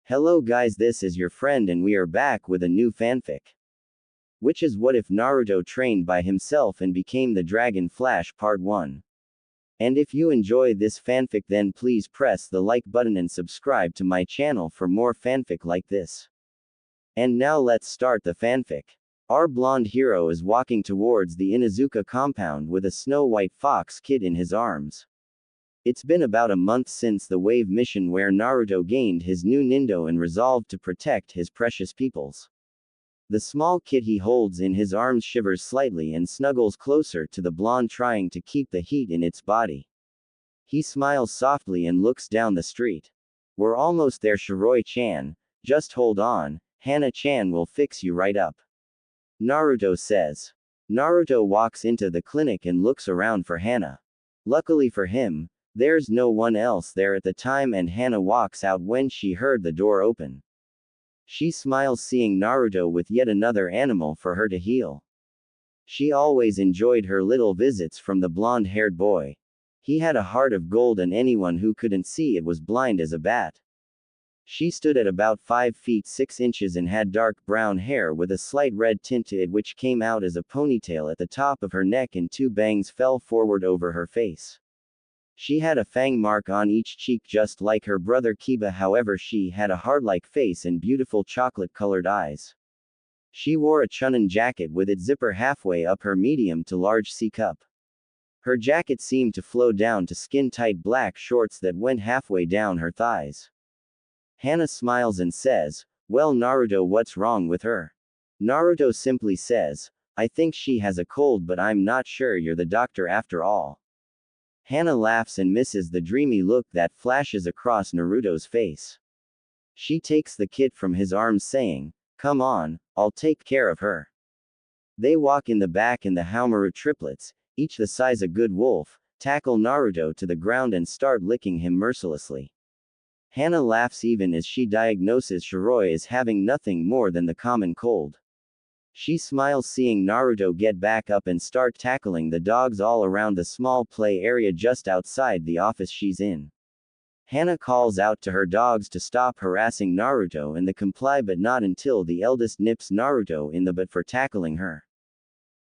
Hello guys, this is your friend and we are back with a new fanfic. Which is What If Naruto Trained by Himself and Became the Dragon Flash Part 1. And if you enjoy this fanfic then please press the like button and subscribe to my channel for more fanfic like this. And now let's start the fanfic. Our blonde hero is walking towards the Inuzuka compound with a snow-white fox kid in his arms. It's been about a month since the Wave mission where Naruto gained his new Nindo and resolved to protect his precious peoples. The small kid he holds in his arms shivers slightly and snuggles closer to the blonde, trying to keep the heat in its body. He smiles softly and looks down the street. We're almost there, Shiroi-chan. Just hold on, Hana-chan will fix you right up, Naruto says. Naruto walks into the clinic and looks around for Hana. Luckily for him, there's no one else there at the time, and Hana walks out when she heard the door open. She smiles seeing Naruto with yet another animal for her to heal. She always enjoyed her little visits from the blonde-haired boy. He had a heart of gold and anyone who couldn't see it was blind as a bat. She stood at about 5 feet 6 inches and had dark brown hair with a slight red tint to it which came out as a ponytail at the top of her neck and 2 bangs fell forward over her face. She had a fang mark on each cheek just like her brother Kiba, however she had a heart-like face and beautiful chocolate-colored eyes. She wore a Chunin jacket with its zipper halfway up her medium to large C-cup. Her jacket seemed to flow down to skin-tight black shorts that went halfway down her thighs. Hana smiles and says, "Well Naruto, what's wrong with her?" Naruto simply says, "I think she has a cold, but I'm not sure you're the doctor after all." Hana laughs and misses the dreamy look that flashes across Naruto's face. She takes the kid from his arms saying, "Come on, I'll take care of her." They walk in the back and the Haomaru triplets, each the size of a good wolf, tackle Naruto to the ground and start licking him mercilessly. Hana laughs even as she diagnoses Shiroi as having nothing more than the common cold. She smiles seeing Naruto get back up and start tackling the dogs all around the small play area just outside the office she's in. Hana calls out to her dogs to stop harassing Naruto and they comply, but not until the eldest nips Naruto in the butt for tackling her.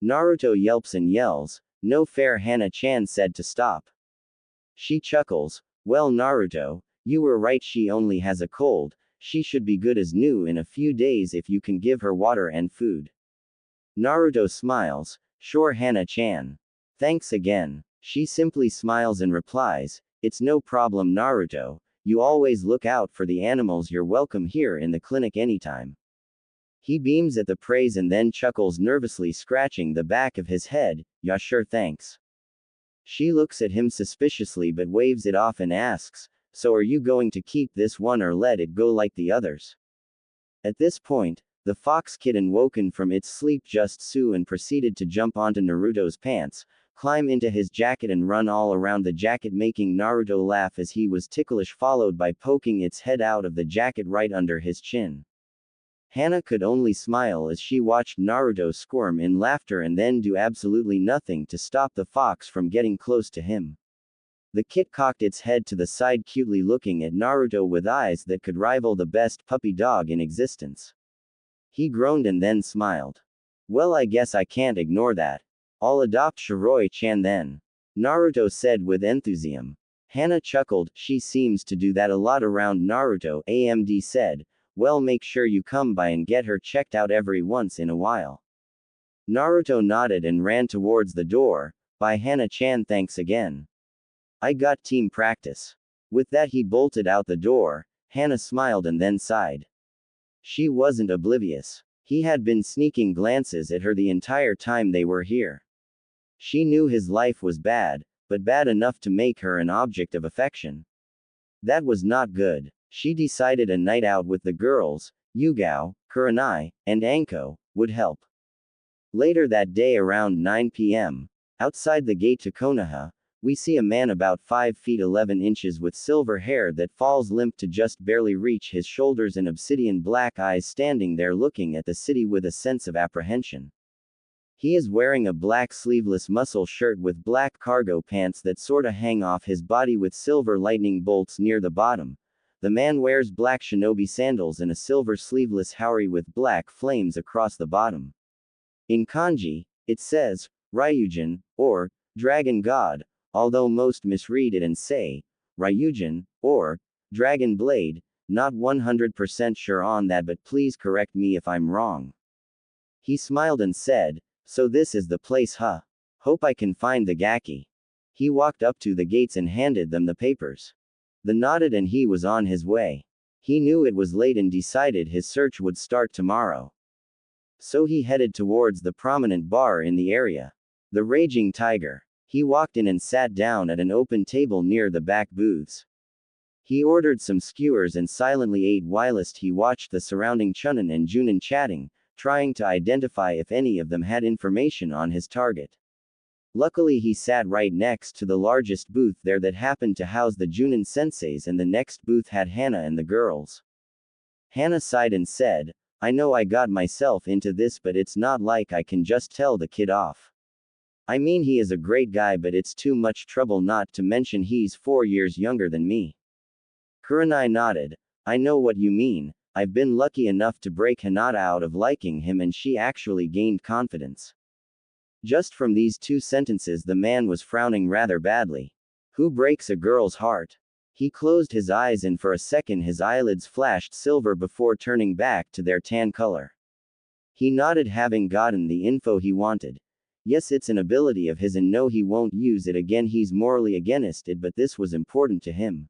Naruto yelps and yells, "No fair!" Hana-chan said to stop. She chuckles, "Well Naruto, you were right, she only has a cold. She should be good as new in a few days if you can give her water and food." Naruto smiles, "Sure Hana-chan. Thanks again." She simply smiles and replies, "It's no problem Naruto, you always look out for the animals, you're welcome here in the clinic anytime." He beams at the praise and then chuckles nervously, scratching the back of his head, "Yeah sure thanks." She looks at him suspiciously but waves it off and asks, "So are you going to keep this one or let it go like the others?" At this point, the fox kitten woken from its sleep just so and proceeded to jump onto Naruto's pants, climb into his jacket and run all around the jacket, making Naruto laugh as he was ticklish, followed by poking its head out of the jacket right under his chin. Hana could only smile as she watched Naruto squirm in laughter and then do absolutely nothing to stop the fox from getting close to him. The kit cocked its head to the side, cutely looking at Naruto with eyes that could rival the best puppy dog in existence. He groaned and then smiled. "Well, I guess I can't ignore that. I'll adopt Shiroi-chan then," Naruto said with enthusiasm. Hana chuckled, "She seems to do that a lot around Naruto." AMD said, "Well, make sure you come by and get her checked out every once in a while." Naruto nodded and ran towards the door. "Bye Hana-chan, thanks again. I got team practice." With that he bolted out the door. Hana smiled and then sighed. She wasn't oblivious. He had been sneaking glances at her the entire time they were here. She knew his life was bad, but bad enough to make her an object of affection. That was not good. She decided a night out with the girls, Yugao, Kuranai, and Anko, would help. Later that day around 9 p.m., outside the gate to Konoha, we see a man about 5 feet 11 inches with silver hair that falls limp to just barely reach his shoulders and obsidian black eyes standing there looking at the city with a sense of apprehension. He is wearing a black sleeveless muscle shirt with black cargo pants that sorta hang off his body with silver lightning bolts near the bottom. The man wears black shinobi sandals and a silver sleeveless haori with black flames across the bottom. In kanji, it says, Ryujin, or, Dragon God, although most misread it and say, Ryujin, or, Dragon Blade, not 100% sure on that, but please correct me if I'm wrong. He smiled and said, so this is the place, huh? Hope I can find the gaki. He walked up to the gates and handed them the papers. They nodded and he was on his way. He knew it was late and decided his search would start tomorrow. So he headed towards the prominent bar in the area. The Raging Tiger. He walked in and sat down at an open table near the back booths. He ordered some skewers and silently ate whilst he watched the surrounding Chunin and Junin chatting, trying to identify if any of them had information on his target. Luckily he sat right next to the largest booth there that happened to house the Junin senseis, and the next booth had Hana and the girls. Hana sighed and said, I know I got myself into this, but it's not like I can just tell the kid off. I mean, he is a great guy, but it's too much trouble, not to mention he's 4 years younger than me. Kurenai nodded. I know what you mean. I've been lucky enough to break Hinata out of liking him, and she actually gained confidence. Just from these 2 sentences the man was frowning rather badly. Who breaks a girl's heart? He closed his eyes and for a second his eyelids flashed silver before turning back to their tan color. He nodded, having gotten the info he wanted. Yes, it's an ability of his and no, he won't use it again. He's morally against it, but this was important to him.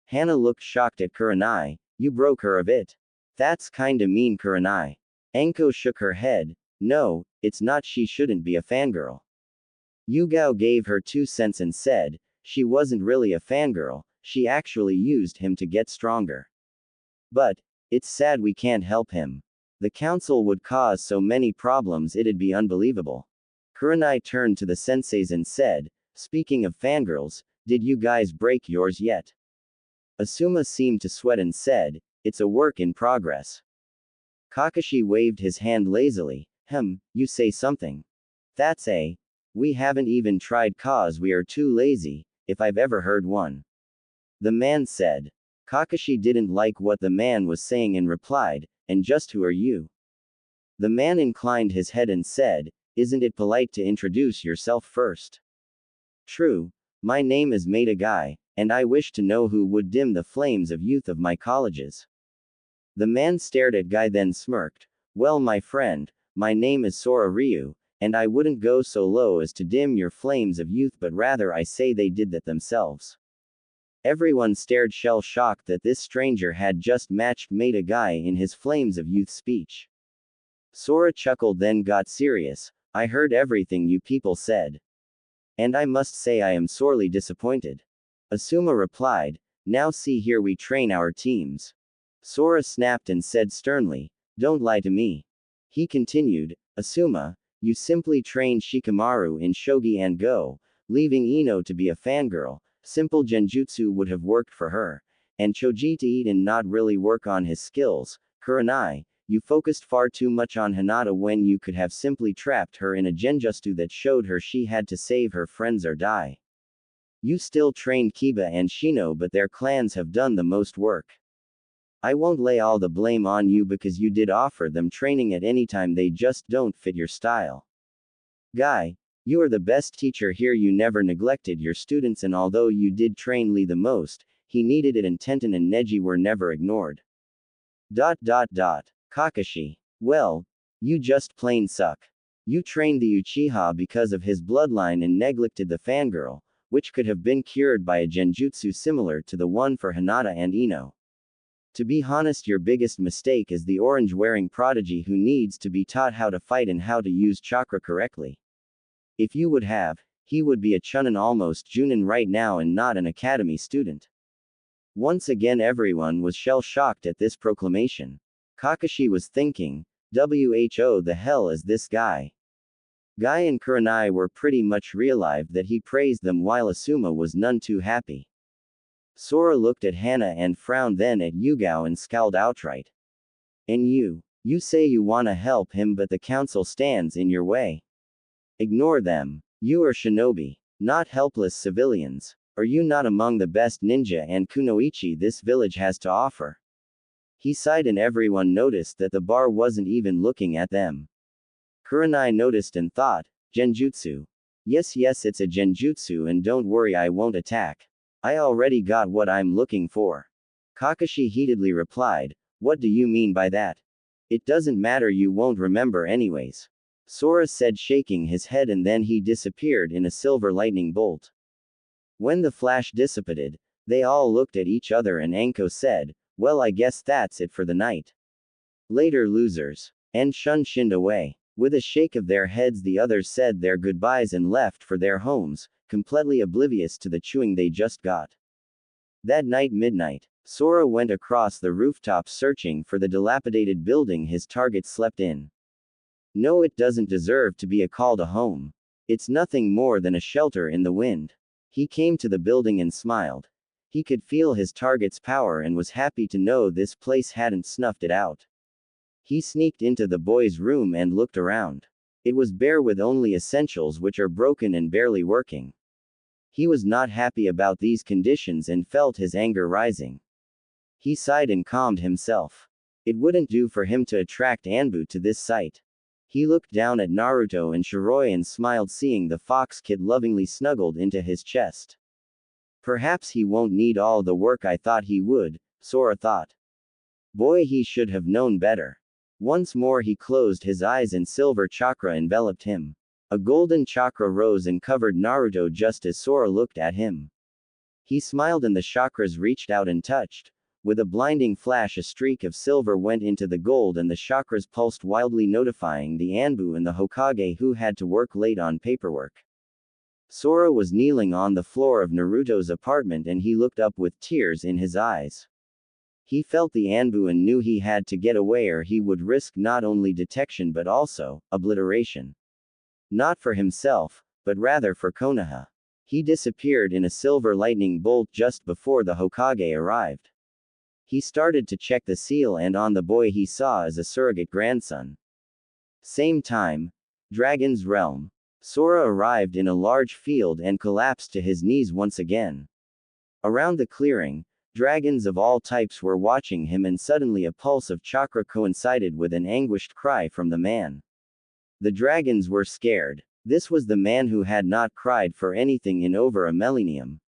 Hana looked shocked at Kurenai. You broke her of it? That's kinda mean, Kurenai. Anko shook her head. No, it's not. She shouldn't be a fangirl. Yugao gave her 2 cents and said, she wasn't really a fangirl, she actually used him to get stronger. But, it's sad we can't help him. The council would cause so many problems it'd be unbelievable. Kurenai turned to the senseis and said, speaking of fangirls, did you guys break yours yet? Asuma seemed to sweat and said, it's a work in progress. Kakashi waved his hand lazily. You say something. That's we haven't even tried cause we are too lazy, if I've ever heard one. The man said. Kakashi didn't like what the man was saying and replied, and just who are you? The man inclined his head and said, isn't it polite to introduce yourself first? True, my name is Maida Guy, and I wish to know who would dim the flames of youth of my colleges. The man stared at Guy then smirked. Well, my friend, my name is Sora Ryu, and I wouldn't go so low as to dim your flames of youth, but rather I say they did that themselves. Everyone stared, shell-shocked that this stranger had just matched Maida Guy in his flames of youth speech. Sora chuckled then got serious. I heard everything you people said. And I must say I am sorely disappointed. Asuma replied, now see here, we train our teams. Sora snapped and said sternly, don't lie to me. He continued, Asuma, you simply trained Shikamaru in Shogi and Go, leaving Ino to be a fangirl. Simple genjutsu would have worked for her. And Choji to eat and not really work on his skills. Kurenai, you focused far too much on Hinata when you could have simply trapped her in a genjutsu that showed her she had to save her friends or die. You still trained Kiba and Shino, but their clans have done the most work. I won't lay all the blame on you because you did offer them training at any time, they just don't fit your style. Guy, you are the best teacher here, you never neglected your students, and although you did train Lee the most, he needed it, and Tenten and Neji were never ignored. Kakashi. Well, you just plain suck. You trained the Uchiha because of his bloodline and neglected the fangirl, which could have been cured by a genjutsu similar to the one for Hinata and Ino. To be honest, your biggest mistake is the orange-wearing prodigy who needs to be taught how to fight and how to use chakra correctly. If you would have, he would be a Chunin, almost Junin right now, and not an academy student. Once again everyone was shell-shocked at this proclamation. Kakashi was thinking, who the hell is this guy? Guy and Kurenai were pretty much relieved that he praised them, while Asuma was none too happy. Sora looked at Hana and frowned, then at Yugao and scowled outright. And you say you wanna help him, but the council stands in your way. Ignore them. You are shinobi, not helpless civilians. Are you not among the best ninja and kunoichi this village has to offer? He sighed and everyone noticed that the bar wasn't even looking at them. Kurenai noticed and thought, genjutsu. Yes, it's a genjutsu and don't worry, I won't attack. I already got what I'm looking for. Kakashi heatedly replied, what do you mean by that? It doesn't matter, you won't remember anyways. Sora said, shaking his head, and then he disappeared in a silver lightning bolt. When the flash dissipated, they all looked at each other and Anko said, well, I guess that's it for the night. Later, losers. And shunned away. With a shake of their heads, the others said their goodbyes and left for their homes, completely oblivious to the chewing they just got. That night, midnight, Sora went across the rooftop searching for the dilapidated building his target slept in. No, it doesn't deserve to be called a home. It's nothing more than a shelter in the wind. He came to the building and smiled. He could feel his target's power and was happy to know this place hadn't snuffed it out. He sneaked into the boy's room and looked around. It was bare with only essentials which are broken and barely working. He was not happy about these conditions and felt his anger rising. He sighed and calmed himself. It wouldn't do for him to attract Anbu to this site. He looked down at Naruto and Shiroi and smiled, seeing the fox kid lovingly snuggled into his chest. Perhaps he won't need all the work I thought he would, Sora thought. Boy, he should have known better. Once more he closed his eyes and silver chakra enveloped him. A golden chakra rose and covered Naruto just as Sora looked at him. He smiled and the chakras reached out and touched. With a blinding flash, a streak of silver went into the gold and the chakras pulsed wildly, notifying the Anbu and the Hokage who had to work late on paperwork. Sora was kneeling on the floor of Naruto's apartment and he looked up with tears in his eyes. He felt the Anbu and knew he had to get away or he would risk not only detection but also obliteration. Not for himself, but rather for Konoha. He disappeared in a silver lightning bolt just before the Hokage arrived. He started to check the seal and on the boy he saw as a surrogate grandson. Same time, Dragon's Realm. Sora arrived in a large field and collapsed to his knees once again. Around the clearing, dragons of all types were watching him and suddenly a pulse of chakra coincided with an anguished cry from the man. The dragons were scared. This was the man who had not cried for anything in over a millennium.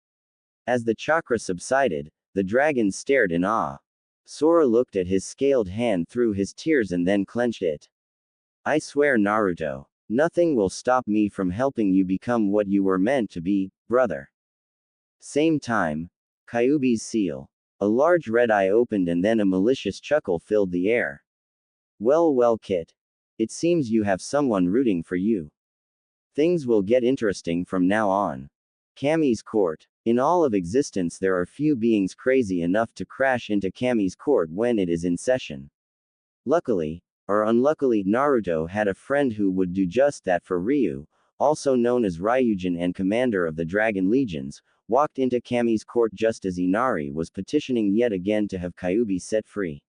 As the chakra subsided, the dragons stared in awe. Sora looked at his scaled hand through his tears and then clenched it. I swear, Naruto, nothing will stop me from helping you become what you were meant to be, brother. Same time, Kyuubi's seal. A large red eye opened and then a malicious chuckle filled the air. Well, Kit. It seems you have someone rooting for you. Things will get interesting from now on. Kami's court. In all of existence there are few beings crazy enough to crash into Kami's court when it is in session. Luckily, or unluckily, Naruto had a friend who would do just that. For Ryu, also known as Ryujin and commander of the Dragon Legions, walked into Kami's court just as Inari was petitioning yet again to have Kyuubi set free.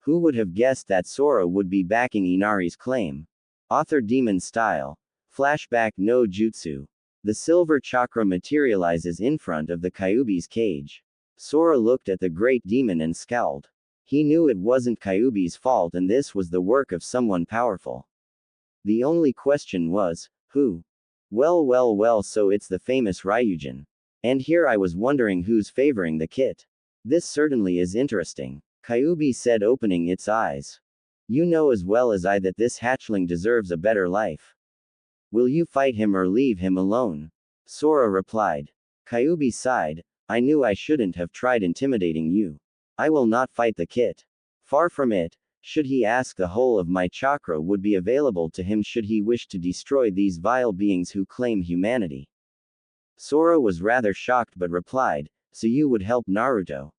Who would have guessed that Sora would be backing Inari's claim? Author Demon Style. Flashback no Jutsu. The silver chakra materializes in front of the Kyuubi's cage. Sora looked at the great demon and scowled. He knew it wasn't Kyuubi's fault and this was the work of someone powerful. The only question was, who? Well, so it's the famous Ryujin. And here I was wondering who's favoring the kit. This certainly is interesting, Kyuubi said, opening its eyes. You know as well as I that this hatchling deserves a better life. Will you fight him or leave him alone? Sora replied. Kyuubi sighed. I knew I shouldn't have tried intimidating you. I will not fight the kit. Far from it. Should he ask, the whole of my chakra would be available to him should he wish to destroy these vile beings who claim humanity. Sora was rather shocked but replied, so you would help Naruto?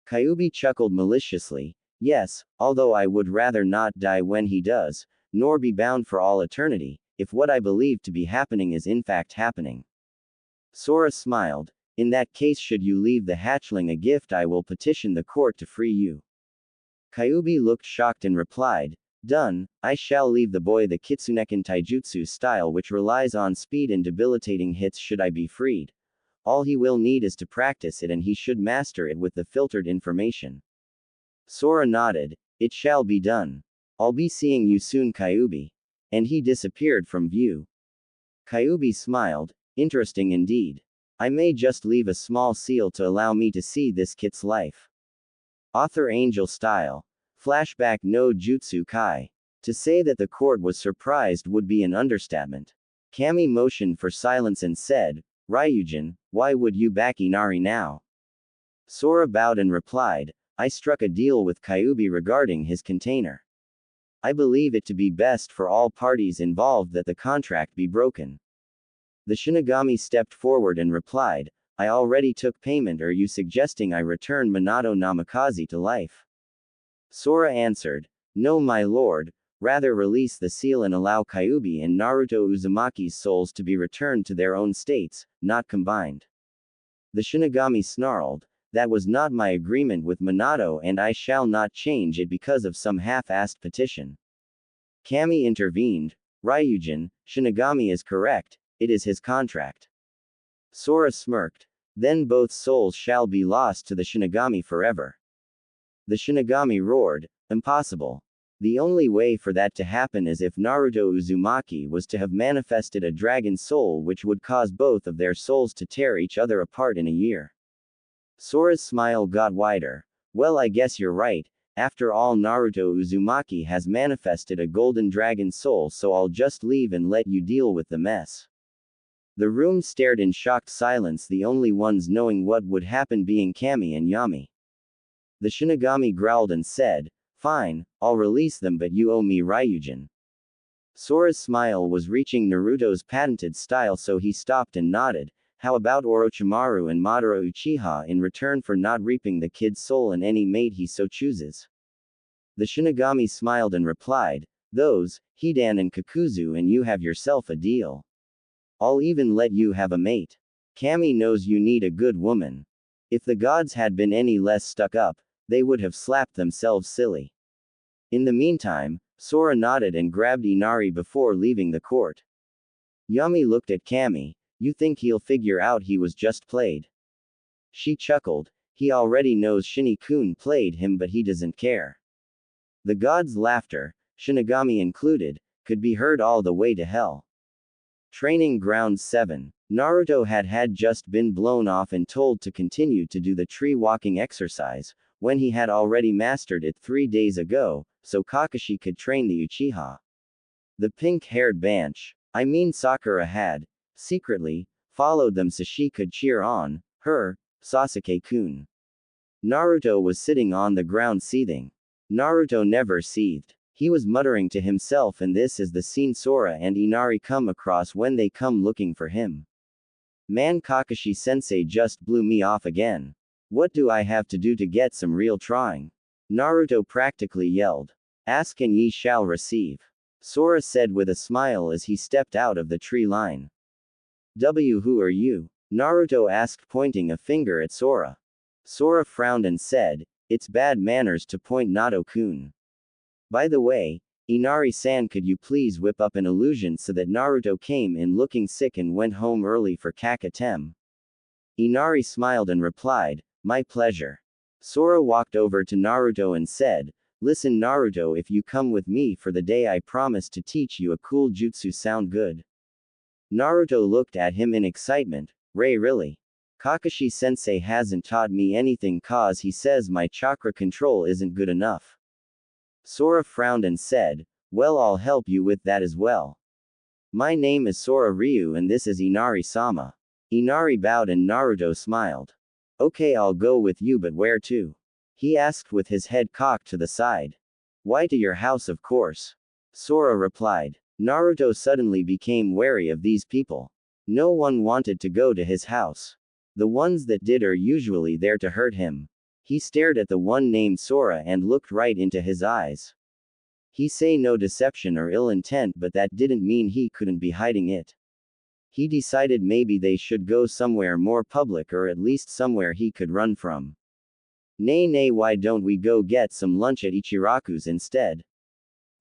Kyuubi chuckled maliciously. Yes, although I would rather not die when he does, nor be bound for all eternity, if what I believe to be happening is in fact happening. Sora smiled. In that case, should you leave the hatchling a gift, I will petition the court to free you. Kyuubi looked shocked and replied, done, I shall leave the boy the Kitsunekin Taijutsu style which relies on speed and debilitating hits should I be freed. All he will need is to practice it and he should master it with the filtered information. Sora nodded. It shall be done. I'll be seeing you soon, Kyuubi. And he disappeared from view. Kyuubi smiled. Interesting indeed. I may just leave a small seal to allow me to see this kid's life. Author Angel style. Flashback no Jutsu Kai. To say that the court was surprised would be an understatement. Kami motioned for silence and said, Ryujin, why would you back Inari now? Sora bowed and replied, I struck a deal with Kyuubi regarding his container. I believe it to be best for all parties involved that the contract be broken. The Shinigami stepped forward and replied, I already took payment. Are you suggesting I return Minato Namikaze to life? Sora answered, No my lord, rather release the seal and allow Kyuubi and Naruto Uzumaki's souls to be returned to their own states, not combined. The Shinigami snarled, That was not my agreement with Minato and I shall not change it because of some half-assed petition. Kami intervened, Ryujin, Shinigami is correct, it is his contract. Sora smirked, Then both souls shall be lost to the Shinigami forever. The Shinigami roared, Impossible. The only way for that to happen is if Naruto Uzumaki was to have manifested a dragon soul which would cause both of their souls to tear each other apart in a year. Sora's smile got wider. Well, I guess you're right. After all, Naruto Uzumaki has manifested a golden dragon soul, so I'll just leave and let you deal with the mess. The room stared in shocked silence, the only ones knowing what would happen being Kami and Yami. The Shinigami growled and said, Fine, I'll release them, but you owe me Ryujin. Sora's smile was reaching Naruto's patented style, so he stopped and nodded. How about Orochimaru and Madara Uchiha in return for not reaping the kid's soul and any mate he so chooses? The Shinigami smiled and replied, Those, Hidan and Kakuzu, and you have yourself a deal. I'll even let you have a mate. Kami knows you need a good woman. If the gods had been any less stuck up, they would have slapped themselves silly. In the meantime, Sora nodded and grabbed Inari before leaving the court. Yami looked at Kami. You think he'll figure out he was just played? She chuckled. He already knows Shinny-kun played him, but he doesn't care. The gods' laughter, Shinigami included, could be heard all the way to hell. Training Ground 7. Naruto had just been blown off and told to continue to do the tree walking exercise, when he had already mastered it 3 days ago, so Kakashi could train the Uchiha. The pink-haired Sakura had, secretly, followed them so she could cheer on her, Sasuke-kun. Naruto was sitting on the ground seething. Naruto never seethed. He was muttering to himself, and this is the scene Sora and Inari come across when they come looking for him. Man, Kakashi-sensei just blew me off again. What do I have to do to get some real trying? Naruto practically yelled. Ask and ye shall receive. Sora said with a smile as he stepped out of the tree line. Who are you? Naruto asked, pointing a finger at Sora. Sora frowned and said, It's bad manners to point, Nato-kun. By the way, Inari-san, could you please whip up an illusion so that Naruto came in looking sick and went home early for Kakatem? Inari smiled and replied, My pleasure. Sora walked over to Naruto and said, Listen Naruto, if you come with me for the day I promise to teach you a cool jutsu. Sound good? Naruto looked at him in excitement. Ray, really? Kakashi-sensei hasn't taught me anything cause he says my chakra control isn't good enough. Sora frowned and said, Well, I'll help you with that as well. My name is Sora Ryu and this is Inari-sama. Inari bowed and Naruto smiled. Okay, I'll go with you, but where to? He asked with his head cocked to the side. Why, to your house, of course. Sora replied. Naruto suddenly became wary of these people. No one wanted to go to his house. The ones that did are usually there to hurt him. He stared at the one named Sora and looked right into his eyes. He say no deception or ill intent, but that didn't mean he couldn't be hiding it. He decided maybe they should go somewhere more public, or at least somewhere he could run from. Nay, why don't we go get some lunch at Ichiraku's instead?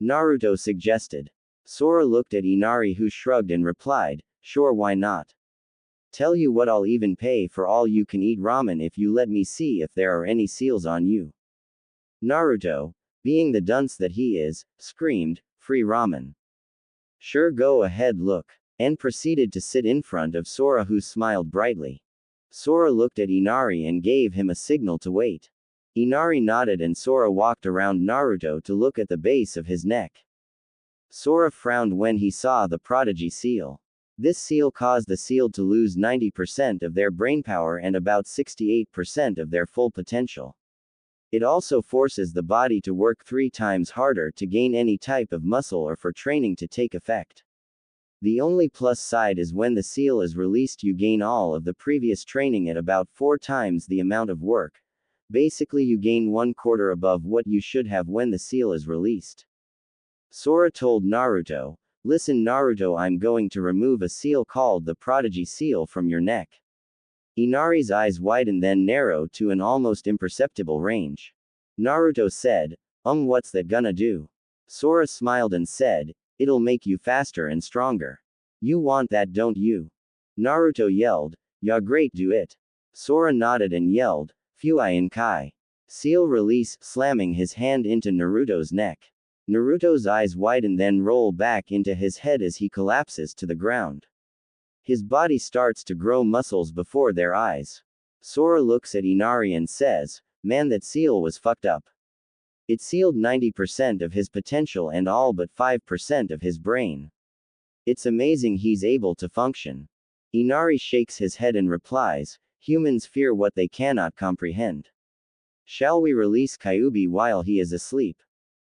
Naruto suggested. Sora looked at Inari, who shrugged and replied, Sure, why not? Tell you what, I'll even pay for all you can eat ramen if you let me see if there are any seals on you. Naruto, being the dunce that he is, screamed, free ramen. Sure, go ahead, look. And proceeded to sit in front of Sora, who smiled brightly. Sora looked at Inari and gave him a signal to wait. Inari nodded and Sora walked around Naruto to look at the base of his neck. Sora frowned when he saw the prodigy seal. This seal caused the sealed to lose 90% of their brainpower and about 68% of their full potential. It also forces the body to work 3 times harder to gain any type of muscle or for training to take effect. The only plus side is when the seal is released, you gain all of the previous training at about 4 times the amount of work. Basically, you gain 1/4 above what you should have when the seal is released. Sora told Naruto, listen Naruto, I'm going to remove a seal called the prodigy seal from your neck. Inari's eyes widened then narrowed to an almost imperceptible range. Naruto said, what's that gonna do? Sora smiled and said, it'll make you faster and stronger. You want that, don't you? Naruto yelled, yeah, great, do it. Sora nodded and yelled, Fuin Kai. Seal release, slamming his hand into Naruto's neck. Naruto's eyes widen then roll back into his head as he collapses to the ground. His body starts to grow muscles before their eyes. Sora looks at Inari and says, man, that seal was fucked up. It sealed 90% of his potential and all but 5% of his brain. It's amazing he's able to function. Inari shakes his head and replies, humans fear what they cannot comprehend. Shall we release Kyuubi while he is asleep?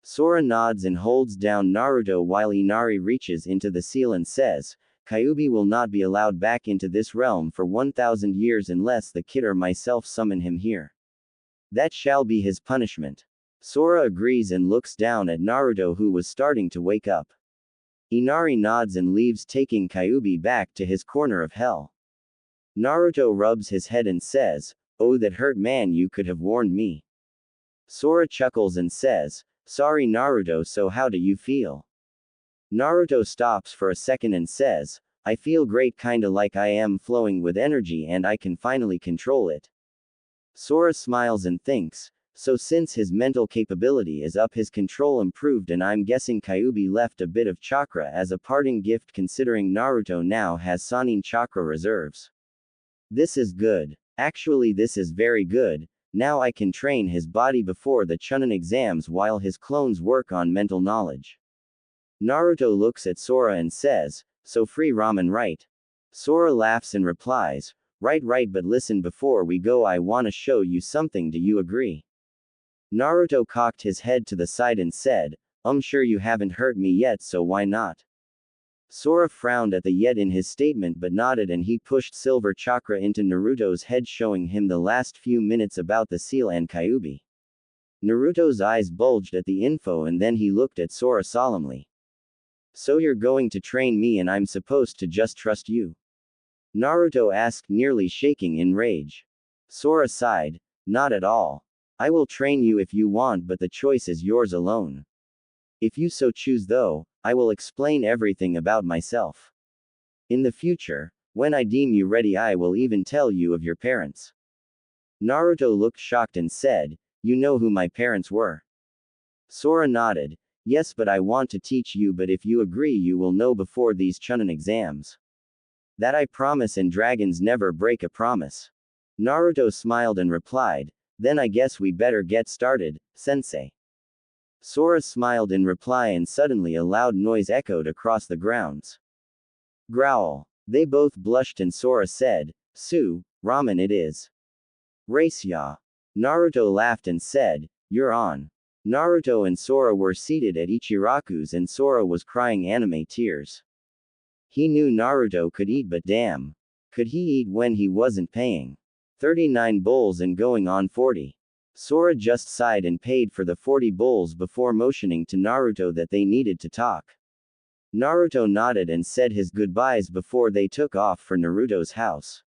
Sora nods and holds down Naruto while Inari reaches into the seal and says, Kyuubi will not be allowed back into this realm for 1,000 years unless the kid or myself summon him here. That shall be his punishment. Sora agrees and looks down at Naruto, who was starting to wake up. Inari nods and leaves, taking Kyuubi back to his corner of hell. Naruto rubs his head and says, oh, that hurt, man, you could have warned me. Sora chuckles and says, sorry Naruto, so how do you feel? Naruto stops for a second and says, I feel great, kinda like I am flowing with energy and I can finally control it. Sora smiles and thinks, so since his mental capability is up, his control improved, and I'm guessing Kyuubi left a bit of chakra as a parting gift, considering Naruto now has Sannin chakra reserves. This is good. Actually, this is very good. Now I can train his body before the Chunin exams while his clones work on mental knowledge. Naruto looks at Sora and says, so free ramen, right? Sora laughs and replies, right, but listen, before we go I wanna show you something, do you agree? Naruto cocked his head to the side and said, sure, you haven't hurt me yet, so why not? Sora frowned at the yet in his statement but nodded, and he pushed silver chakra into Naruto's head, showing him the last few minutes about the seal and Kyuubi. Naruto's eyes bulged at the info and then he looked at Sora solemnly. So you're going to train me and I'm supposed to just trust you? Naruto asked, nearly shaking in rage. Sora sighed, not at all. I will train you if you want, but the choice is yours alone. If you so choose though, I will explain everything about myself. In the future, when I deem you ready, I will even tell you of your parents. Naruto looked shocked and said, you know who my parents were? Sora nodded, yes, but I want to teach you, but if you agree you will know before these Chunin exams. That I promise, and dragons never break a promise. Naruto smiled and replied, then I guess we better get started, sensei. Sora smiled in reply and suddenly a loud noise echoed across the grounds. Growl. They both blushed and Sora said, ramen it is. Race ya. Naruto laughed and said, you're on. Naruto and Sora were seated at Ichiraku's and Sora was crying anime tears. He knew Naruto could eat, but damn. Could he eat when he wasn't paying? 39 bowls and going on 40. Sora just sighed and paid for the 40 bowls before motioning to Naruto that they needed to talk. Naruto nodded and said his goodbyes before they took off for Naruto's house.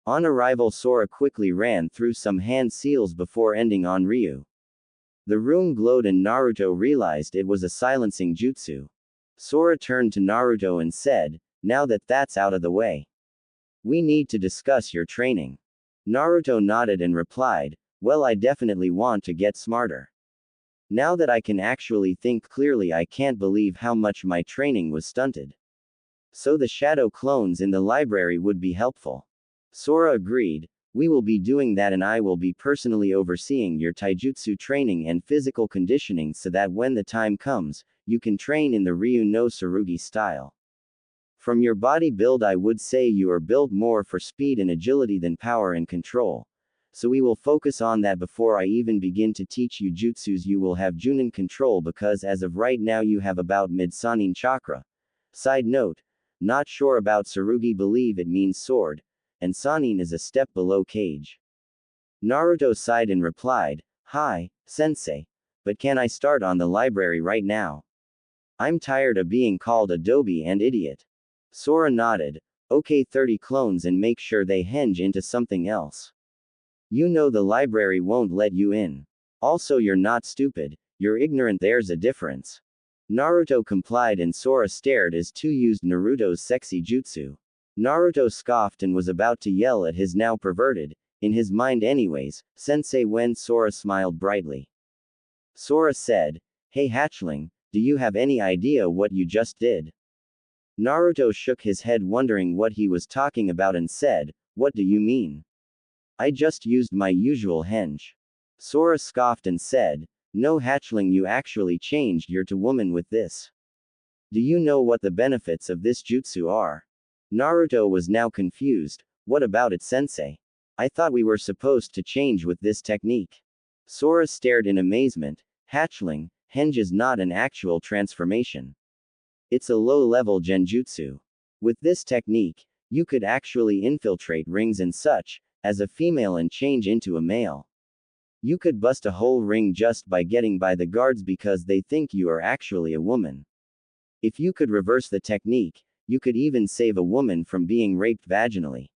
On arrival, Sora quickly ran through some hand seals before ending on Ryu. The room glowed and Naruto realized it was a silencing jutsu. Sora turned to Naruto and said, now that that's out of the way, We need to discuss your training. Naruto nodded and replied, well, I definitely want to get smarter. Now that I can actually think clearly, I can't believe how much my training was stunted. So the shadow clones in the library would be helpful. Sora agreed, we will be doing that and I will be personally overseeing your taijutsu training and physical conditioning so that when the time comes, you can train in the Ryu no Tsurugi style. From your body build, I would say you are built more for speed and agility than power and control. So we will focus on that before I even begin to teach you jutsus. You will have Junin control because as of right now you have about mid-Sannin chakra. Side note, not sure about Tsurugi, believe it means sword, and Sannin is a step below Kage. Naruto sighed and replied, hi, sensei. But can I start on the library right now? I'm tired of being called a doby and idiot. Sora nodded, okay, 30 clones and make sure they henge into something else. You know the library won't let you in. Also, you're not stupid, you're ignorant, there's a difference. Naruto complied and Sora stared as two used Naruto's sexy jutsu. Naruto scoffed and was about to yell at his now perverted, in his mind anyways, sensei when Sora smiled brightly. Sora said, hey hatchling, do you have any idea what you just did? Naruto shook his head wondering what he was talking about and said, what do you mean? I just used my usual henge. Sora scoffed and said, no hatchling, you actually changed your to woman with this. Do you know what the benefits of this jutsu are? Naruto was now confused, what about it sensei? I thought we were supposed to change with this technique. Sora stared in amazement, hatchling, henge is not an actual transformation. It's a low-level genjutsu. With this technique, you could actually infiltrate rings and such, as a female and change into a male. You could bust a whole ring just by getting by the guards because they think you are actually a woman. If you could reverse the technique, you could even save a woman from being raped vaginally.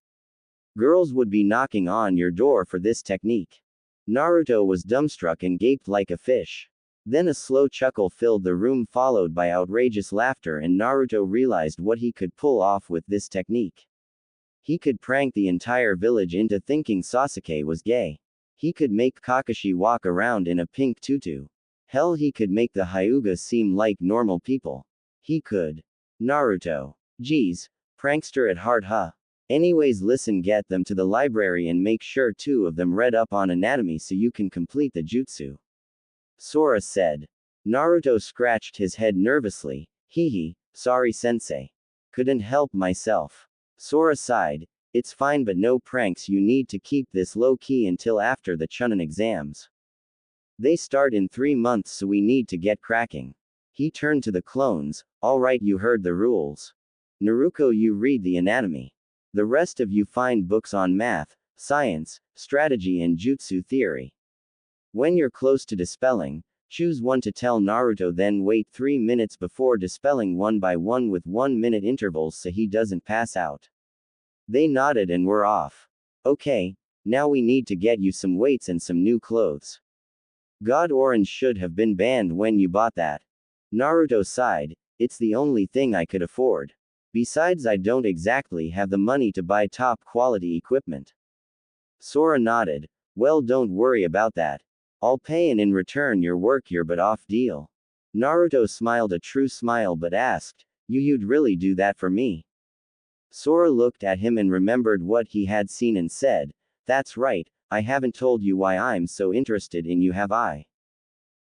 Girls would be knocking on your door for this technique. Naruto was dumbstruck and gaped like a fish. Then a slow chuckle filled the room followed by outrageous laughter, and Naruto realized what he could pull off with this technique. He could prank the entire village into thinking Sasuke was gay. He could make Kakashi walk around in a pink tutu. Hell, he could make the Hyuga seem like normal people. He could. Naruto. Geez, prankster at heart, huh? Anyways, listen, get them to the library and make sure 2 of them read up on anatomy so you can complete the jutsu. Sora said. Naruto scratched his head nervously, hee, sorry sensei. Couldn't help myself. Sora sighed, it's fine but no pranks, you need to keep this low-key until after the Chunin exams. They start in 3 months so we need to get cracking. He turned to the clones, alright, you heard the rules. Naruto, you read the anatomy. The rest of you find books on math, science, strategy and jutsu theory. When you're close to dispelling, choose one to tell Naruto, then wait 3 minutes before dispelling one by one with 1-minute intervals so he doesn't pass out. They nodded and were off. Okay, now we need to get you some weights and some new clothes. God, orange should have been banned when you bought that. Naruto sighed, it's the only thing I could afford. Besides, I don't exactly have the money to buy top quality equipment. Sora nodded, well, don't worry about that. I'll pay and in return your work your butt off deal. Naruto smiled a true smile but asked, you'd really do that for me? Sora looked at him and remembered what he had seen and said, that's right, I haven't told you why I'm so interested in you, have I?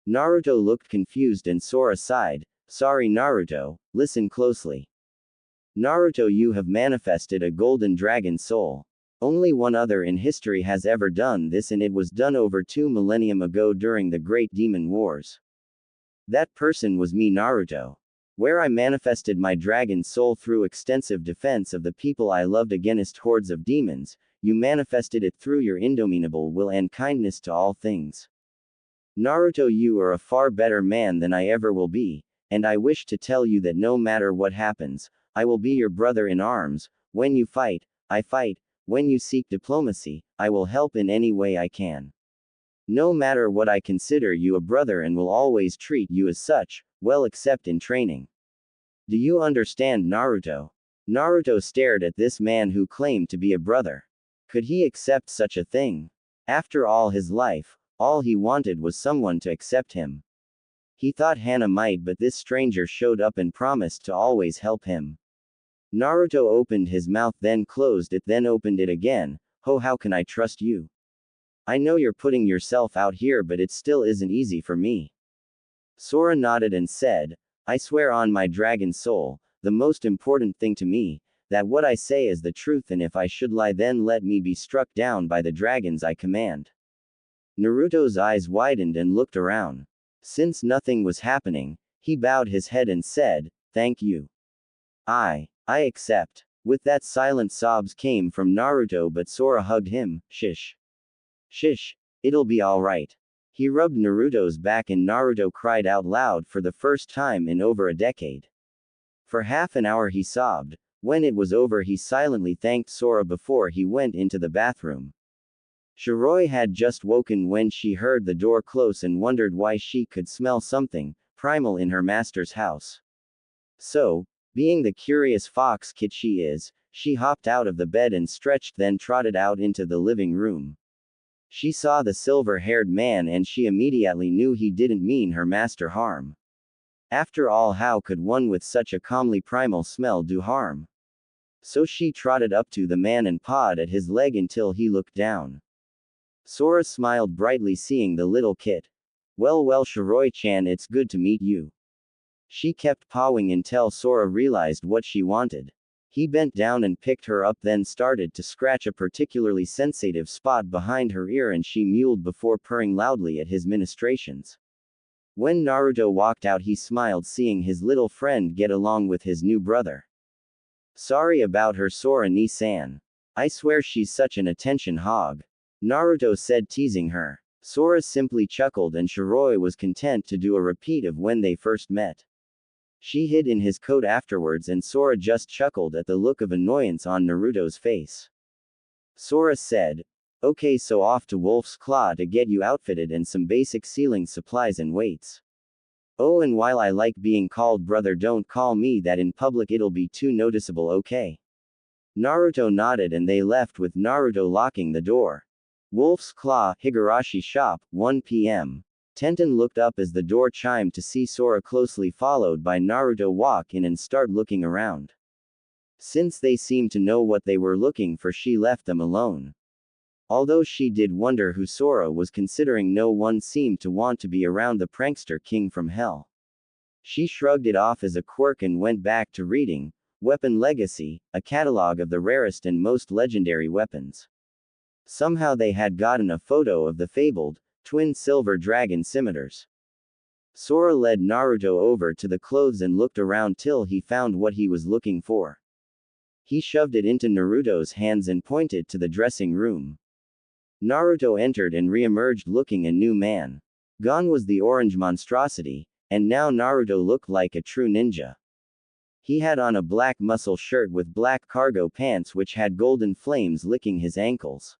Naruto looked confused and Sora sighed, sorry Naruto, listen closely. Naruto, you have manifested a golden dragon soul. Only one other in history has ever done this, and it was done over 2 millennium ago during the Great Demon Wars. That person was me, Naruto. Where I manifested my dragon soul through extensive defense of the people I loved against hordes of demons, you manifested it through your indomitable will and kindness to all things. Naruto, you are a far better man than I ever will be, and I wish to tell you that no matter what happens, I will be your brother in arms. When you fight, I fight. When you seek diplomacy, I will help in any way I can. No matter what, I consider you a brother and will always treat you as such, well except in training. Do you understand, Naruto? Naruto stared at this man who claimed to be a brother. Could he accept such a thing? After all his life, all he wanted was someone to accept him. He thought Hana might, but this stranger showed up and promised to always help him. Naruto opened his mouth, then closed it, then opened it again. Oh, how can I trust you? I know you're putting yourself out here, but it still isn't easy for me. Sora nodded and said, I swear on my dragon soul, the most important thing to me, that what I say is the truth, and if I should lie, then let me be struck down by the dragons I command. Naruto's eyes widened and looked around. Since nothing was happening, he bowed his head and said, Thank you. I accept. With that, silent sobs came from Naruto, but Sora hugged him. Shish. Shish. It'll be alright. He rubbed Naruto's back and Naruto cried out loud for the first time in over a decade. For half an hour he sobbed. When it was over, he silently thanked Sora before he went into the bathroom. Shiroi had just woken when she heard the door close and wondered why she could smell something primal in her master's house. So, being the curious fox kid she is, she hopped out of the bed and stretched, then trotted out into the living room. She saw the silver-haired man and she immediately knew he didn't mean her master harm. After all, how could one with such a calmly primal smell do harm? So she trotted up to the man and pawed at his leg until he looked down. Sora smiled brightly seeing the little kid. Well, Shiroi-chan, it's good to meet you. She kept pawing until Sora realized what she wanted. He bent down and picked her up, then started to scratch a particularly sensitive spot behind her ear, and she mewed before purring loudly at his ministrations. When Naruto walked out, he smiled seeing his little friend get along with his new brother. Sorry about her, Sora-ni-san. I swear she's such an attention hog. Naruto said, teasing her. Sora simply chuckled and Shiroi was content to do a repeat of when they first met. She hid in his coat afterwards and Sora just chuckled at the look of annoyance on Naruto's face. Sora said, Okay, so off to Wolf's Claw to get you outfitted and some basic sealing supplies and weights. Oh, and while I like being called brother, don't call me that in public, it'll be too noticeable, okay? Naruto nodded and they left with Naruto locking the door. Wolf's Claw, Higurashi Shop, 1 p.m. Tenten looked up as the door chimed to see Sora closely followed by Naruto walk in and start looking around. Since they seemed to know what they were looking for, she left them alone. Although she did wonder who Sora was, considering no one seemed to want to be around the prankster king from hell. She shrugged it off as a quirk and went back to reading Weapon Legacy, a catalog of the rarest and most legendary weapons. Somehow they had gotten a photo of the fabled twin silver dragon scimitars. Sora led Naruto over to the clothes and looked around till he found what he was looking for. He shoved it into Naruto's hands and pointed to the dressing room. Naruto entered and re-emerged looking a new man. Gone was the orange monstrosity, and now Naruto looked like a true ninja. He had on a black muscle shirt with black cargo pants which had golden flames licking his ankles.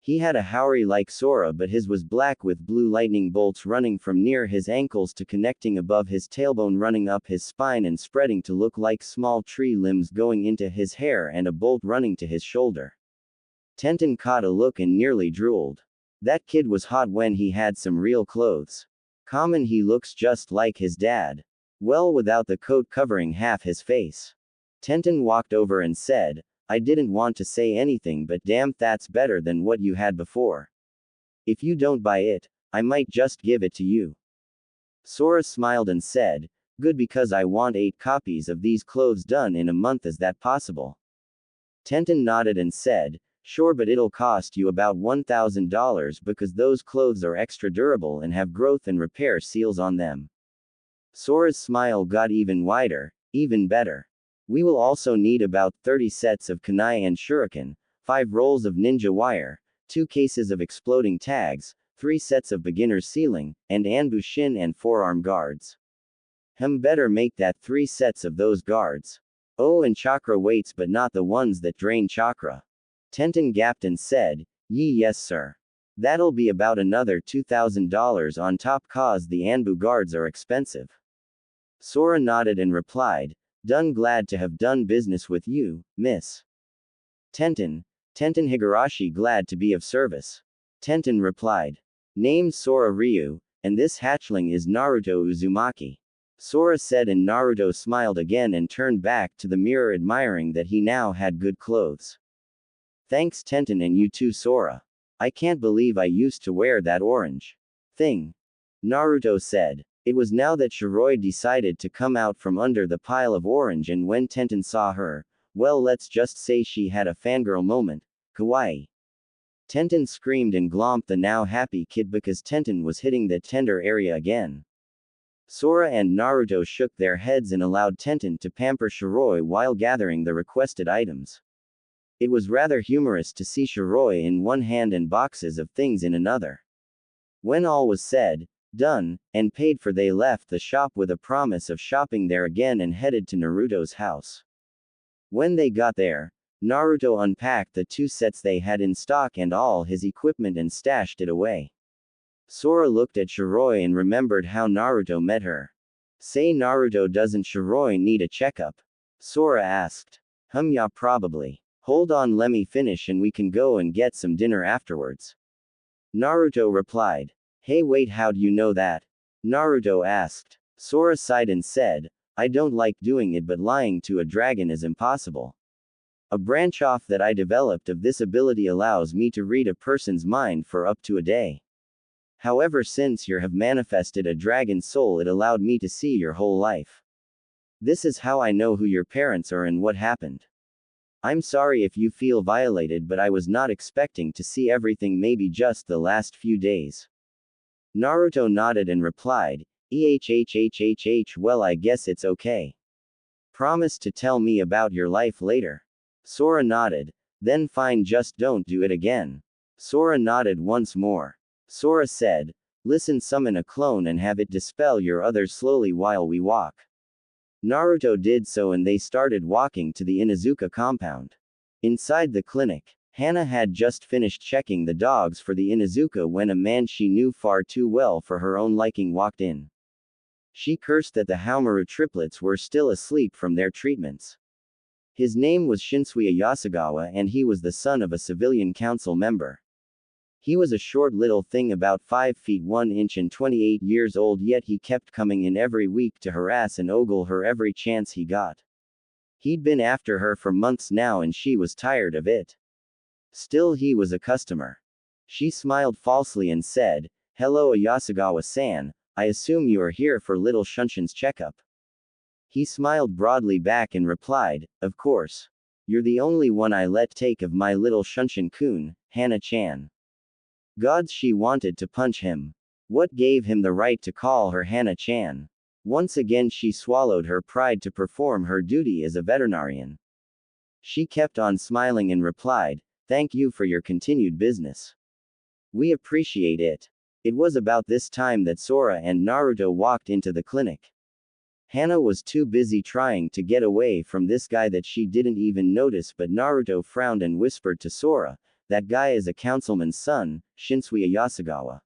He had a haori like Sora, but his was black with blue lightning bolts running from near his ankles to connecting above his tailbone, running up his spine and spreading to look like small tree limbs going into his hair, and a bolt running to his shoulder. Tenten caught a look and nearly drooled. That kid was hot when he had some real clothes. Common, he looks just like his dad. Well, without the coat covering half his face. Tenten walked over and said, I didn't want to say anything, but damn, that's better than what you had before. If you don't buy it, I might just give it to you. Sora smiled and said, Good, because I want 8 copies of these clothes done in a month. Is that possible? Tenten nodded and said, Sure, but it'll cost you about $1,000 because those clothes are extra durable and have growth and repair seals on them. Sora's smile got even wider. Even better. We will also need about 30 sets of kunai and shuriken, 5 rolls of ninja wire, 2 cases of exploding tags, 3 sets of beginner's sealing, and anbushin and forearm guards. Better make that 3 sets of those guards. Oh, and chakra weights, but not the ones that drain chakra. Tenten gasped and said, Yes sir. That'll be about another $2,000 on top cause the anbu guards are expensive. Sora nodded and replied, Done, glad to have done business with you, miss. Tenten. Tenten Higurashi, glad to be of service. Tenten replied. Named Sora Ryu, and this hatchling is Naruto Uzumaki. Sora said, and Naruto smiled again and turned back to the mirror, admiring that he now had good clothes. Thanks Tenten, and you too Sora. I can't believe I used to wear that orange thing. Naruto said. It was now that Shiroi decided to come out from under the pile of orange, and when Tenten saw her, well, let's just say she had a fangirl moment. Kawaii. Tenten screamed and glomped the now happy kid because Tenten was hitting the tender area again. Sora and Naruto shook their heads and allowed Tenten to pamper Shiroi while gathering the requested items. It was rather humorous to see Shiroi in one hand and boxes of things in another. When all was said, done, and paid for, they left the shop with a promise of shopping there again and headed to Naruto's house. When they got there, Naruto unpacked the 2 sets they had in stock and all his equipment and stashed it away. Sora looked at Shiroi and remembered how Naruto met her. Say Naruto, doesn't Shiroi need a checkup? Sora asked. Yeah, probably. Hold on, let me finish and we can go and get some dinner afterwards. Naruto replied. Hey wait, how do you know that? Naruto asked. Sora sighed and said, I don't like doing it, but lying to a dragon is impossible. A branch off that I developed of this ability allows me to read a person's mind for up to a day. However, since you have manifested a dragon soul, it allowed me to see your whole life. This is how I know who your parents are and what happened. I'm sorry if you feel violated, but I was not expecting to see everything, maybe just the last few days. Naruto nodded and replied, well, I guess it's okay. Promise to tell me about your life later. Sora nodded. Then fine, just don't do it again. Sora nodded once more. Sora said, listen, summon a clone and have it dispel your others slowly while we walk. Naruto did so and they started walking to the Inuzuka compound. Inside the clinic, Hana had just finished checking the dogs for the Inuzuka when a man she knew far too well for her own liking walked in. She cursed that the Haomaru triplets were still asleep from their treatments. His name was Shinsuya Yasugawa and he was the son of a civilian council member. He was a short little thing about 5 feet 1 inch and 28 years old, yet he kept coming in every week to harass and ogle her every chance he got. He'd been after her for months now and she was tired of it. Still, he was a customer. She smiled falsely and said, hello Yasugawa-san, I assume you are here for little Shunshin's checkup. He smiled broadly back and replied, of course. You're the only one I let take of my little Shunshin-kun, Hana-chan. Gods, she wanted to punch him. What gave him the right to call her Hana-chan? Once again she swallowed her pride to perform her duty as a veterinarian. She kept on smiling and replied, thank you for your continued business. We appreciate it. It was about this time that Sora and Naruto walked into the clinic. Hana was too busy trying to get away from this guy that she didn't even notice, but Naruto frowned and whispered to Sora, that guy is a councilman's son, Shinsuya Yasugawa.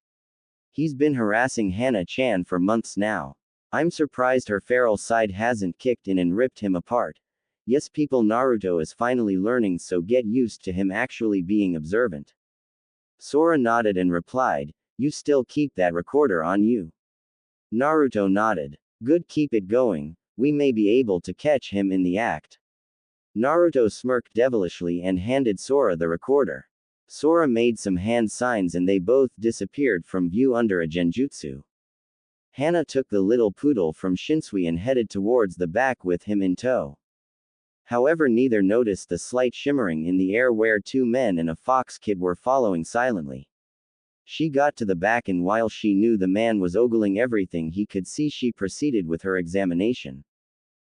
He's been harassing Hana-chan for months now. I'm surprised her feral side hasn't kicked in and ripped him apart. Yes, people, Naruto is finally learning, so get used to him actually being observant. Sora nodded and replied, you still keep that recorder on you? Naruto nodded. Good, keep it going, we may be able to catch him in the act. Naruto smirked devilishly and handed Sora the recorder. Sora made some hand signs and they both disappeared from view under a genjutsu. Hana took the little poodle from Shinsui and headed towards the back with him in tow. However, neither noticed the slight shimmering in the air where 2 men and a fox kid were following silently. She got to the back and while she knew the man was ogling everything he could see, she proceeded with her examination.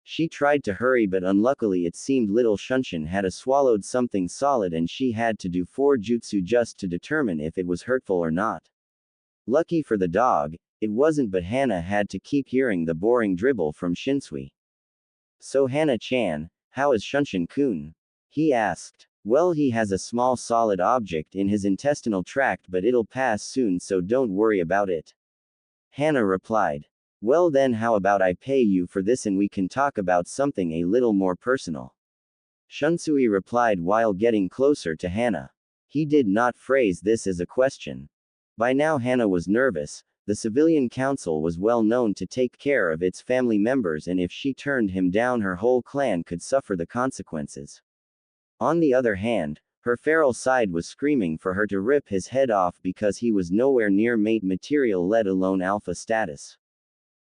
She tried to hurry, but unluckily it seemed little Shunshin had swallowed something solid and she had to do 4 jutsu just to determine if it was hurtful or not. Lucky for the dog, it wasn't, but Hana had to keep hearing the boring dribble from Shinsui. So Hana-chan, how is Shunshin-kun? He asked. Well, he has a small solid object in his intestinal tract, but it'll pass soon, so don't worry about it. Hana replied. Well then, how about I pay you for this and we can talk about something a little more personal? Shunsui replied while getting closer to Hana. He did not phrase this as a question. By now Hana was nervous. The civilian council was well known to take care of its family members, and if she turned him down her whole clan could suffer the consequences. On the other hand, her feral side was screaming for her to rip his head off because he was nowhere near mate material, let alone alpha status.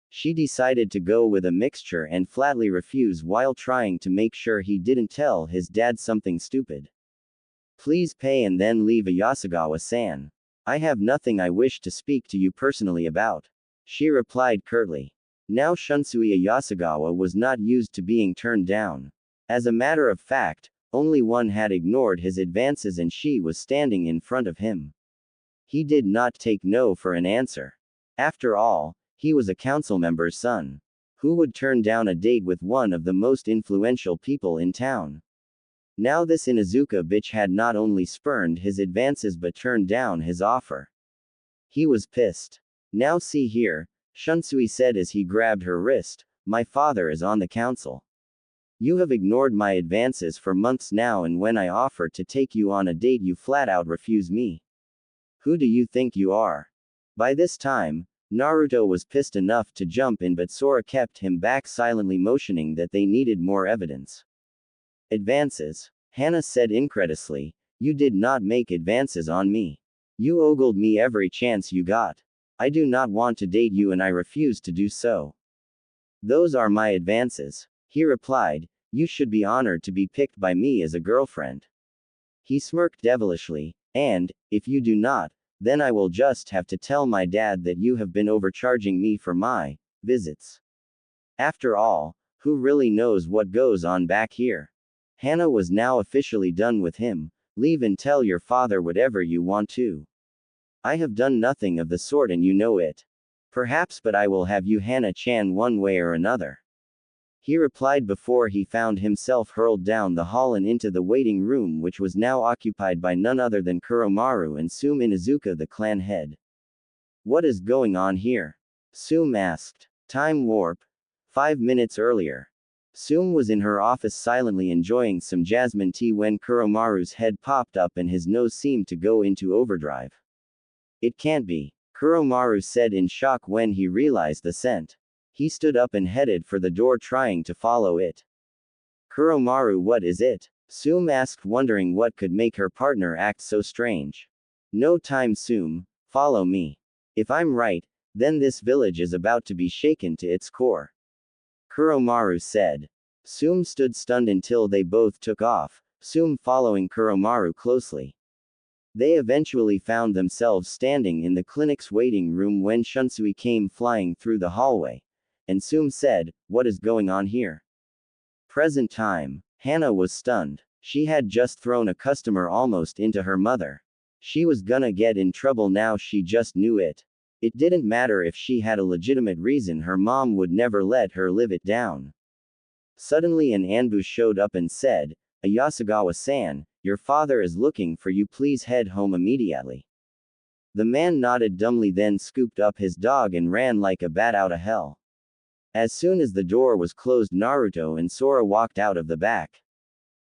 She decided to go with a mixture and flatly refuse while trying to make sure he didn't tell his dad something stupid. Please pay and then leave, Yasugawa-san. I have nothing I wish to speak to you personally about. She replied curtly. Now Shunsui Yasugawa was not used to being turned down. As a matter of fact, only one had ignored his advances and she was standing in front of him. He did not take no for an answer. After all, he was a council member's son. Who would turn down a date with one of the most influential people in town? Now this Inuzuka bitch had not only spurned his advances but turned down his offer. He was pissed. Now see here, Shunsui said as he grabbed her wrist, my father is on the council. You have ignored my advances for months now, and when I offer to take you on a date you flat out refuse me. Who do you think you are? By this time, Naruto was pissed enough to jump in, but Sora kept him back, silently motioning that they needed more evidence. Advances? Hana said incredulously. You did not make advances on me. You ogled me every chance you got. I do not want to date you and I refuse to do so. Those are my advances. He replied. You should be honored to be picked by me as a girlfriend. He smirked devilishly. And, if you do not, then I will just have to tell my dad that you have been overcharging me for my visits. After all, who really knows what goes on back here? Hana was now officially done with him. Leave and tell your father whatever you want to. I have done nothing of the sort and you know it. Perhaps, but I will have you, Hana-chan, one way or another. He replied before he found himself hurled down the hall and into the waiting room, which was now occupied by none other than Kuromaru and Sume Inuzuka, the clan head. What is going on here? Sume asked. Time warp. 5 minutes earlier. Sume was in her office silently enjoying some jasmine tea when Kuromaru's head popped up and his nose seemed to go into overdrive. It can't be, Kuromaru said in shock when he realized the scent. He stood up and headed for the door, trying to follow it. Kuromaru, what is it? Sume asked, wondering what could make her partner act so strange. No time, Sume. Follow me. If I'm right, then this village is about to be shaken to its core. Kuromaru said. Sume stood stunned until they both took off, Sume following Kuromaru closely. They eventually found themselves standing in the clinic's waiting room when Shunsui came flying through the hallway. And Sume said, what is going on here? Present time. Hana was stunned. She had just thrown a customer almost into her mother. She was gonna get in trouble now, she just knew it. It didn't matter if she had a legitimate reason, her mom would never let her live it down. Suddenly an ambush showed up and said, Yasugawa-san, your father is looking for you, please head home immediately. The man nodded dumbly, then scooped up his dog and ran like a bat out of hell. As soon as the door was closed, Naruto and Sora walked out of the back.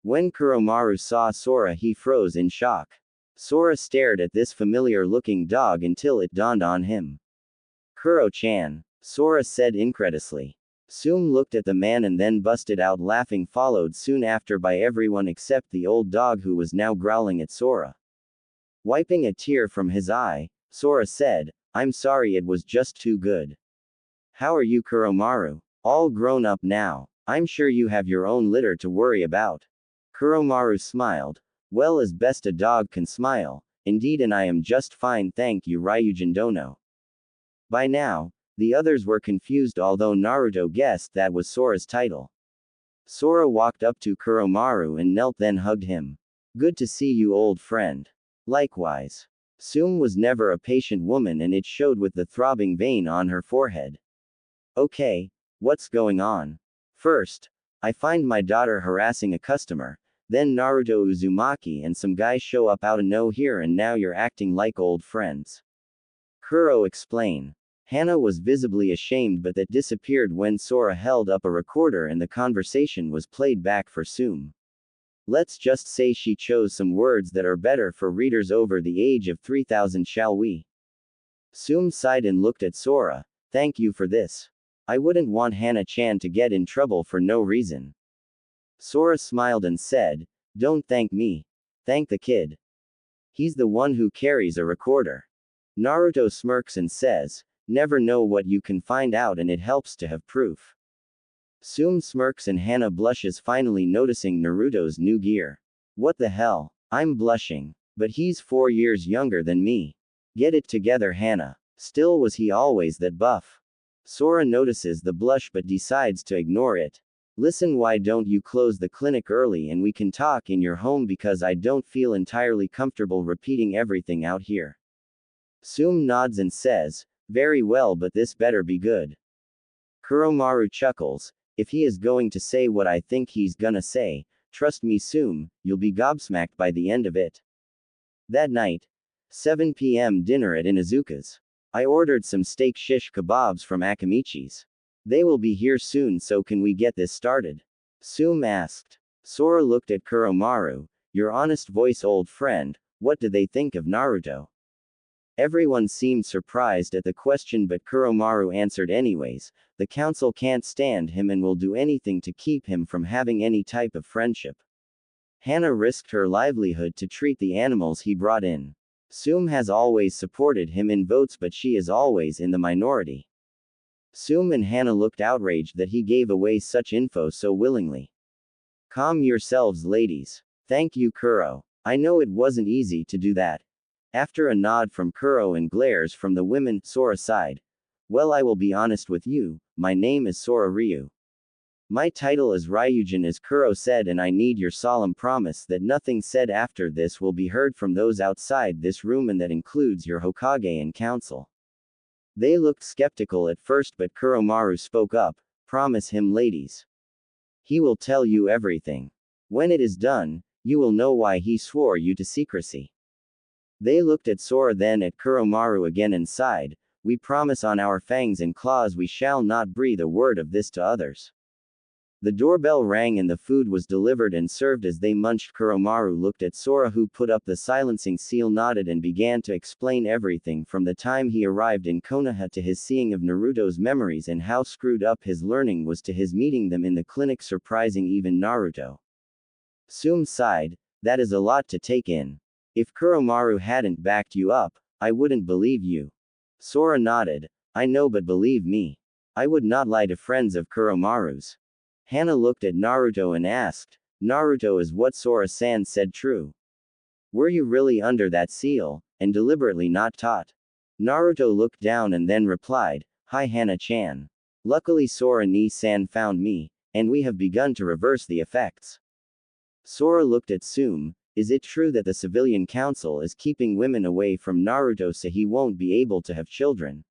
When Kuromaru saw Sora, he froze in shock. Sora stared at this familiar-looking dog until it dawned on him. Kuro-chan, Sora said incredulously. Sume looked at the man and then busted out laughing, followed soon after by everyone except the old dog, who was now growling at Sora. Wiping a tear from his eye, Sora said, I'm sorry, it was just too good. How are you, Kuromaru? All grown up now. I'm sure you have your own litter to worry about. Kuromaru smiled. Well, as best a dog can smile. Indeed, and I am just fine, thank you, Ryujin Dono. By now, the others were confused, although Naruto guessed that was Sora's title. Sora walked up to Kuromaru and knelt, then hugged him. Good to see you, old friend. Likewise. Sume was never a patient woman, and it showed with the throbbing vein on her forehead. Okay, what's going on? First, I find my daughter harassing a customer, then Naruto Uzumaki and some guys show up out of nowhere, and now you're acting like old friends. Kuro, explain. Hana was visibly ashamed, but that disappeared when Sora held up a recorder and the conversation was played back for Sum. Let's just say she chose some words that are better for readers over the age of 3000, shall we? Sum sighed and looked at Sora. Thank you for this. I wouldn't want Hana-chan to get in trouble for no reason. Sora smiled and said, don't thank me. Thank the kid. He's the one who carries a recorder. Naruto smirks and says, never know what you can find out, and it helps to have proof. Sum smirks and Hana blushes, finally noticing Naruto's new gear. What the hell? I'm blushing. But he's 4 years younger than me. Get it together, Hana. Still, was he always that buff? Sora notices the blush but decides to ignore it. Listen, why don't you close the clinic early and we can talk in your home, because I don't feel entirely comfortable repeating everything out here. Sum nods and says, very well, but this better be good. Kuromaru chuckles, if he is going to say what I think he's gonna say, trust me Sum, you'll be gobsmacked by the end of it. That night, 7 p.m. dinner at Inuzuka's. I ordered some steak shish kebabs from Akamichi's. They will be here soon, so can we get this started? Sum asked. Sora looked at Kuromaru. Your honest voice, old friend, what do they think of Naruto? Everyone seemed surprised at the question, but Kuromaru answered anyways. The council can't stand him and will do anything to keep him from having any type of friendship. Hana risked her livelihood to treat the animals he brought in. Sum has always supported him in votes, but she is always in the minority. Sum and Hana looked outraged that he gave away such info so willingly. Calm yourselves, ladies. Thank you, Kuro. I know it wasn't easy to do that. After a nod from Kuro and glares from the women, Sora sighed. Well, I will be honest with you, my name is Sora Ryu. My title is Ryujin, as Kuro said, and I need your solemn promise that nothing said after this will be heard from those outside this room, and that includes your Hokage and council. They looked skeptical at first, but Kuromaru spoke up. Promise him, ladies. He will tell you everything. When it is done, you will know why he swore you to secrecy. They looked at Sora, then at Kuromaru again, and sighed. We promise on our fangs and claws we shall not breathe a word of this to others. The doorbell rang and the food was delivered and served. As they munched, Kuromaru looked at Sora, who put up the silencing seal, nodded, and began to explain everything from the time he arrived in Konoha to his seeing of Naruto's memories and how screwed up his learning was, to his meeting them in the clinic, surprising even Naruto. Sum sighed. That is a lot to take in. If Kuromaru hadn't backed you up, I wouldn't believe you. Sora nodded. I know, but believe me, I would not lie to friends of Kuromaru's. Hana looked at Naruto and asked, Naruto, is what Sora-san said true? Were you really under that seal, and deliberately not taught? Naruto looked down and then replied, Hi Hana-chan. Luckily Sora-ni-san found me, and we have begun to reverse the effects. Sora looked at Sum. Is it true that the civilian council is keeping women away from Naruto so he won't be able to have children?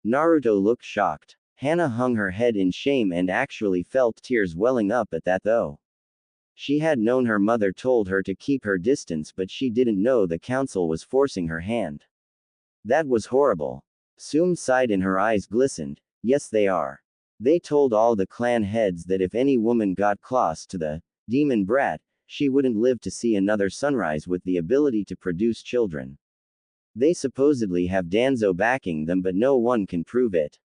Naruto looked shocked. Hana hung her head in shame and actually felt tears welling up at that, though. She had known her mother told her to keep her distance, but she didn't know the council was forcing her hand. That was horrible. Sum sighed and her eyes glistened. Yes, they are. They told all the clan heads that if any woman got close to the demon brat, she wouldn't live to see another sunrise with the ability to produce children. They supposedly have Danzo backing them, but no one can prove it.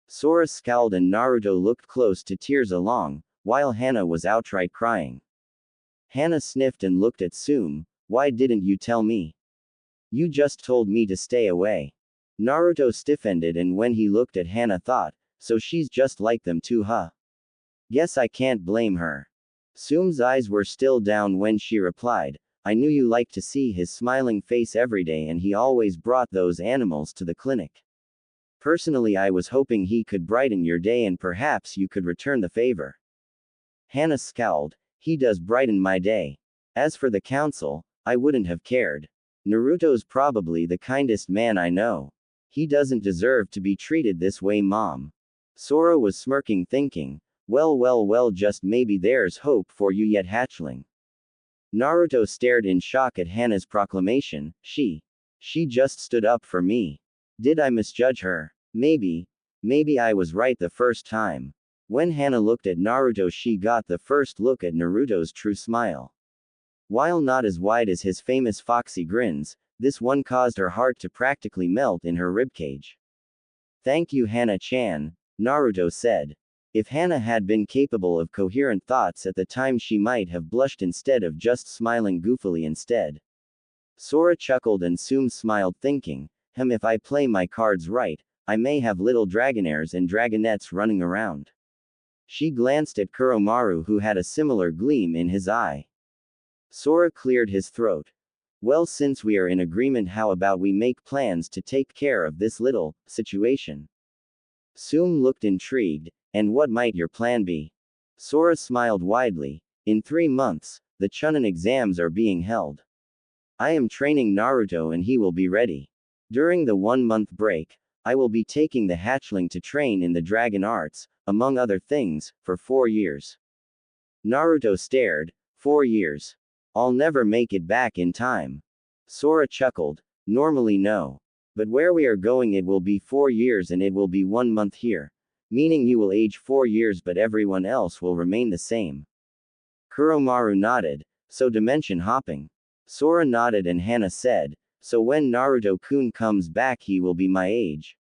Sora scowled and Naruto looked close to tears along, while Hana was outright crying. Hana sniffed and looked at Sum. Why didn't you tell me? You just told me to stay away. Naruto stiffened, and when he looked at Hana thought, so she's just like them too, huh? Guess I can't blame her. Sum's eyes were still down when she replied, I knew you liked to see his smiling face every day, and he always brought those animals to the clinic. Personally, I was hoping he could brighten your day and perhaps you could return the favor. Hana scowled. He does brighten my day. As for the council, I wouldn't have cared. Naruto's probably the kindest man I know. He doesn't deserve to be treated this way, Mom. Sora was smirking, thinking, well, just maybe there's hope for you yet, hatchling. Naruto stared in shock at Hana's proclamation. She just stood up for me. Did I misjudge her? Maybe, maybe I was right the first time. When Hana looked at Naruto, she got the first look at Naruto's true smile. While not as wide as his famous foxy grins, this one caused her heart to practically melt in her ribcage. Thank you, Hana-chan, Naruto said. If Hana had been capable of coherent thoughts at the time, she might have blushed instead of just smiling goofily instead. Sora chuckled and Soom smiled, thinking, if I play my cards right, I may have little dragonaires and dragonettes running around. She glanced at Kuromaru, who had a similar gleam in his eye. Sora cleared his throat. Well, since we are in agreement, how about we make plans to take care of this little situation? Soom looked intrigued. And what might your plan be? Sora smiled widely. In 3 months, the Chunin exams are being held. I am training Naruto and he will be ready. During the 1-month break, I will be taking the hatchling to train in the dragon arts, among other things, for 4 years. Naruto stared. 4 years. I'll never make it back in time. Sora chuckled. Normally no. But where we are going, it will be 4 years and it will be 1 month here. Meaning you will age 4 years but everyone else will remain the same. Kuromaru nodded. So dimension hopping. Sora nodded and Hana said, so when Naruto-kun comes back he will be my age.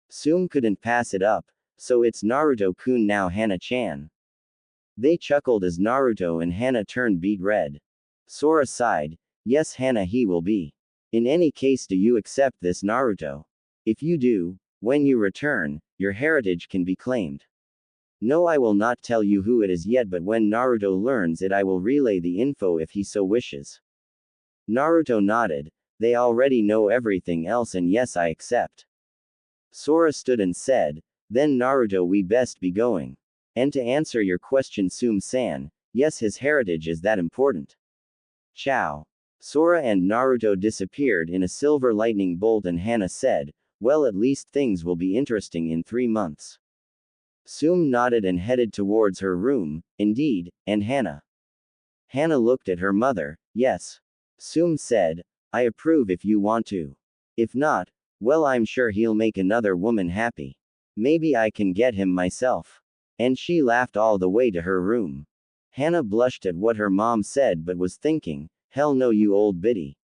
Soom couldn't pass it up, so it's Naruto-kun now, Hana-chan. They chuckled as Naruto and Hana turned beet red. Sora sighed, yes Hana, he will be. In any case, do you accept this, Naruto? If you do, when you return, your heritage can be claimed. No, I will not tell you who it is yet, but when Naruto learns it I will relay the info if he so wishes. Naruto nodded. They already know everything else and yes, I accept. Sora stood and said, then Naruto, we best be going. And to answer your question, Soom-san, yes, his heritage is that important. Ciao. Sora and Naruto disappeared in a silver lightning bolt and Hana said, well, at least things will be interesting in 3 months. Soom nodded and headed towards her room. Indeed, and Hana. Hana looked at her mother. Yes. Soom said, I approve if you want to. If not, well, I'm sure he'll make another woman happy. Maybe I can get him myself. And she laughed all the way to her room. Hana blushed at what her mom said but was thinking, hell no, you old biddy.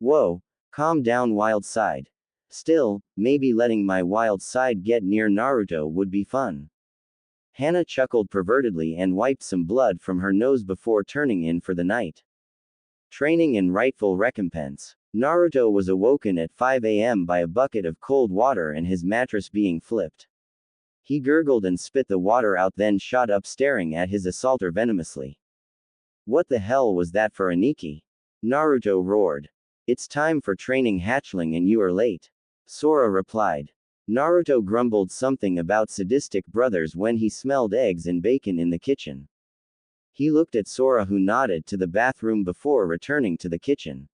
Whoa, calm down, wild side. Still, maybe letting my wild side get near Naruto would be fun. Hana chuckled pervertedly and wiped some blood from her nose before turning in for the night. Training and rightful recompense. Naruto was awoken at 5 a.m. by a bucket of cold water and his mattress being flipped. He gurgled and spit the water out, then shot up staring at his assaulter venomously. What the hell was that for Aniki? Naruto roared. It's time for training, hatchling, and you are late. Sora replied. Naruto grumbled something about sadistic brothers when he smelled eggs and bacon in the kitchen. He looked at Sora, who nodded to the bathroom before returning to the kitchen.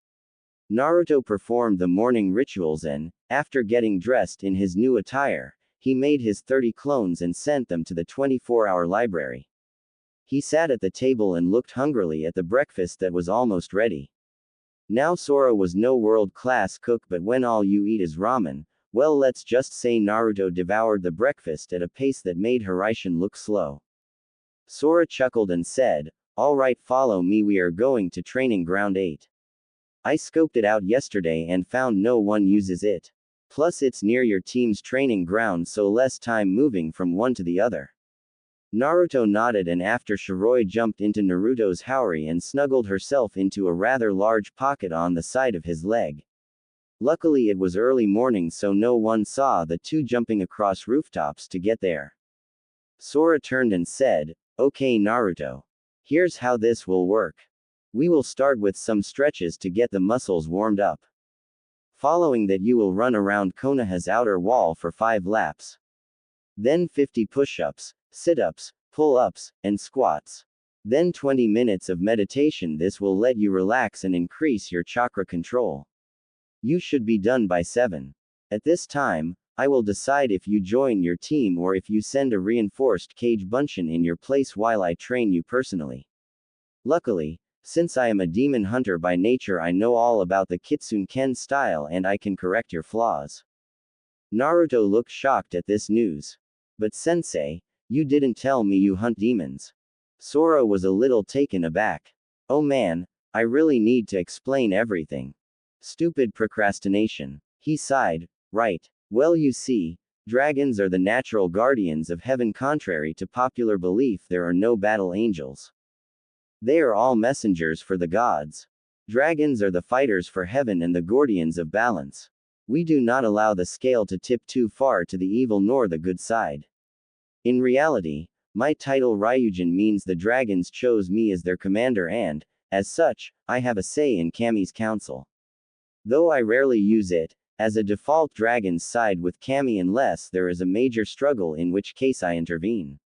Naruto performed the morning rituals and, after getting dressed in his new attire, he made his 30 clones and sent them to the 24-hour library. He sat at the table and looked hungrily at the breakfast that was almost ready. Now Sora was no world-class cook, but when all you eat is ramen, well, let's just say Naruto devoured the breakfast at a pace that made Hiraishin look slow. Sora chuckled and said, alright, follow me, we are going to training ground 8. I scoped it out yesterday and found no one uses it. Plus it's near your team's training ground, so less time moving from one to the other. Naruto nodded, and after Shiroi jumped into Naruto's haori and snuggled herself into a rather large pocket on the side of his leg. Luckily it was early morning, so no one saw the two jumping across rooftops to get there. Sora turned and said, okay Naruto. Here's how this will work. We will start with some stretches to get the muscles warmed up. Following that you will run around Konoha's outer wall for 5 laps. Then 50 push-ups, sit-ups, pull-ups, and squats. Then 20 minutes of meditation. This will let you relax and increase your chakra control. You should be done by 7. At this time, I will decide if you join your team or if you send a reinforced Kage Bunshin in your place while I train you personally. Luckily, since I am a demon hunter by nature, I know all about the Kitsune Ken style and I can correct your flaws. Naruto looked shocked at this news. But sensei, you didn't tell me you hunt demons. Sora was a little taken aback. Oh man, I really need to explain everything. Stupid procrastination. He sighed. Right. Well, you see, dragons are the natural guardians of heaven. Contrary to popular belief, there are no battle angels. They are all messengers for the gods. Dragons are the fighters for heaven and the guardians of balance. We do not allow the scale to tip too far to the evil nor the good side. In reality, my title Ryujin means the dragons chose me as their commander and, as such, I have a say in Kami's council. Though I rarely use it, as a default dragons side with Kami unless there is a major struggle, in which case I intervene.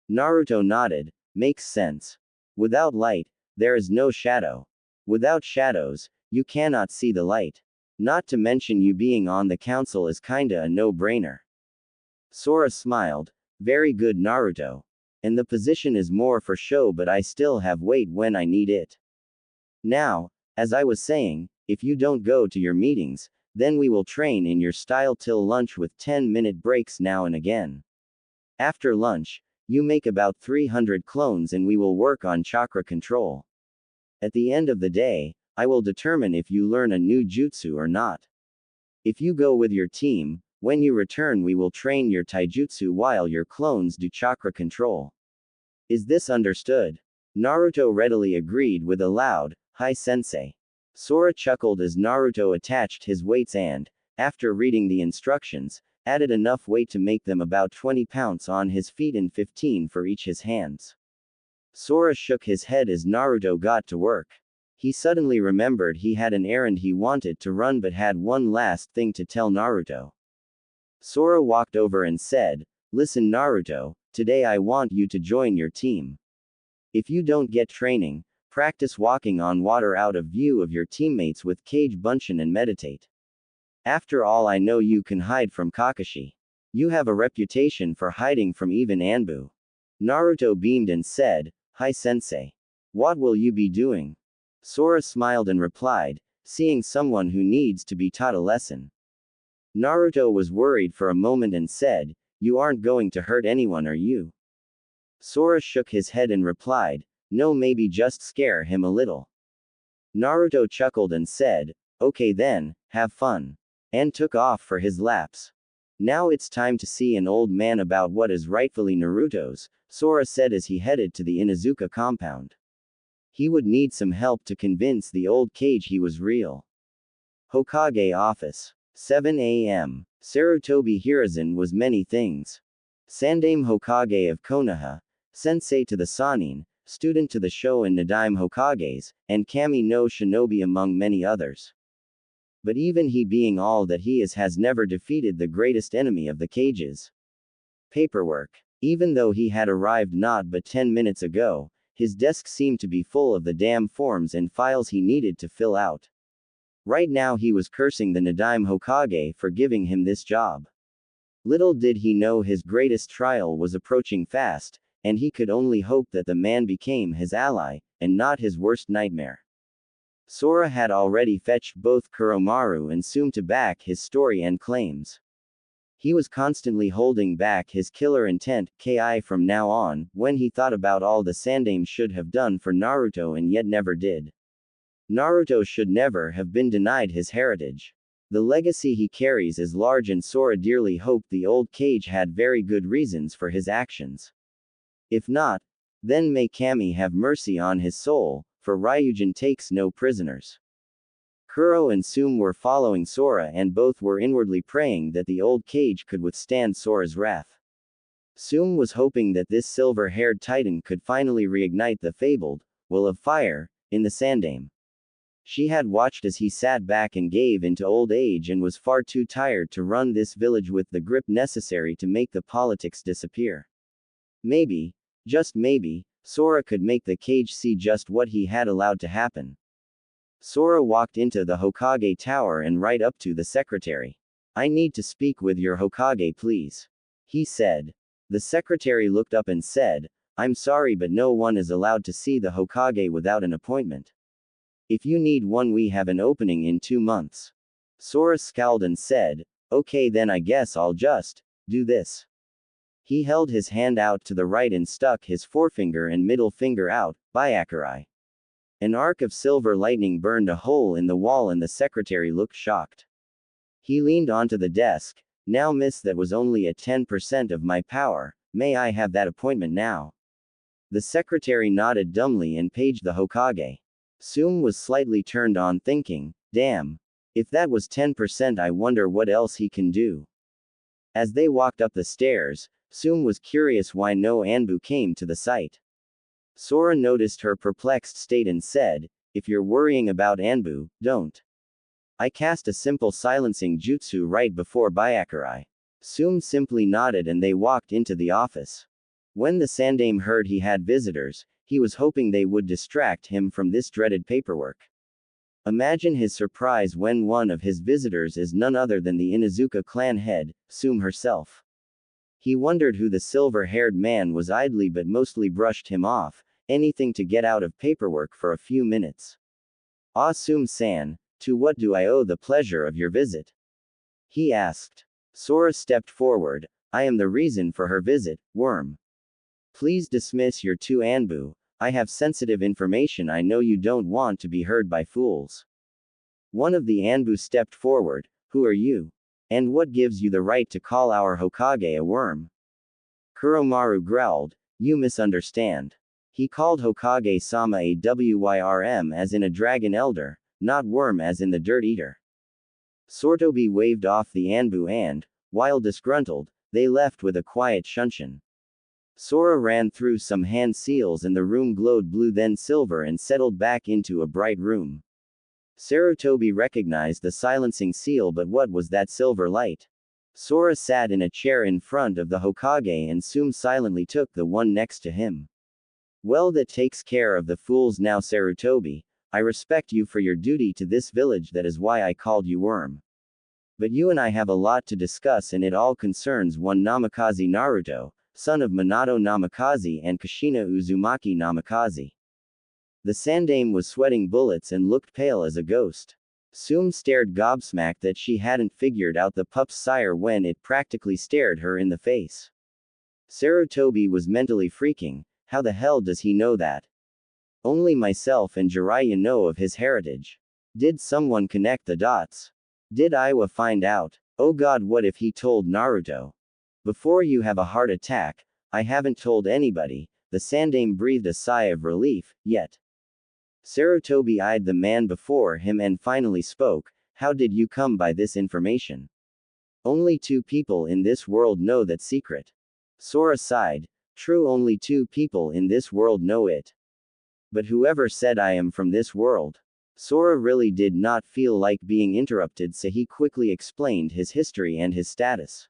Naruto nodded. Makes sense. Without light, there is no shadow. Without shadows, you cannot see the light. Not to mention you being on the council is kinda a no-brainer. Sora smiled. Very good, Naruto. And the position is more for show, but I still have weight when I need it. Now, as I was saying, if you don't go to your meetings, then we will train in your style till lunch with 10-minute breaks now and again. After lunch, you make about 300 clones and we will work on chakra control. At the end of the day, I will determine if you learn a new jutsu or not. If you go with your team, when you return we will train your taijutsu while your clones do chakra control. Is this understood? Naruto readily agreed with a loud, "Hi sensei." Sora chuckled as Naruto attached his weights and, after reading the instructions, added enough weight to make them about 20 pounds on his feet and 15 for each his hands. Sora shook his head as Naruto got to work. He suddenly remembered he had an errand he wanted to run but had one last thing to tell Naruto. Sora walked over and said, "Listen Naruto, today I want you to join your team. If you don't get training, practice walking on water out of view of your teammates with Kage Bunshin and meditate. After all, I know you can hide from Kakashi. You have a reputation for hiding from even Anbu." Naruto beamed and said, "Hi sensei. What will you be doing?" Sora smiled and replied, "Seeing someone who needs to be taught a lesson." Naruto was worried for a moment and said, "You aren't going to hurt anyone, are you?" Sora shook his head and replied, "No, maybe just scare him a little." Naruto chuckled and said, "Okay then, have fun," and took off for his laps. "Now it's time to see an old man about what is rightfully Naruto's," Sora said as he headed to the Inuzuka compound. He would need some help to convince the old Kage he was real. Hokage office. 7 a.m. Sarutobi Hiruzen was many things. Sandaime Hokage of Konoha, sensei to the Sannin, student to the Shoin Nadaime Hokages, and Kami no Shinobi among many others. But even he, being all that he is, has never defeated the greatest enemy of the Kages. Paperwork. Even though he had arrived not but 10 minutes ago, his desk seemed to be full of the damn forms and files he needed to fill out. Right now he was cursing the Nadaime Hokage for giving him this job. Little did he know his greatest trial was approaching fast, and he could only hope that the man became his ally, and not his worst nightmare. Sora had already fetched both Kuromaru and Tsume to back his story and claims. He was constantly holding back his killer intent, ki from now on, when he thought about all the Sandaime should have done for Naruto and yet never did. Naruto should never have been denied his heritage. The legacy he carries is large, and Sora dearly hoped the old Kage had very good reasons for his actions. If not, then may Kami have mercy on his soul, for Ryujin takes no prisoners. Kuro and Tsume were following Sora, and both were inwardly praying that the old Kage could withstand Sora's wrath. Tsume was hoping that this silver-haired titan could finally reignite the fabled will of fire in the Sandaime. She had watched as he sat back and gave into old age and was far too tired to run this village with the grip necessary to make the politics disappear. Maybe, just maybe, Sora could make the Kage see just what he had allowed to happen. Sora walked into the Hokage tower and right up to the secretary. "I need to speak with your Hokage, please," he said. The secretary looked up and said, "I'm sorry, but no one is allowed to see the Hokage without an appointment. If you need one, we have an opening in 2 months." Sora scowled and said, Okay, then I guess I'll just do this. He held his hand out to the right and stuck his forefinger and middle finger out, Byakurai. An arc of silver lightning burned a hole in the wall and the secretary looked shocked. He leaned onto the desk. Now, miss, that was only at 10% of my power. May I have that appointment now? The secretary nodded dumbly and paged the Hokage. Sum was slightly turned on, thinking, damn. If that was 10%, I wonder what else he can do. As they walked up the stairs, Sum was curious why no Anbu came to the site. Sora noticed her perplexed state and said, if you're worrying about Anbu, don't. I cast a simple silencing jutsu right before Byakurai. Sum simply nodded and they walked into the office. When the Sandaime heard he had visitors, he was hoping they would distract him from this dreaded paperwork. Imagine his surprise when one of his visitors is none other than the Inuzuka clan head, Sum herself. He wondered who the silver-haired man was idly but mostly brushed him off, anything to get out of paperwork for a few minutes. Ah, Sum-san, to what do I owe the pleasure of your visit? He asked. Sora stepped forward. I am the reason for her visit, Worm. Please dismiss your two Anbu. I have sensitive information I know you don't want to be heard by fools. One of the Anbu stepped forward. Who are you? And what gives you the right to call our Hokage a worm? Kuromaru growled. You misunderstand. He called Hokage-sama a Wyrm as in a dragon elder, not worm as in the dirt eater. Sortobi waved off the Anbu and, while disgruntled, they left with a quiet shunshin. Sora ran through some hand seals and the room glowed blue then silver and settled back into a bright room. Sarutobi recognized the silencing seal, but what was that silver light? Sora sat in a chair in front of the Hokage and Sum silently took the one next to him. Well, that takes care of the fools now, Sarutobi. I respect you for your duty to this village, that is why I called you Worm. But you and I have a lot to discuss and it all concerns one Namikaze Naruto, son of Minato Namikaze and Kushina Uzumaki Namikaze. The Sandaime was sweating bullets and looked pale as a ghost. Sum stared gobsmacked that she hadn't figured out the pup's sire when it practically stared her in the face. Sarutobi was mentally freaking. How the hell does he know that? Only myself and Jiraiya know of his heritage. Did someone connect the dots? Did Iwa find out? Oh god, what if he told Naruto? Before you have a heart attack, I haven't told anybody. The Sandaime breathed a sigh of relief, yet. Sarutobi eyed the man before him and finally spoke. How did you come by this information? Only 2 people in this world know that secret. Sora sighed. True, only 2 people in this world know it. But whoever said I am from this world? Sora really did not feel like being interrupted, so he quickly explained his history and his status.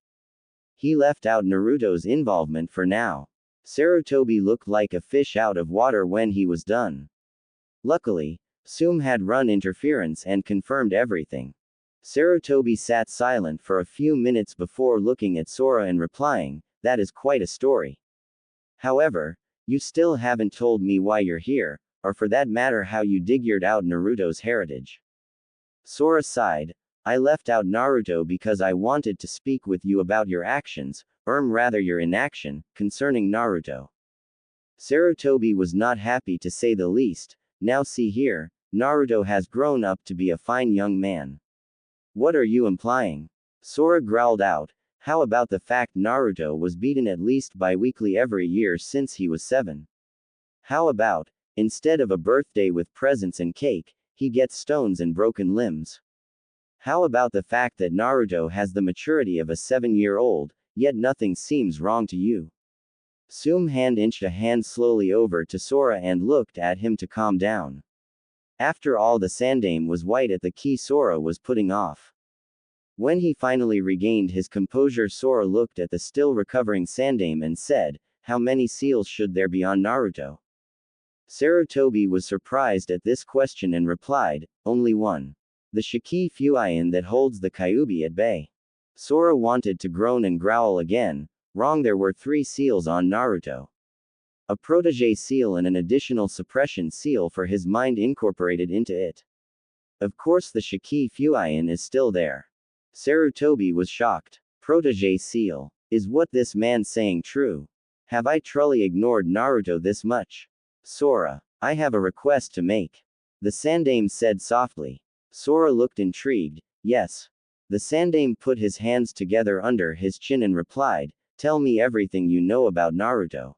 He left out Naruto's involvement for now. Sarutobi looked like a fish out of water when he was done. Luckily, Sum had run interference and confirmed everything. Sarutobi sat silent for a few minutes before looking at Sora and replying, that is quite a story. However, you still haven't told me why you're here, or for that matter how you figured out Naruto's heritage. Sora sighed. I left out Naruto because I wanted to speak with you about your actions, or rather your inaction, concerning Naruto. Sarutobi was not happy to say the least. Now see here, Naruto has grown up to be a fine young man. What are you implying? Sora growled out. How about the fact Naruto was beaten at least bi-weekly every year since he was 7? How about, instead of a birthday with presents and cake, he gets stones and broken limbs? How about the fact that Naruto has the maturity of a 7-year-old, yet nothing seems wrong to you? Sum inched a hand slowly over to Sora and looked at him to calm down. After all, the Sandaime was white at the key Sora was putting off. When he finally regained his composure, Sora looked at the still recovering Sandaime and said, how many seals should there be on Naruto? Sarutobi was surprised at this question and replied, only one. The Shiki Fuian that holds the Kyuubi at bay. Sora wanted to groan and growl again. Wrong, there were 3 seals on Naruto. A protege seal and an additional suppression seal for his mind incorporated into it. Of course the Shiki Fuian is still there. Sarutobi was shocked. Protege seal. Is what this man saying true? Have I truly ignored Naruto this much? Sora, I have a request to make. The Sandame said softly. Sora looked intrigued. Yes. The Sandame put his hands together under his chin and replied, tell me everything you know about Naruto.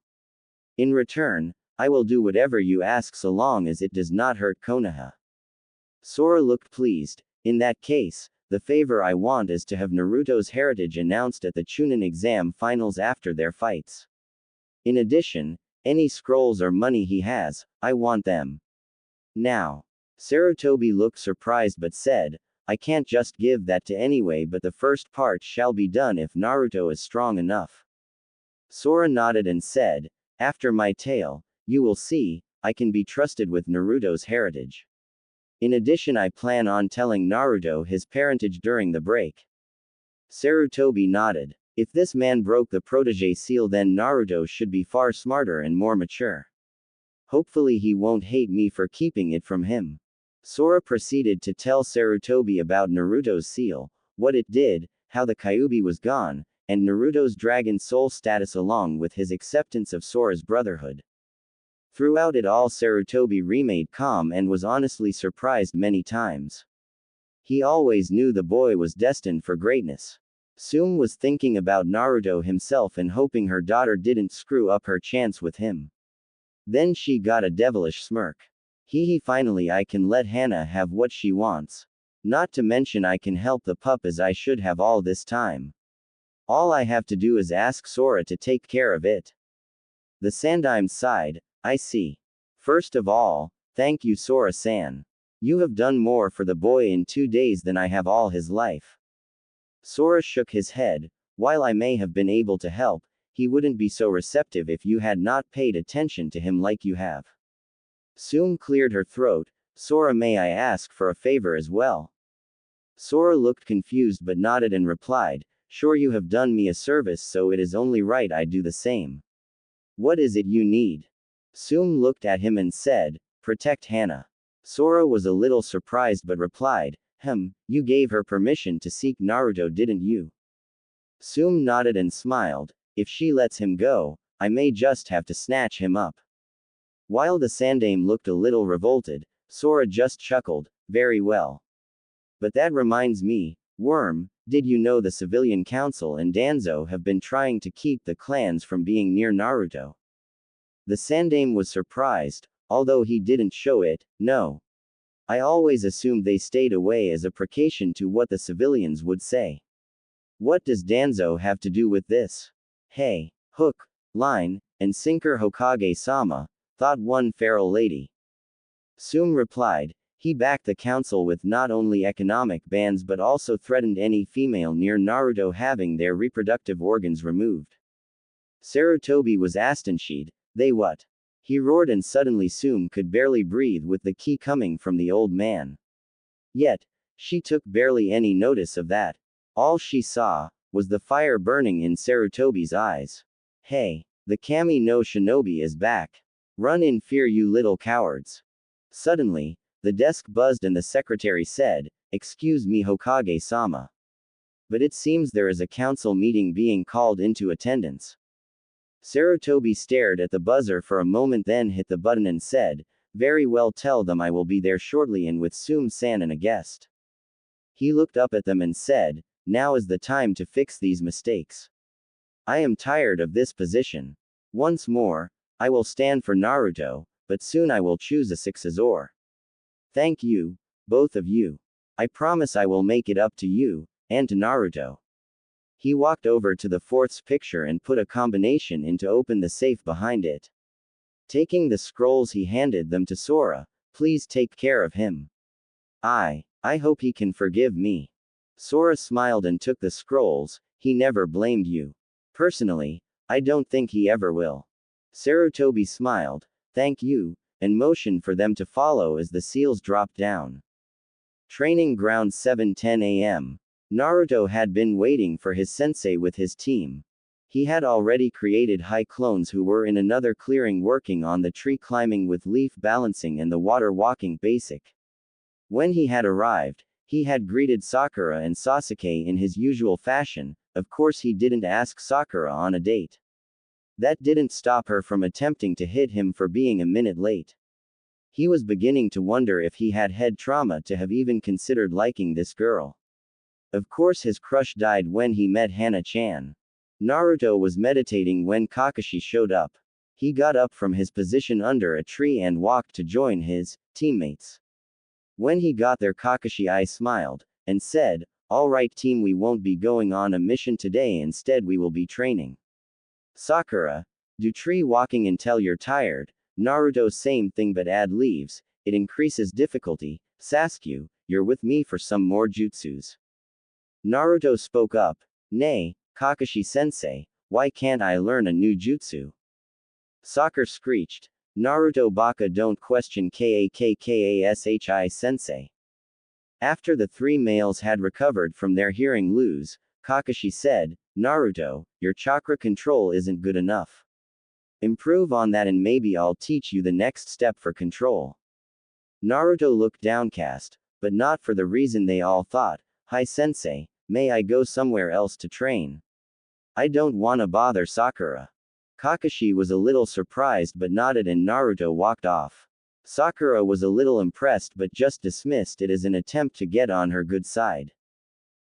In return, I will do whatever you ask so long as it does not hurt Konoha. Sora looked pleased. In that case, the favor I want is to have Naruto's heritage announced at the Chunin exam finals after their fights. In addition, any scrolls or money he has, I want them. Now. Sarutobi looked surprised but said, I can't just give that to anyway, but the first part shall be done if Naruto is strong enough. Sora nodded and said, after my tale, you will see, I can be trusted with Naruto's heritage. In addition, I plan on telling Naruto his parentage during the break. Sarutobi nodded. If this man broke the protege seal, then Naruto should be far smarter and more mature. Hopefully he won't hate me for keeping it from him. Sora proceeded to tell Sarutobi about Naruto's seal, what it did, how the Kyuubi was gone, and Naruto's Dragon Soul status along with his acceptance of Sora's brotherhood. Throughout it all, Sarutobi remained calm and was honestly surprised many times. He always knew the boy was destined for greatness. Tsume was thinking about Naruto himself and hoping her daughter didn't screw up her chance with him. Then she got a devilish smirk. Finally I can let Hana have what she wants. Not to mention I can help the pup as I should have all this time. All I have to do is ask Sora to take care of it. The Sandime sighed, I see. First of all, thank you Sora-san. You have done more for the boy in 2 days than I have all his life. Sora shook his head, while I may have been able to help, he wouldn't be so receptive if you had not paid attention to him like you have. Tsume cleared her throat, Sora, may I ask for a favor as well? Sora looked confused but nodded and replied, sure, you have done me a service, so it is only right I do the same. What is it you need? Tsume looked at him and said, protect Hana. Sora was a little surprised but replied, you gave her permission to seek Naruto, didn't you? Tsume nodded and smiled, if she lets him go, I may just have to snatch him up. While the Sandame looked a little revolted, Sora just chuckled, very well. But that reminds me, Worm, did you know the Civilian Council and Danzo have been trying to keep the clans from being near Naruto? The Sandame was surprised, although he didn't show it, no. I always assumed they stayed away as a precaution to what the civilians would say. What does Danzo have to do with this? Hey, hook, line, and sinker Hokage-sama, thought one feral lady. Tsume replied, he backed the council with not only economic bans but also threatened any female near Naruto having their reproductive organs removed. Sarutobi was astonished, they what? He roared and suddenly Tsume could barely breathe with the key coming from the old man. Yet, she took barely any notice of that. All she saw was the fire burning in Sarutobi's eyes. Hey, the Kami no Shinobi is back. Run in fear, you little cowards. Suddenly, the desk buzzed and the secretary said, excuse me Hokage-sama. But it seems there is a council meeting being called into attendance. Sarutobi stared at the buzzer for a moment, then hit the button and said, very well, tell them I will be there shortly and with Tsume-san and a guest. He looked up at them and said, now is the time to fix these mistakes. I am tired of this position. Once more, I will stand for Naruto, but soon I will choose a successor. Thank you, both of you. I promise I will make it up to you, and to Naruto. He walked over to the fourth picture and put a combination in to open the safe behind it. Taking the scrolls, he handed them to Sora. Please take care of him. I hope he can forgive me. Sora smiled and took the scrolls. He never blamed you. Personally, I don't think he ever will. Sarutobi smiled, thank you, and motioned for them to follow as the seals dropped down. Training ground 7:10 a.m. Naruto had been waiting for his sensei with his team. He had already created high clones who were in another clearing working on the tree climbing with leaf balancing and the water walking basic. When he had arrived, He had greeted Sakura and Sasuke in his usual fashion. Of course he didn't ask Sakura on a date. That didn't stop her from attempting to hit him for being a minute late. He was beginning to wonder if he had head trauma to have even considered liking this girl. Of course his crush died when he met Hana-chan. Naruto was meditating when Kakashi showed up. He got up from his position under a tree and walked to join his teammates. When he got there, Kakashi smiled and said, "All right team, we won't be going on a mission today, instead we will be training." Sakura, do tree walking until you're tired. Naruto, same thing but add leaves, it increases difficulty. Sasuke, you're with me for some more jutsus. Naruto spoke up, "Nay, Kakashi-sensei, why can't I learn a new jutsu?" Sakura screeched, "Naruto baka, don't question Kakkashi-sensei." After the three males had recovered from their hearing loss, Kakashi said, "Naruto, your chakra control isn't good enough. Improve on that and maybe I'll teach you the next step for control." Naruto looked downcast, but not for the reason they all thought. "Hi sensei, may I go somewhere else to train? I don't wanna bother Sakura." Kakashi was a little surprised but nodded and Naruto walked off. Sakura was a little impressed but just dismissed it as an attempt to get on her good side.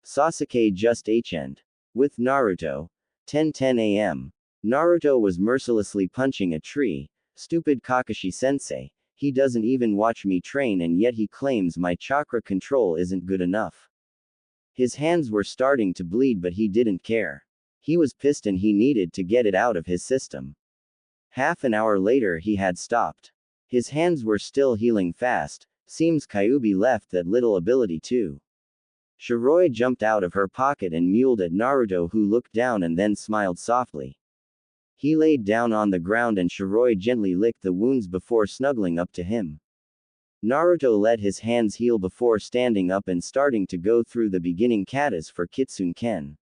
Sasuke just HN'd with Naruto. 10:10 a.m. Naruto was mercilessly punching a tree. "Stupid Kakashi-sensei, he doesn't even watch me train and yet he claims my chakra control isn't good enough." His hands were starting to bleed but he didn't care. He was pissed and he needed to get it out of his system. Half an hour later he had stopped. His hands were still healing fast. Seems Kyuubi left that little ability too. Shiroi jumped out of her pocket and mewed at Naruto, who looked down and then smiled softly. He laid down on the ground and Shiroi gently licked the wounds before snuggling up to him. Naruto let his hands heal before standing up and starting to go through the beginning katas for Kitsune-ken.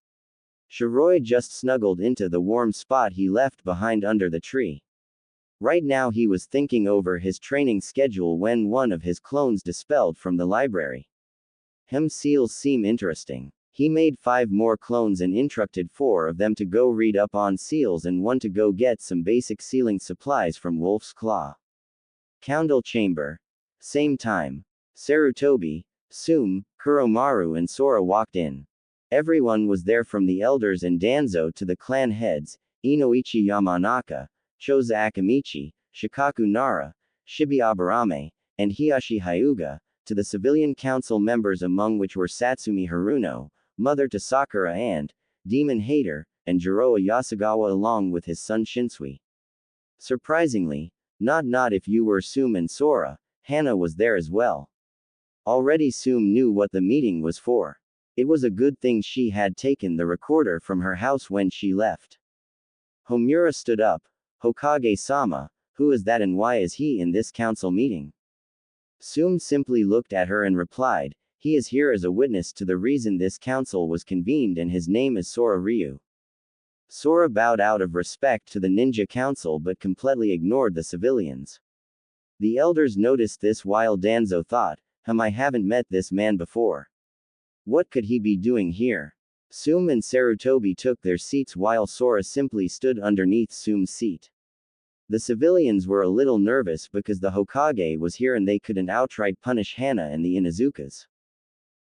Shiroi just snuggled into the warm spot he left behind under the tree. Right now he was thinking over his training schedule when one of his clones dispelled from the library. Seals seem interesting. He made 5 more clones and instructed 4 of them to go read up on seals and 1 to go get some basic sealing supplies from Wolf's Claw. Council chamber. Same time. Sarutobi, Tsume, Kuromaru and Sora walked in. Everyone was there from the elders and Danzo to the clan heads, Inoichi Yamanaka, Choza Akamichi, Shikaku Nara, Shibi Aburame, and Hiyashi Hyuga, to the civilian council members, among which were Satsumi Haruno, mother to Sakura and Demon Hater, and Jiroa Yasugawa along with his son Shinsui. Surprisingly, not if you were Tsume and Sora, Hana was there as well. Already Tsume knew what the meeting was for. It was a good thing she had taken the recorder from her house when she left. Homura stood up. "Hokage-sama, who is that and why is he in this council meeting?" Tsume simply looked at her and replied, "He is here as a witness to the reason this council was convened and his name is Sora Ryu." Sora bowed out of respect to the ninja council but completely ignored the civilians. The elders noticed this while Danzo thought, I haven't met this man before. What could he be doing here? Tsume and Sarutobi took their seats while Sora simply stood underneath Tsume's seat. The civilians were a little nervous because the Hokage was here and they couldn't outright punish Hana and the Inuzukas.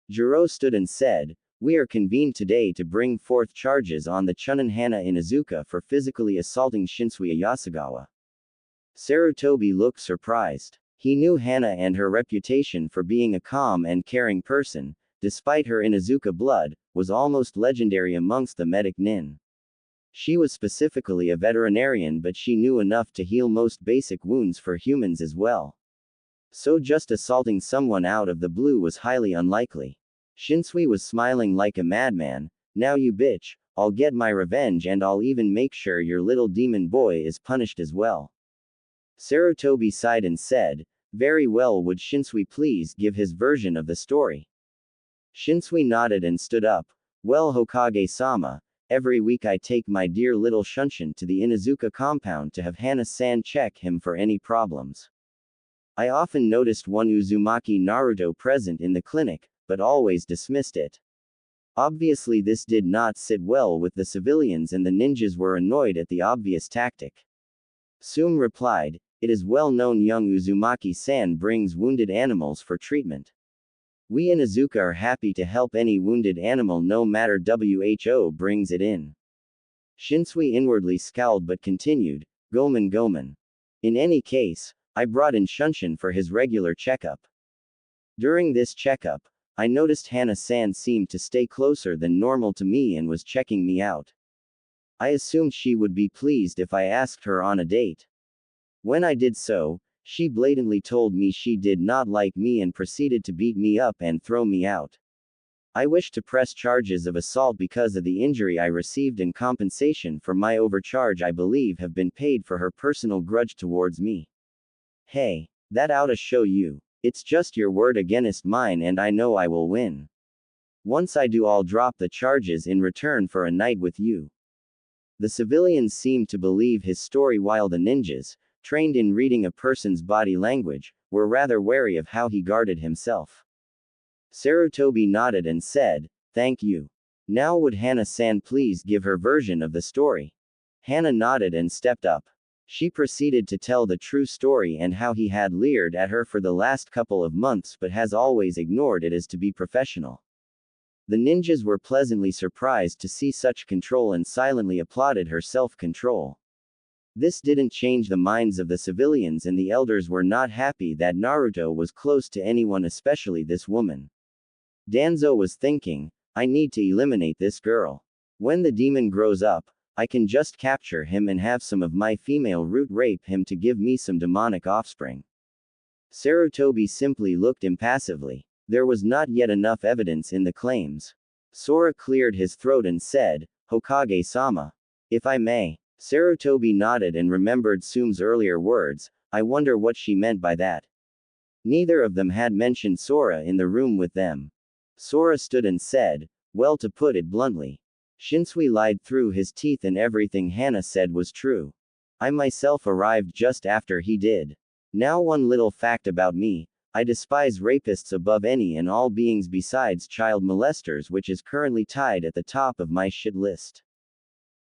Jiro stood and said, "We are convened today to bring forth charges on the Chunin Hana Inuzuka for physically assaulting Shinsui Yasugawa." Sarutobi looked surprised. He knew Hana and her reputation for being a calm and caring person, despite her Inuzuka blood, was almost legendary amongst the medic nin. She was specifically a veterinarian but she knew enough to heal most basic wounds for humans as well. So just assaulting someone out of the blue was highly unlikely. Shinsui was smiling like a madman. "Now you bitch, I'll get my revenge and I'll even make sure your little demon boy is punished as well." Sarutobi sighed and said, "Very well, would Shinsui please give his version of the story?" Shinsui nodded and stood up. "Well, Hokage-sama, every week I take my dear little Shunshin to the Inuzuka compound to have Hana-san check him for any problems. I often noticed one Uzumaki Naruto present in the clinic, but always dismissed it. Obviously, this did not sit well with the civilians, and the ninjas were annoyed at the obvious tactic. Sume replied, "It is well known young Uzumaki-san brings wounded animals for treatment. We in Izuka are happy to help any wounded animal no matter who brings it in." Shinsui inwardly scowled but continued, "Gomen Gomen. In any case, I brought in Shunshin for his regular checkup. During this checkup, I noticed Hana-san seemed to stay closer than normal to me and was checking me out. I assumed she would be pleased if I asked her on a date. When I did so, she blatantly told me she did not like me and proceeded to beat me up and throw me out. I wish to press charges of assault because of the injury I received, and compensation for my overcharge I believe have been paid for her personal grudge towards me. Hey, that oughta show you. It's just your word against mine and I know I will win. Once I do, I'll drop the charges in return for a night with you." The civilians seemed to believe his story, while the ninjas, trained in reading a person's body language, were rather wary of how he guarded himself. Sarutobi nodded and said, "Thank you. Now would Hana-san please give her version of the story?" Hana nodded and stepped up. She proceeded to tell the true story and how he had leered at her for the last couple of months but has always ignored it as to be professional. The ninjas were pleasantly surprised to see such control and silently applauded her self-control. This didn't change the minds of the civilians, and the elders were not happy that Naruto was close to anyone, especially this woman. Danzo was thinking, "I need to eliminate this girl. When the demon grows up, I can just capture him and have some of my female root rape him to give me some demonic offspring." Sarutobi simply looked impassively. There was not yet enough evidence in the claims. Sora cleared his throat and said, "Hokage-sama. If I may." Sarutobi nodded and remembered Sume's earlier words, "I wonder what she meant by that." Neither of them had mentioned Sora in the room with them. Sora stood and said, "Well, to put it bluntly, Shinsui lied through his teeth and everything Hana said was true. I myself arrived just after he did. Now, one little fact about me, I despise rapists above any and all beings besides child molesters, which is currently tied at the top of my shit list."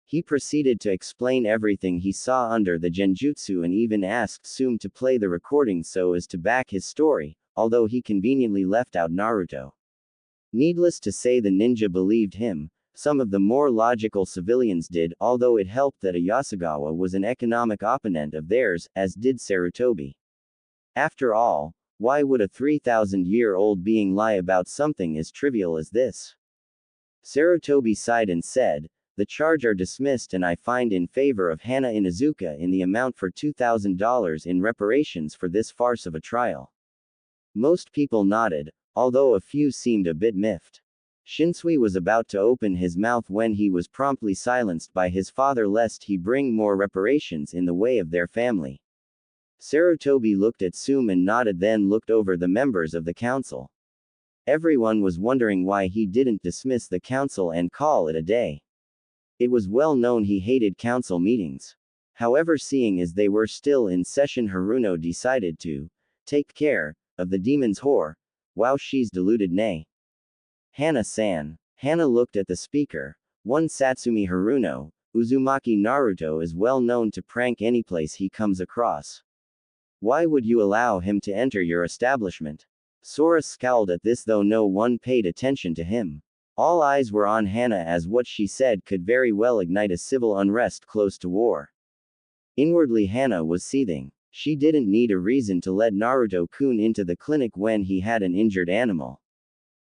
He proceeded to explain everything he saw under the genjutsu and even asked Sume to play the recording so as to back his story, although he conveniently left out Naruto. Needless to say, the ninja believed him. Some of the more logical civilians did, although it helped that Yasugawa was an economic opponent of theirs, as did Sarutobi. After all, why would a 3,000-year-old being lie about something as trivial as this? Sarutobi sighed and said, "The charge are dismissed and I find in favor of Hana in Izuka in the amount for $2,000 in reparations for this farce of a trial." Most people nodded, although a few seemed a bit miffed. Shinsui was about to open his mouth when he was promptly silenced by his father lest he bring more reparations in the way of their family. Sarutobi looked at Sume and nodded, then looked over the members of the council. Everyone was wondering why he didn't dismiss the council and call it a day. It was well known he hated council meetings. However, seeing as they were still in session, Haruno decided to take care of the demon's whore. Wow, she's deluded, nay. Hana-san. Hana looked at the speaker. One Satsumi Haruno, Uzumaki Naruto is well known to prank any place he comes across. Why would you allow him to enter your establishment? Sora scowled at this, though no one paid attention to him. All eyes were on Hana, as what she said could very well ignite a civil unrest close to war. Inwardly, Hana was seething. She didn't need a reason to let Naruto-kun into the clinic when he had an injured animal.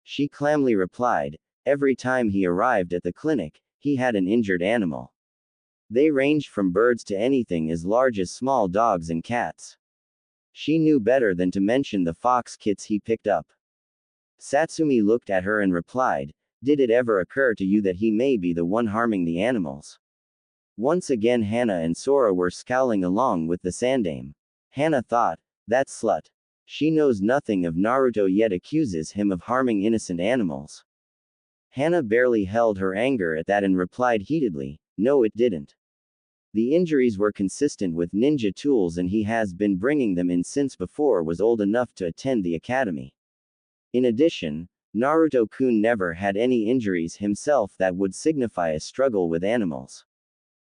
She calmly replied, every time he arrived at the clinic, he had an injured animal. They ranged from birds to anything as large as small dogs and cats. She knew better than to mention the fox kits he picked up. Satsumi looked at her and replied, did it ever occur to you that he may be the one harming the animals? Once again Hana and Sora were scowling along with the Sandame. Hana thought, that slut. She knows nothing of Naruto yet accuses him of harming innocent animals. Hana barely held her anger at that and replied heatedly, no it didn't. The injuries were consistent with ninja tools and he has been bringing them in since before was old enough to attend the academy. In addition, Naruto-kun never had any injuries himself that would signify a struggle with animals.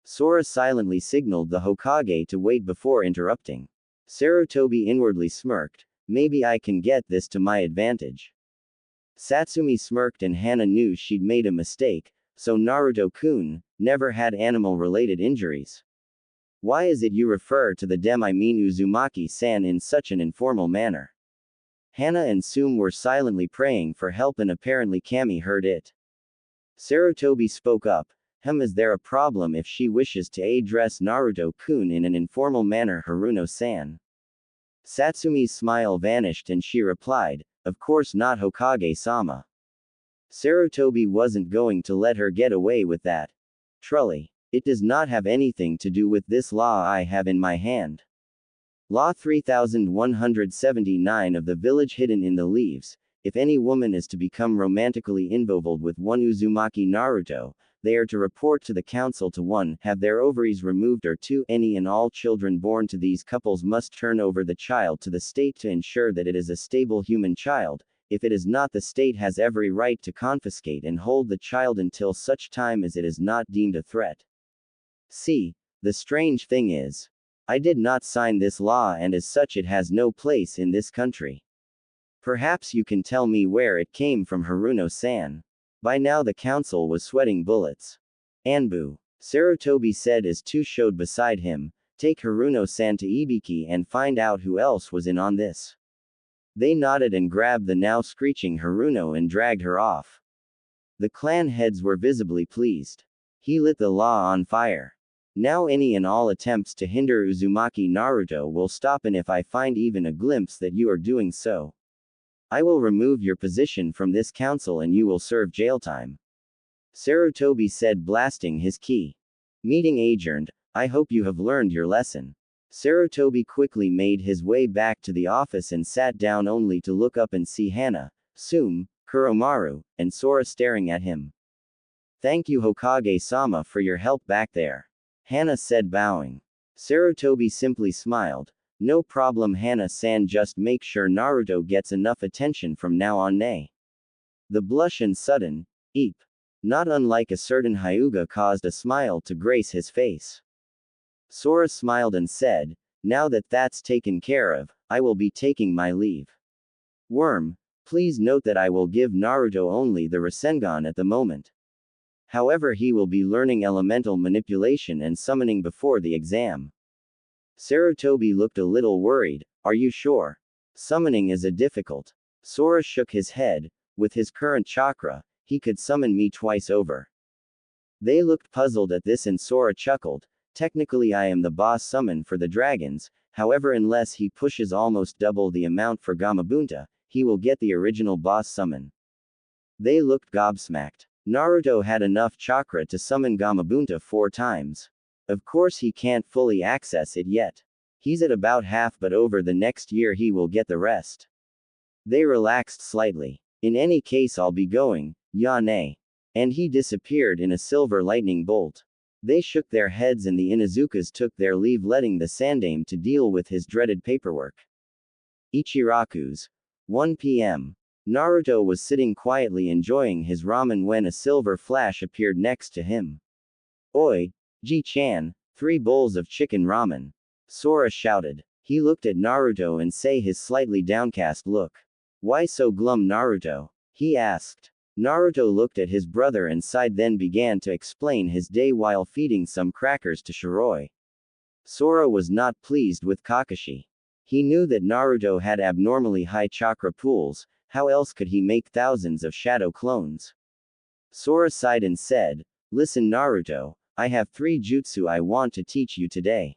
Sora silently signaled the Hokage to wait before interrupting. Sarutobi inwardly smirked, maybe I can get this to my advantage. Satsumi smirked and Hana knew she'd made a mistake, so Naruto-kun never had animal-related injuries. Why is it you refer to the dem I mean Uzumaki-san in such an informal manner? Hana and Sum were silently praying for help and apparently Kami heard it. Sarutobi spoke up, is there a problem if she wishes to address Naruto-kun in an informal manner Haruno-san? Satsumi's smile vanished and she replied, of course not Hokage-sama. Sarutobi wasn't going to let her get away with that. Truly. It does not have anything to do with this law I have in my hand. Law 3179 of the village hidden in the leaves. If any woman is to become romantically involved with one Uzumaki Naruto, they are to report to the council to 1. Have their ovaries removed or 2. Any and all children born to these couples must turn over the child to the state to ensure that it is a stable human child. If it is not, the state has every right to confiscate and hold the child until such time as it is not deemed a threat. See, the strange thing is, I did not sign this law and as such it has no place in this country. Perhaps you can tell me where it came from Haruno-san. By now the council was sweating bullets. Anbu, Sarutobi said as two showed beside him, take Haruno-san to Ibiki and find out who else was in on this. They nodded and grabbed the now screeching Haruno and dragged her off. The clan heads were visibly pleased. He lit the law on fire. Now any and all attempts to hinder Uzumaki Naruto will stop, and if I find even a glimpse that you are doing so, I will remove your position from this council and you will serve jail time. Sarutobi said, blasting his key. Meeting adjourned. I hope you have learned your lesson. Sarutobi quickly made his way back to the office and sat down only to look up and see Hana, Sum, Kuromaru, and Sora staring at him. Thank you Hokage-sama for your help back there. Hana said, bowing. Sarutobi simply smiled. No problem Hana-san, just make sure Naruto gets enough attention from now on. Nay. The blush and sudden, eep, not unlike a certain Hyuga, caused a smile to grace his face. Sora smiled and said, now that that's taken care of, I will be taking my leave. Worm, please note that I will give Naruto only the Rasengan at the moment. However, he will be learning elemental manipulation and summoning before the exam. Sarutobi looked a little worried. Are you sure? Summoning is a difficult. Sora shook his head. With his current chakra, he could summon me twice over. They looked puzzled at this and Sora chuckled. Technically I am the boss summon for the dragons, however unless he pushes almost double the amount for Gamabunta, he will get the original boss summon. They looked gobsmacked. Naruto had enough chakra to summon Gamabunta 4 times. Of course he can't fully access it yet. He's at about half, but over the next year he will get the rest. They relaxed slightly. In any case I'll be going, Yane. And he disappeared in a silver lightning bolt. They shook their heads and the Inuzukas took their leave, letting the Sandaime to deal with his dreaded paperwork. Ichiraku's 1 p.m. Naruto was sitting quietly enjoying his ramen when a silver flash appeared next to him. Oi, Ji-chan, 3 bowls of chicken ramen. Sora shouted. He looked at Naruto and saw his slightly downcast look. Why so glum Naruto? He asked. Naruto looked at his brother and sighed, then began to explain his day while feeding some crackers to Shiroi. Sora was not pleased with Kakashi. He knew that Naruto had abnormally high chakra pools. How else could he make thousands of shadow clones? Sora sighed and said, listen Naruto, I have 3 jutsu I want to teach you today.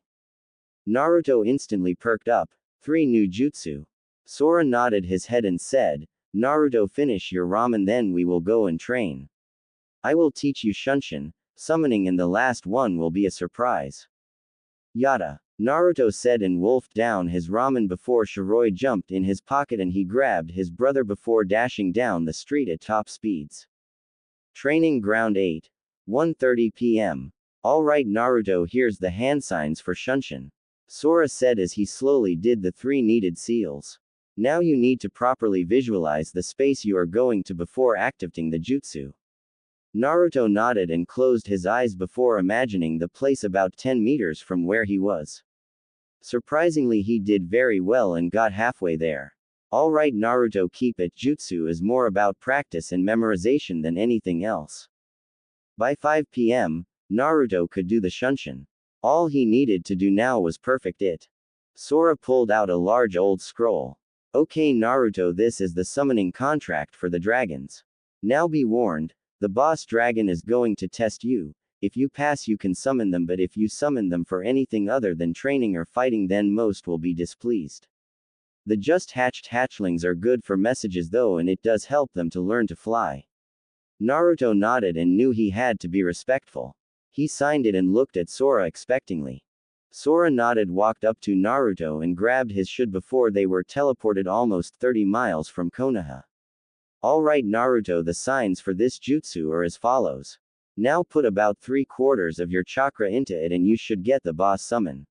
Naruto instantly perked up. 3 new jutsu. Sora nodded his head and said, Naruto, finish your ramen then we will go and train. I will teach you Shunshin, summoning, and the last one will be a surprise. Yada. Naruto said and wolfed down his ramen before Shiroi jumped in his pocket and he grabbed his brother before dashing down the street at top speeds. Training Ground 8. 1:30 p.m. Alright Naruto, here's the hand signs for Shunshin. Sora said as he slowly did the 3 needed seals. Now you need to properly visualize the space you are going to before activating the jutsu. Naruto nodded and closed his eyes before imagining the place about 10 meters from where he was. Surprisingly, he did very well and got halfway there. Alright, Naruto, keep it. Jutsu is more about practice and memorization than anything else. By 5 p.m., Naruto could do the Shunshin. All he needed to do now was perfect it. Sora pulled out a large old scroll. Okay, Naruto, this is the summoning contract for the dragons. Now be warned, the boss dragon is going to test you. If you pass, you can summon them, but if you summon them for anything other than training or fighting, then most will be displeased. The just hatched hatchlings are good for messages though, and it does help them to learn to fly. Naruto nodded and knew he had to be respectful. He signed it and looked at Sora expectingly. Sora nodded, walked up to Naruto and grabbed his shield before they were teleported almost 30 miles from Konoha. Alright, Naruto, the signs for this jutsu are as follows. Now put about 3/4 of your chakra into it and you should get the boss summon.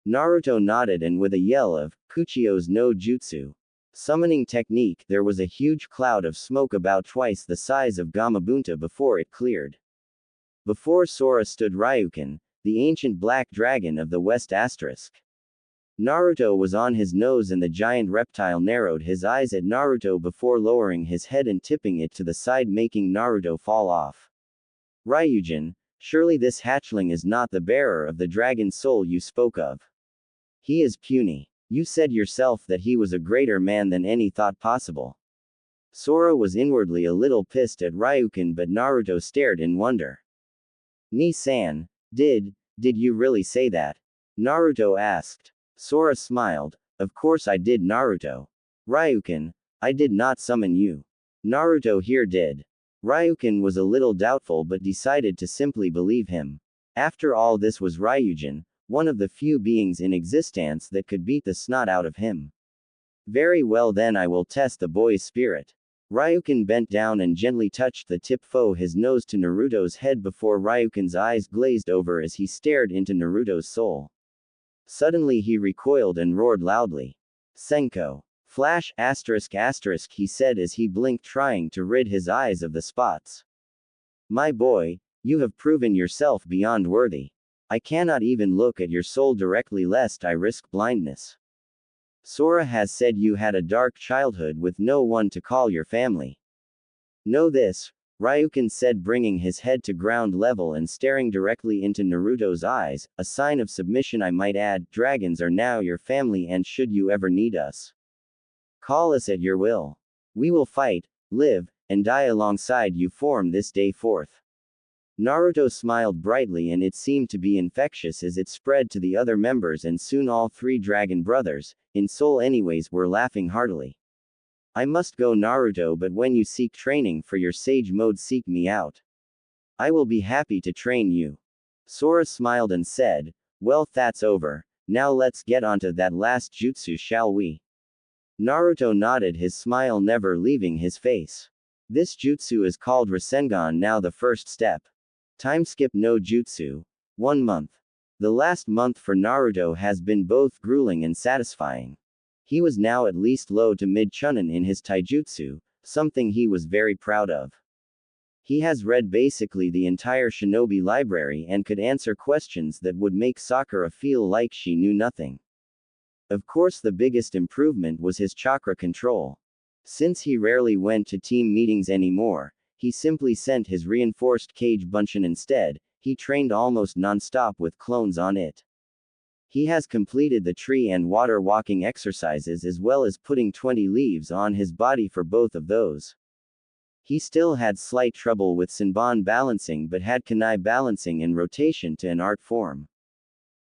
Naruto nodded, and with a yell of Kuchio's no jutsu summoning technique, there was a huge cloud of smoke about twice the size of Gamabunta before it cleared. Before Sora stood Ryukin, the ancient black dragon of the West asterisk. Naruto was on his nose and the giant reptile narrowed his eyes at Naruto before lowering his head and tipping it to the side, making Naruto fall off. Ryujin, surely this hatchling is not the bearer of the dragon soul you spoke of. He is puny. You said yourself that he was a greater man than any thought possible. Sora was inwardly a little pissed at Ryukin, but Naruto stared in wonder. Ni-san, did you really say that? Naruto asked. Sora smiled. Of course I did, Naruto. Ryukin, I did not summon you. Naruto here did. Ryukin was a little doubtful but decided to simply believe him. After all, this was Ryujin, one of the few beings in existence that could beat the snot out of him. Very well, then I will test the boy's spirit. Ryukin bent down and gently touched the tip of his nose to Naruto's head before Ryukin's eyes glazed over as he stared into Naruto's soul. Suddenly he recoiled and roared loudly. Senko. Flash asterisk asterisk, he said as he blinked, trying to rid his eyes of the spots. My boy, you have proven yourself beyond worthy. I cannot even look at your soul directly lest I risk blindness. Sora has said you had a dark childhood with no one to call your family. Know this, Ryukin said, bringing his head to ground level and staring directly into Naruto's eyes, a sign of submission I might add. Dragons are now your family, and should you ever need us, call us at your will. We will fight, live, and die alongside you from this day forth. Naruto smiled brightly, and it seemed to be infectious as it spread to the other members, and soon all three dragon brothers, in soul anyways, were laughing heartily. I must go, Naruto, but when you seek training for your sage mode, seek me out. I will be happy to train you. Sora smiled and said, well, that's over. Now let's get onto that last jutsu, shall we? Naruto nodded, his smile never leaving his face. This jutsu is called Rasengan. Now the first step. Time skip no jutsu. 1 month. The last month for Naruto has been both grueling and satisfying. He was now at least low to mid chunin in his taijutsu, something he was very proud of. He has read basically the entire shinobi library and could answer questions that would make Sakura feel like she knew nothing. Of course, the biggest improvement was his chakra control. Since he rarely went to team meetings anymore, he simply sent his reinforced cage bunshin instead. He trained almost non-stop with clones on it. He has completed the tree and water walking exercises as well as putting 20 leaves on his body for both of those. He still had slight trouble with Senbon balancing but had Kunai balancing in rotation to an art form.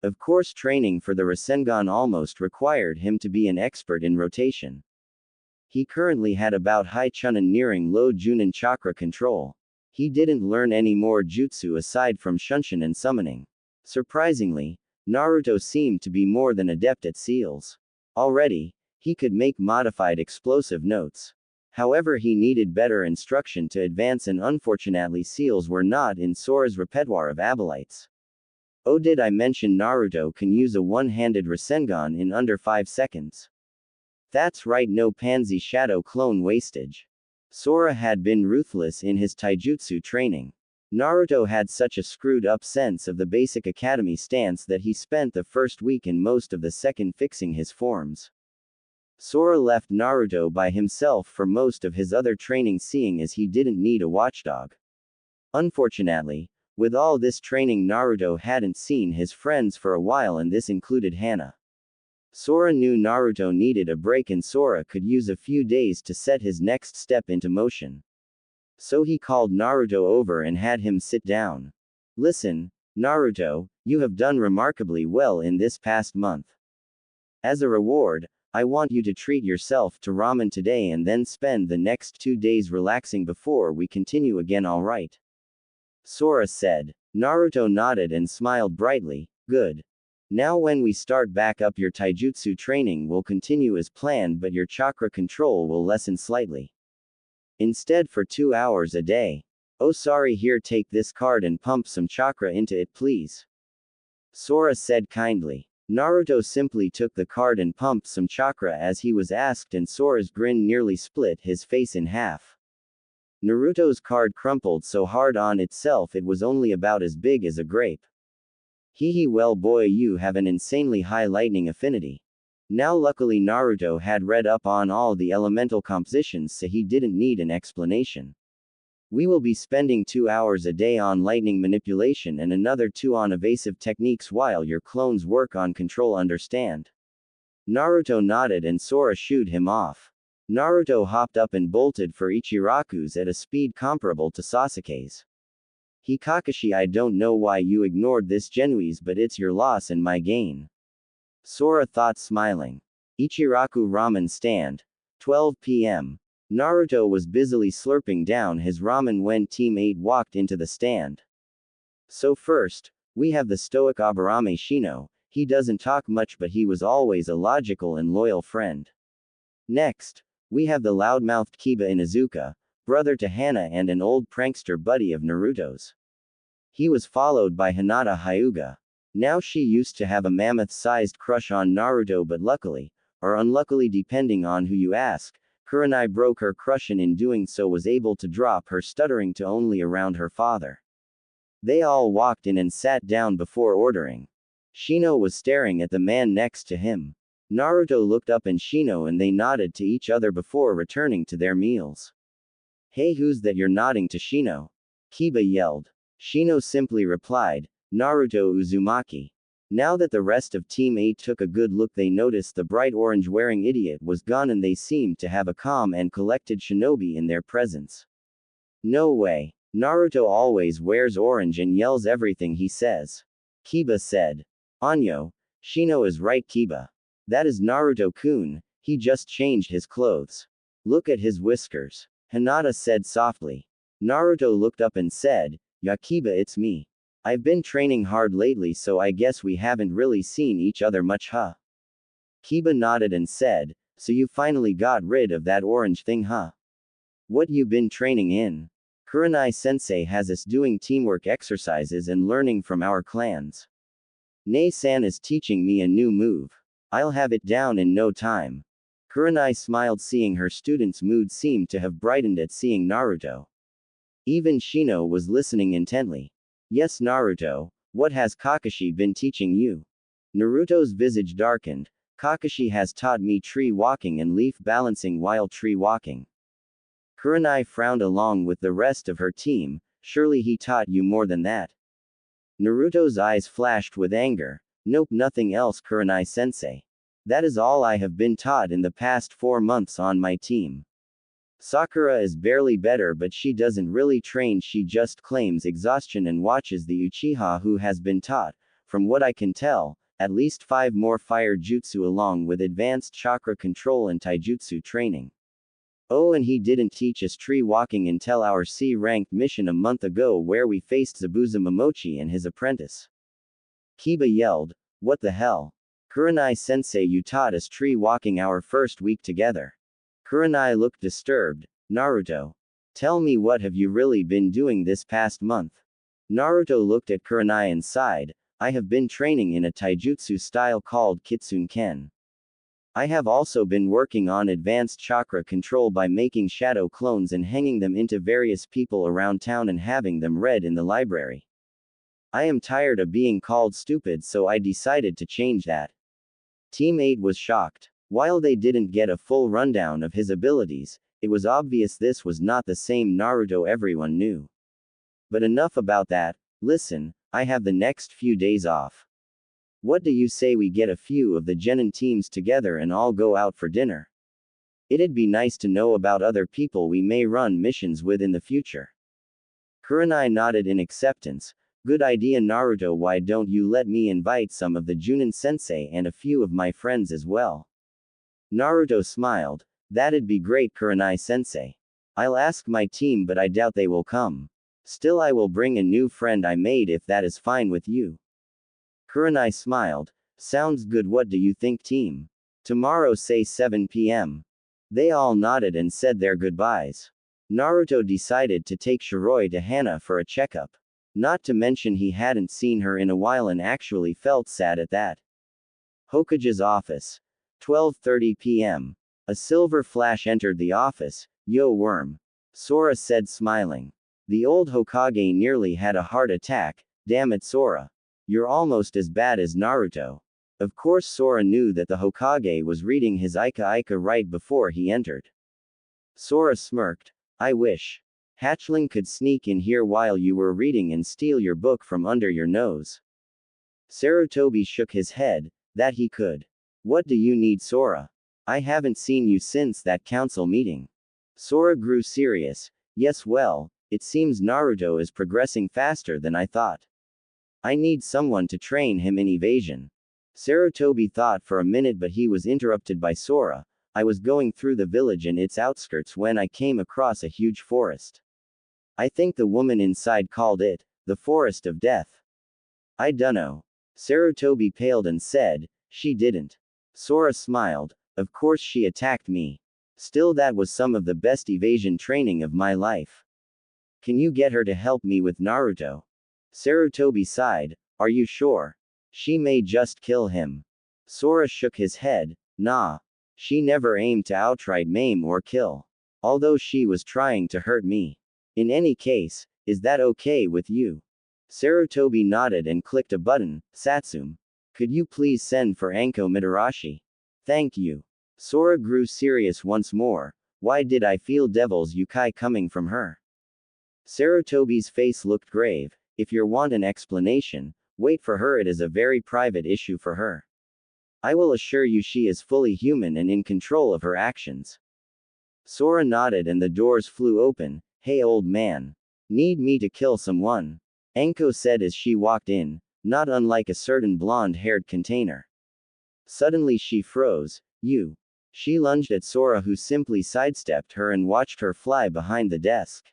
Of course, training for the Rasengan almost required him to be an expert in rotation. He currently had about high chunin nearing low junin chakra control. He didn't learn any more jutsu aside from Shunshin and summoning. Surprisingly, Naruto seemed to be more than adept at seals. Already, he could make modified explosive notes. However, he needed better instruction to advance, and unfortunately seals were not in Sora's repertoire of Abelites. Oh, did I mention Naruto can use a one-handed Rasengan in under 5 seconds? That's right, no pansy shadow clone wastage. Sora had been ruthless in his taijutsu training. Naruto had such a screwed up sense of the basic academy stance that he spent the first week and most of the second fixing his forms. Sora left Naruto by himself for most of his other training, seeing as he didn't need a watchdog. Unfortunately, with all this training, Naruto hadn't seen his friends for a while, and this included Hana. Sora knew Naruto needed a break and Sora could use a few days to set his next step into motion. So he called Naruto over and had him sit down. Listen, Naruto, you have done remarkably well in this past month. As a reward, I want you to treat yourself to ramen today and then spend the next 2 days relaxing before we continue again, alright? Sora said. Naruto nodded and smiled brightly. Good. Now when we start back up, your taijutsu training will continue as planned, but your chakra control will lessen slightly. Instead, for 2 hours a day. Oh sorry, here, take this card and pump some chakra into it please. Sora said kindly. Naruto simply took the card and pumped some chakra as he was asked, and Sora's grin nearly split his face in half. Naruto's card crumpled so hard on itself it was only about as big as a grape. Hee, well boy, you have an insanely high lightning affinity. Now luckily Naruto had read up on all the elemental compositions, so he didn't need an explanation. We will be spending 2 hours a day on lightning manipulation and another 2 on evasive techniques while your clones work on control, understand? Naruto nodded and Sora shooed him off. Naruto hopped up and bolted for Ichiraku's at a speed comparable to Sasuke's. Kakashi, I don't know why you ignored this Genuise, but it's your loss and my gain. Sora thought, smiling. Ichiraku ramen stand. 12 p.m. Naruto was busily slurping down his ramen when Team 8 walked into the stand. So first, we have the stoic Aburame Shino. He doesn't talk much, but he was always a logical and loyal friend. Next, we have the loudmouthed Kiba Inuzuka, brother to Hana and an old prankster buddy of Naruto's. He was followed by Hinata Hyuga. Now she used to have a mammoth-sized crush on Naruto, but luckily, or unluckily depending on who you ask, Kurenai broke her crush and in doing so was able to drop her stuttering to only around her father. They all walked in and sat down before ordering. Shino was staring at the man next to him. Naruto looked up and Shino and they nodded to each other before returning to their meals. Hey, who's that you're nodding to, Shino? Kiba yelled. Shino simply replied, Naruto Uzumaki. Now that the rest of Team 8 took a good look, they noticed the bright orange wearing idiot was gone and they seemed to have a calm and collected shinobi in their presence. No way. Naruto always wears orange and yells everything he says. Kiba said. Anyo. Shino is right, Kiba. That is Naruto-kun, he just changed his clothes. Look at his whiskers. Hinata said softly. Naruto looked up and said, Ya Kiba, it's me. I've been training hard lately, so I guess we haven't really seen each other much, huh? Kiba nodded and said, so you finally got rid of that orange thing, huh? What you been training in? Kurenai-sensei has us doing teamwork exercises and learning from our clans. Nei-san is teaching me a new move. I'll have it down in no time. Kurenai smiled, seeing her student's mood seemed to have brightened at seeing Naruto. Even Shino was listening intently. Yes, Naruto, what has Kakashi been teaching you? Naruto's visage darkened. Kakashi has taught me tree walking and leaf balancing while tree walking. Kurenai frowned along with the rest of her team. Surely he taught you more than that. Naruto's eyes flashed with anger. Nope, nothing else, Kurenai-sensei. That is all I have been taught in the past 4 months on my team. Sakura is barely better, but she doesn't really train, she just claims exhaustion and watches the Uchiha who has been taught, from what I can tell, at least 5 more fire jutsu along with advanced chakra control and taijutsu training. Oh, and he didn't teach us tree walking until our C-ranked mission a month ago where we faced Zabuza Momochi and his apprentice. Kiba yelled, what the hell? Kurenai-sensei, you taught us tree walking our first week together. Kurenai looked disturbed. Naruto. Tell me, what have you really been doing this past month? Naruto looked at Kurenai and sighed. I have been training in a taijutsu style called Kitsune Ken. I have also been working on advanced chakra control by making shadow clones and hanging them into various people around town and having them read in the library. I am tired of being called stupid, so I decided to change that. Team 8 was shocked. While they didn't get a full rundown of his abilities, it was obvious this was not the same Naruto everyone knew. But enough about that. Listen, I have the next few days off. What do you say we get a few of the genin teams together and all go out for dinner? It'd be nice to know about other people we may run missions with in the future. Kurenai nodded in acceptance. Good idea, Naruto. Why don't you let me invite some of the Junin sensei and a few of my friends as well? Naruto smiled. That'd be great, Kurenai sensei. I'll ask my team, but I doubt they will come. Still, I will bring a new friend I made if that is fine with you. Kurenai smiled. Sounds good. What do you think, team? Tomorrow, say 7 p.m. They all nodded and said their goodbyes. Naruto decided to take Shiroi to Hana for a checkup. Not to mention he hadn't seen her in a while and actually felt sad at that. Hokage's office. 12:30 p.m. A silver flash entered the office. Yo, worm. Sora said, smiling. The old Hokage nearly had a heart attack. Damn it, Sora. You're almost as bad as Naruto. Of course, Sora knew that the Hokage was reading his Ika right before he entered. Sora smirked. I wish. Hatchling could sneak in here while you were reading and steal your book from under your nose. Sarutobi shook his head. That he could. What do you need, Sora? I haven't seen you since that council meeting. Sora grew serious. Yes, well, it seems Naruto is progressing faster than I thought. I need someone to train him in evasion. Sarutobi thought for a minute, but he was interrupted by Sora. I was going through the village and its outskirts when I came across a huge forest. I think the woman inside called it the Forest of Death. I dunno. Sarutobi paled and said, she didn't. Sora smiled. Of course she attacked me. Still, that was some of the best evasion training of my life. Can you get her to help me with Naruto? Sarutobi sighed. Are you sure? She may just kill him. Sora shook his head. Nah. She never aimed to outright maim or kill. Although she was trying to hurt me. In any case, is that okay with you? Sarutobi nodded and clicked a button. Satsum. Could you please send for Anko Mitarashi? Thank you. Sora grew serious once more. Why did I feel devil's yukai coming from her? Sarutobi's face looked grave. If you want an explanation, wait for her. It is a very private issue for her. I will assure you she is fully human and in control of her actions. Sora nodded and the doors flew open. Hey, old man. Need me to kill someone? Anko said as she walked in, not unlike a certain blonde-haired container. Suddenly she froze. You. She lunged at Sora, who simply sidestepped her and watched her fly behind the desk.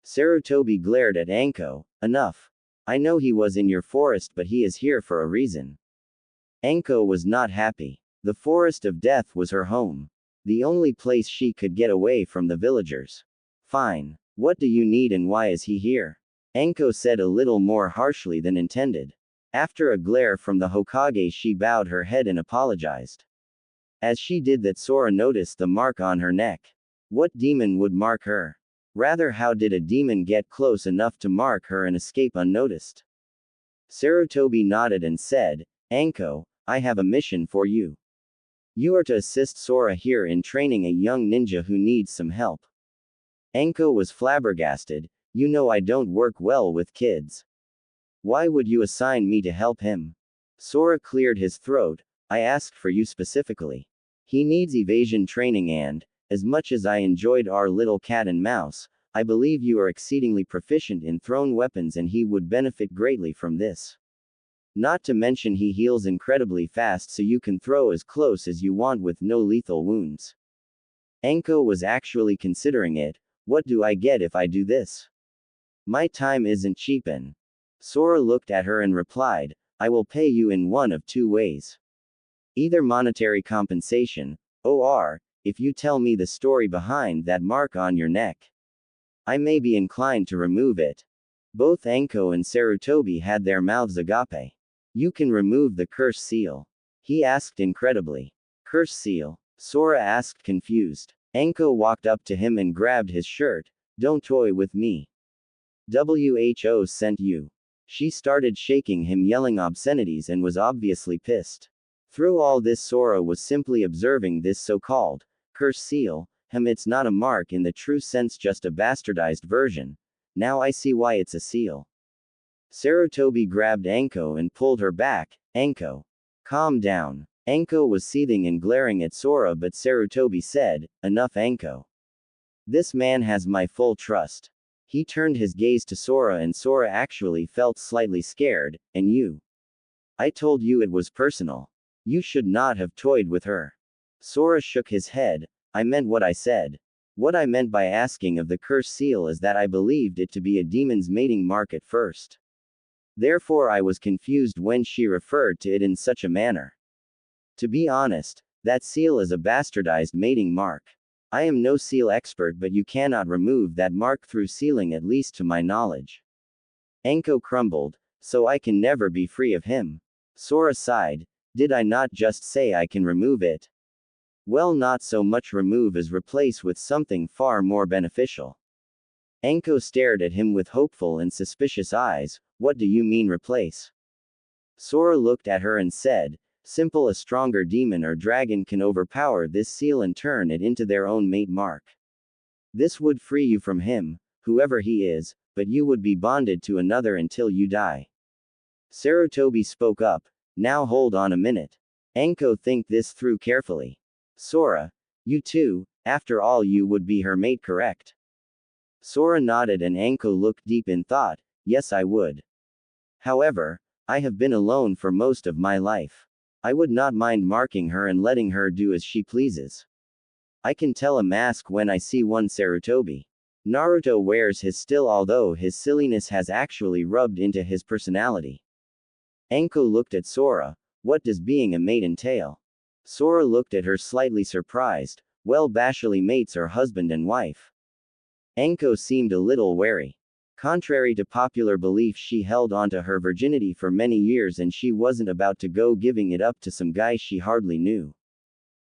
Sarutobi glared at Anko. Enough. I know he was in your forest, but he is here for a reason. Anko was not happy. The Forest of Death was her home. The only place she could get away from the villagers. Fine. What do you need and why is he here? Anko said a little more harshly than intended. After a glare from the Hokage, she bowed her head and apologized. As she did that, Sora noticed the mark on her neck. What demon would mark her? Rather, how did a demon get close enough to mark her and escape unnoticed? Sarutobi nodded and said, Anko, I have a mission for you. You are to assist Sora here in training a young ninja who needs some help. Anko was flabbergasted. You know I don't work well with kids. Why would you assign me to help him? Sora cleared his throat. I asked for you specifically. He needs evasion training and, as much as I enjoyed our little cat and mouse, I believe you are exceedingly proficient in thrown weapons and he would benefit greatly from this. Not to mention he heals incredibly fast, so you can throw as close as you want with no lethal wounds. Anko was actually considering it. What do I get if I do this? My time isn't cheap. And Sora looked at her and replied, I will pay you in one of two ways. Either monetary compensation, or, if you tell me the story behind that mark on your neck. I may be inclined to remove it. Both Anko and Sarutobi had their mouths agape. You can remove the curse seal? He asked incredibly. Curse seal? Sora asked confused. Anko walked up to him and grabbed his shirt. Don't toy with me. WHO sent you. She started shaking him, yelling obscenities, and was obviously pissed. Through all this, Sora was simply observing this so-called curse seal. It's not a mark in the true sense, just a bastardized version. Now I see why it's a seal. Sarutobi grabbed Anko and pulled her back. Anko, calm down. Anko was seething and glaring at Sora, but Sarutobi said, enough, Anko. This man has my full trust. He turned his gaze to Sora, and Sora actually felt slightly scared. And you? I told you it was personal. You should not have toyed with her. Sora shook his head. I meant what I said. What I meant by asking of the curse seal is that I believed it to be a demon's mating mark at first. Therefore I was confused when she referred to it in such a manner. To be honest, that seal is a bastardized mating mark. I am no seal expert, but you cannot remove that mark through sealing, at least to my knowledge. Anko crumbled. So I can never be free of him. Sora sighed. Did I not just say I can remove it? Well, not so much remove as replace with something far more beneficial. Anko stared at him with hopeful and suspicious eyes. What do you mean replace? Sora looked at her and said, simple, a stronger demon or dragon can overpower this seal and turn it into their own mate mark. This would free you from him, whoever he is, but you would be bonded to another until you die. Sarutobi spoke up. Now hold on a minute. Anko, think this through carefully. Sora, you too, after all you would be her mate, correct? Sora nodded and Anko looked deep in thought. Yes, I would. However, I have been alone for most of my life. I would not mind marking her and letting her do as she pleases. I can tell a mask when I see one. Sarutobi. Naruto wears his still, although his silliness has actually rubbed into his personality. Anko looked at Sora. What does being a mate entail? Sora looked at her slightly surprised. Well, bashfully mates are husband and wife. Anko seemed a little wary. Contrary to popular belief, she held onto her virginity for many years and she wasn't about to go giving it up to some guy she hardly knew.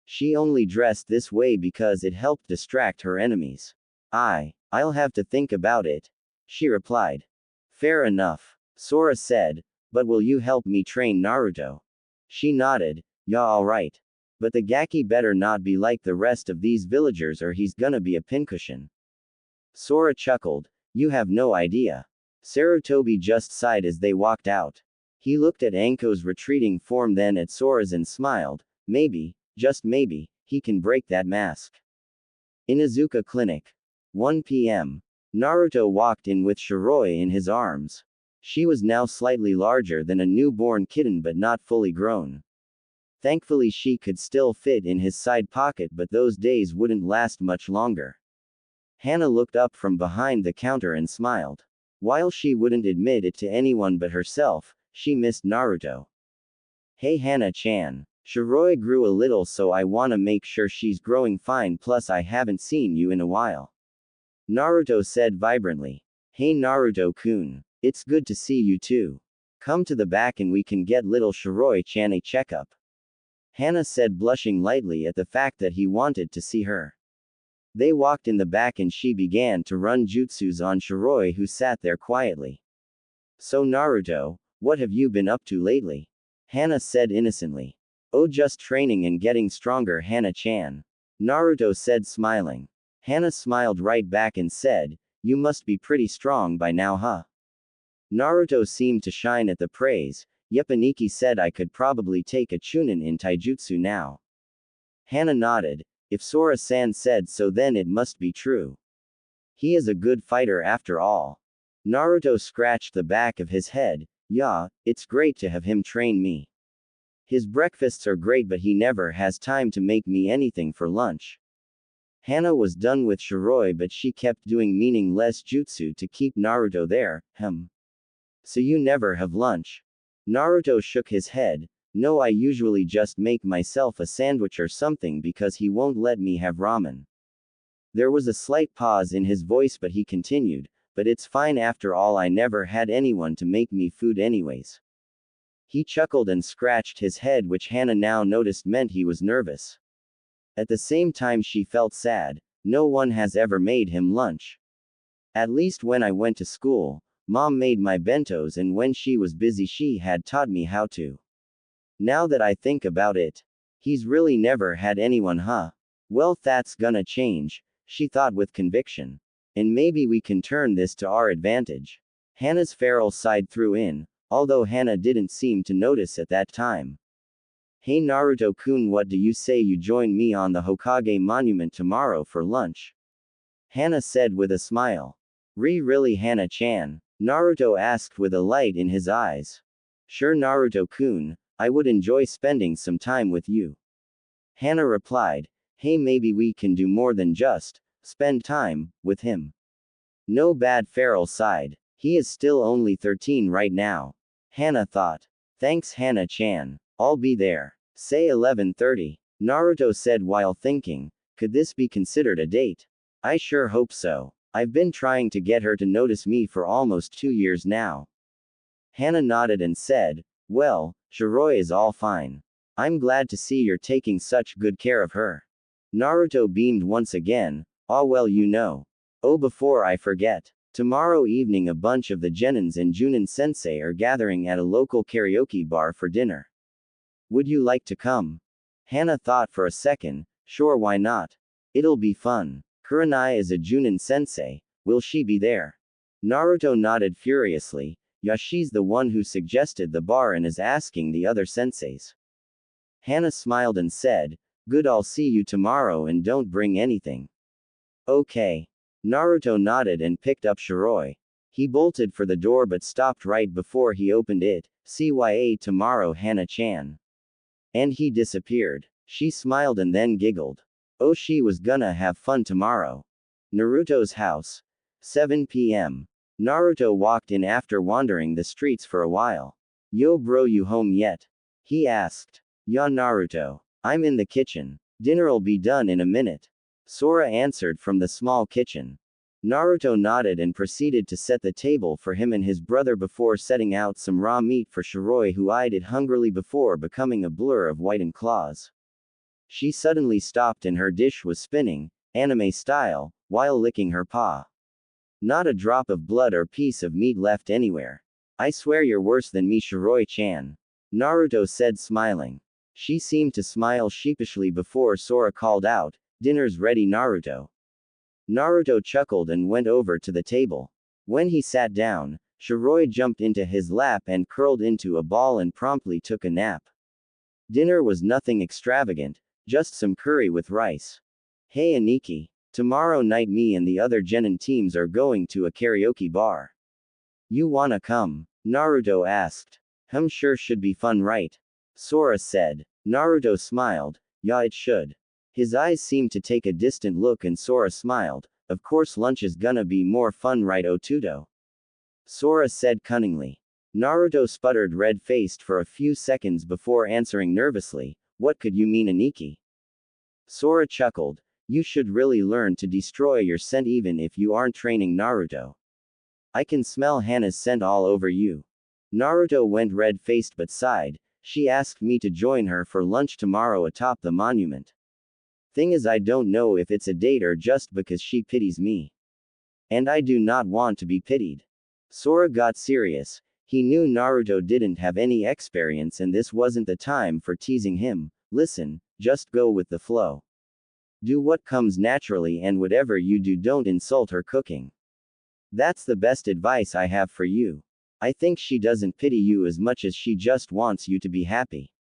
She only dressed this way because it helped distract her enemies. I'll have to think about it, she replied. Fair enough, Sora said, but will you help me train Naruto? She nodded. Yeah, alright. But the Gaki better not be like the rest of these villagers or he's gonna be a pincushion. Sora chuckled. You have no idea. Sarutobi just sighed as they walked out. He looked at Anko's retreating form, then at Sora's, and smiled. Maybe, just maybe, he can break that mask. Inuzuka Clinic. 1 p.m. Naruto walked in with Shiroi in his arms. She was now slightly larger than a newborn kitten but not fully grown. Thankfully she could still fit in his side pocket, but those days wouldn't last much longer. Hana looked up from behind the counter and smiled. While she wouldn't admit it to anyone but herself, she missed Naruto. Hey Hana-chan. Shiroi grew a little, so I wanna make sure she's growing fine, plus I haven't seen you in a while. Naruto said vibrantly. Hey Naruto-kun. It's good to see you too. Come to the back and we can get little Shiroi-chan a checkup. Hana said, blushing lightly at the fact that he wanted to see her. They walked in the back and she began to run jutsus on Shiroi, who sat there quietly. So Naruto, what have you been up to lately? Hana said innocently. Oh, just training and getting stronger, Hana-chan. Naruto said, smiling. Hana smiled right back and said, you must be pretty strong by now, huh? Naruto seemed to shine at the praise. Yep, Aniki said I could probably take a chunin in taijutsu now. Hana nodded. If Sora-san said so, then it must be true. He is a good fighter after all. Naruto scratched the back of his head. Yeah, it's great to have him train me. His breakfasts are great, but he never has time to make me anything for lunch. Hana was done with Shiroi, but she kept doing meaningless jutsu to keep Naruto there. So you never have lunch? Naruto shook his head. No, I usually just make myself a sandwich or something because he won't let me have ramen. There was a slight pause in his voice, but he continued, but it's fine after all, I never had anyone to make me food anyways. He chuckled and scratched his head, which Hana now noticed meant he was nervous. At the same time she felt sad. No one has ever made him lunch. At least when I went to school, Mom made my bentos, and when she was busy she had taught me how to. Now that I think about it, he's really never had anyone, huh? Well, that's gonna change, she thought with conviction. And maybe we can turn this to our advantage. Hana's feral side threw in, although Hana didn't seem to notice at that time. Hey Naruto-kun, what do you say you join me on the Hokage monument tomorrow for lunch? Hana said with a smile. Really Hana-chan? Naruto asked with a light in his eyes. Sure Naruto-kun, I would enjoy spending some time with you. Hana replied. Hey, maybe we can do more than just spend time with him. No bad feral side. He is still only 13 right now. Hana thought. Thanks Hana-chan. I'll be there. Say 11:30. Naruto said while thinking. Could this be considered a date? I sure hope so. I've been trying to get her to notice me for almost 2 years now. Hana nodded and said, well, Shiroi is all fine. I'm glad to see you're taking such good care of her. Naruto beamed once again. Ah well, you know. Oh, before I forget. Tomorrow evening a bunch of the Genins and Junin sensei are gathering at a local karaoke bar for dinner. Would you like to come? Hana thought for a second. Sure, why not? It'll be fun. Kurenai is a Junin sensei. Will she be there? Naruto nodded furiously. Yeah, she's the one who suggested the bar and is asking the other senseis. Hana smiled and said, good, I'll see you tomorrow and don't bring anything. Okay. Naruto nodded and picked up Shiroi. He bolted for the door but stopped right before he opened it. CYA tomorrow Hana-chan. And he disappeared. She smiled and then giggled. Oh, she was gonna have fun tomorrow. Naruto's house. 7 p.m. Naruto walked in after wandering the streets for a while. Yo bro, you home yet? He asked. Yeah Naruto. I'm in the kitchen. Dinner'll be done in a minute. Sora answered from the small kitchen. Naruto nodded and proceeded to set the table for him and his brother before setting out some raw meat for Shiroi, who eyed it hungrily before becoming a blur of whitened claws. She suddenly stopped and her dish was spinning, anime style, while licking her paw. Not a drop of blood or piece of meat left anywhere. I swear you're worse than me, Shiroi-chan. Naruto said, smiling. She seemed to smile sheepishly before Sora called out, dinner's ready Naruto. Naruto chuckled and went over to the table. When he sat down, Shiroi jumped into his lap and curled into a ball and promptly took a nap. Dinner was nothing extravagant, just some curry with rice. Hey Aniki. Tomorrow night me and the other Genin teams are going to a karaoke bar. You wanna come? Naruto asked. Sure, should be fun, right? Sora said. Naruto smiled. Yeah, it should. His eyes seemed to take a distant look and Sora smiled. Of course lunch is gonna be more fun, right Otudo? Sora said cunningly. Naruto sputtered red-faced for a few seconds before answering nervously, what could you mean Aniki? Sora chuckled. You should really learn to destroy your scent even if you aren't training Naruto. I can smell Hana's scent all over you. Naruto went red-faced but sighed. She asked me to join her for lunch tomorrow atop the monument. Thing is, I don't know if it's a date or just because she pities me. And I do not want to be pitied. Sora got serious. He knew Naruto didn't have any experience and this wasn't the time for teasing him. Listen, just go with the flow. Do what comes naturally and whatever you do, don't insult her cooking. That's the best advice I have for you. I think she doesn't pity you as much as she just wants you to be happy.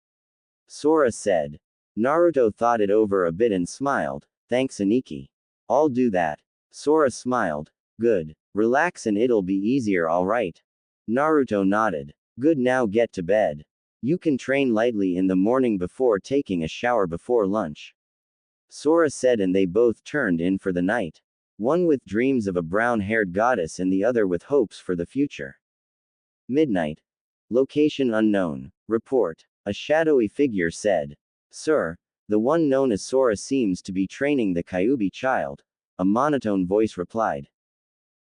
Sora said. Naruto thought it over a bit and smiled. Thanks Aniki. I'll do that. Sora smiled. Good. Relax and it'll be easier, alright? Naruto nodded. Good, now get to bed. You can train lightly in the morning before taking a shower before lunch. Sora said, and they both turned in for the night. One with dreams of a brown-haired goddess and the other with hopes for the future. Midnight. Location unknown. Report. A shadowy figure said. Sir, the one known as Sora seems to be training the Kyuubi child. A monotone voice replied.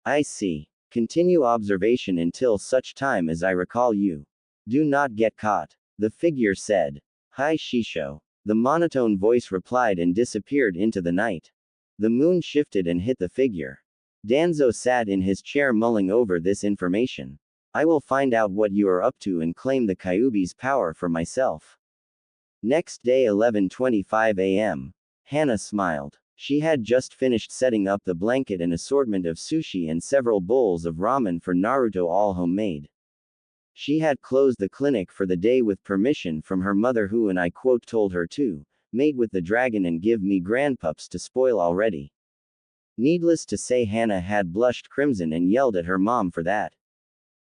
I see. Continue observation until such time as I recall you. Do not get caught. The figure said. Hi Shisho. The monotone voice replied and disappeared into the night. The moon shifted and hit the figure. Danzo sat in his chair mulling over this information. I will find out what you are up to and claim the Kyuubi's power for myself. Next day 11:25 a.m. Hana smiled. She had just finished setting up the blanket and assortment of sushi and several bowls of ramen for Naruto, all homemade. She had closed the clinic for the day with permission from her mother, who, and I quote, told her to mate with the dragon and give me grandpups to spoil already. Needless to say, Hana had blushed crimson and yelled at her mom for that.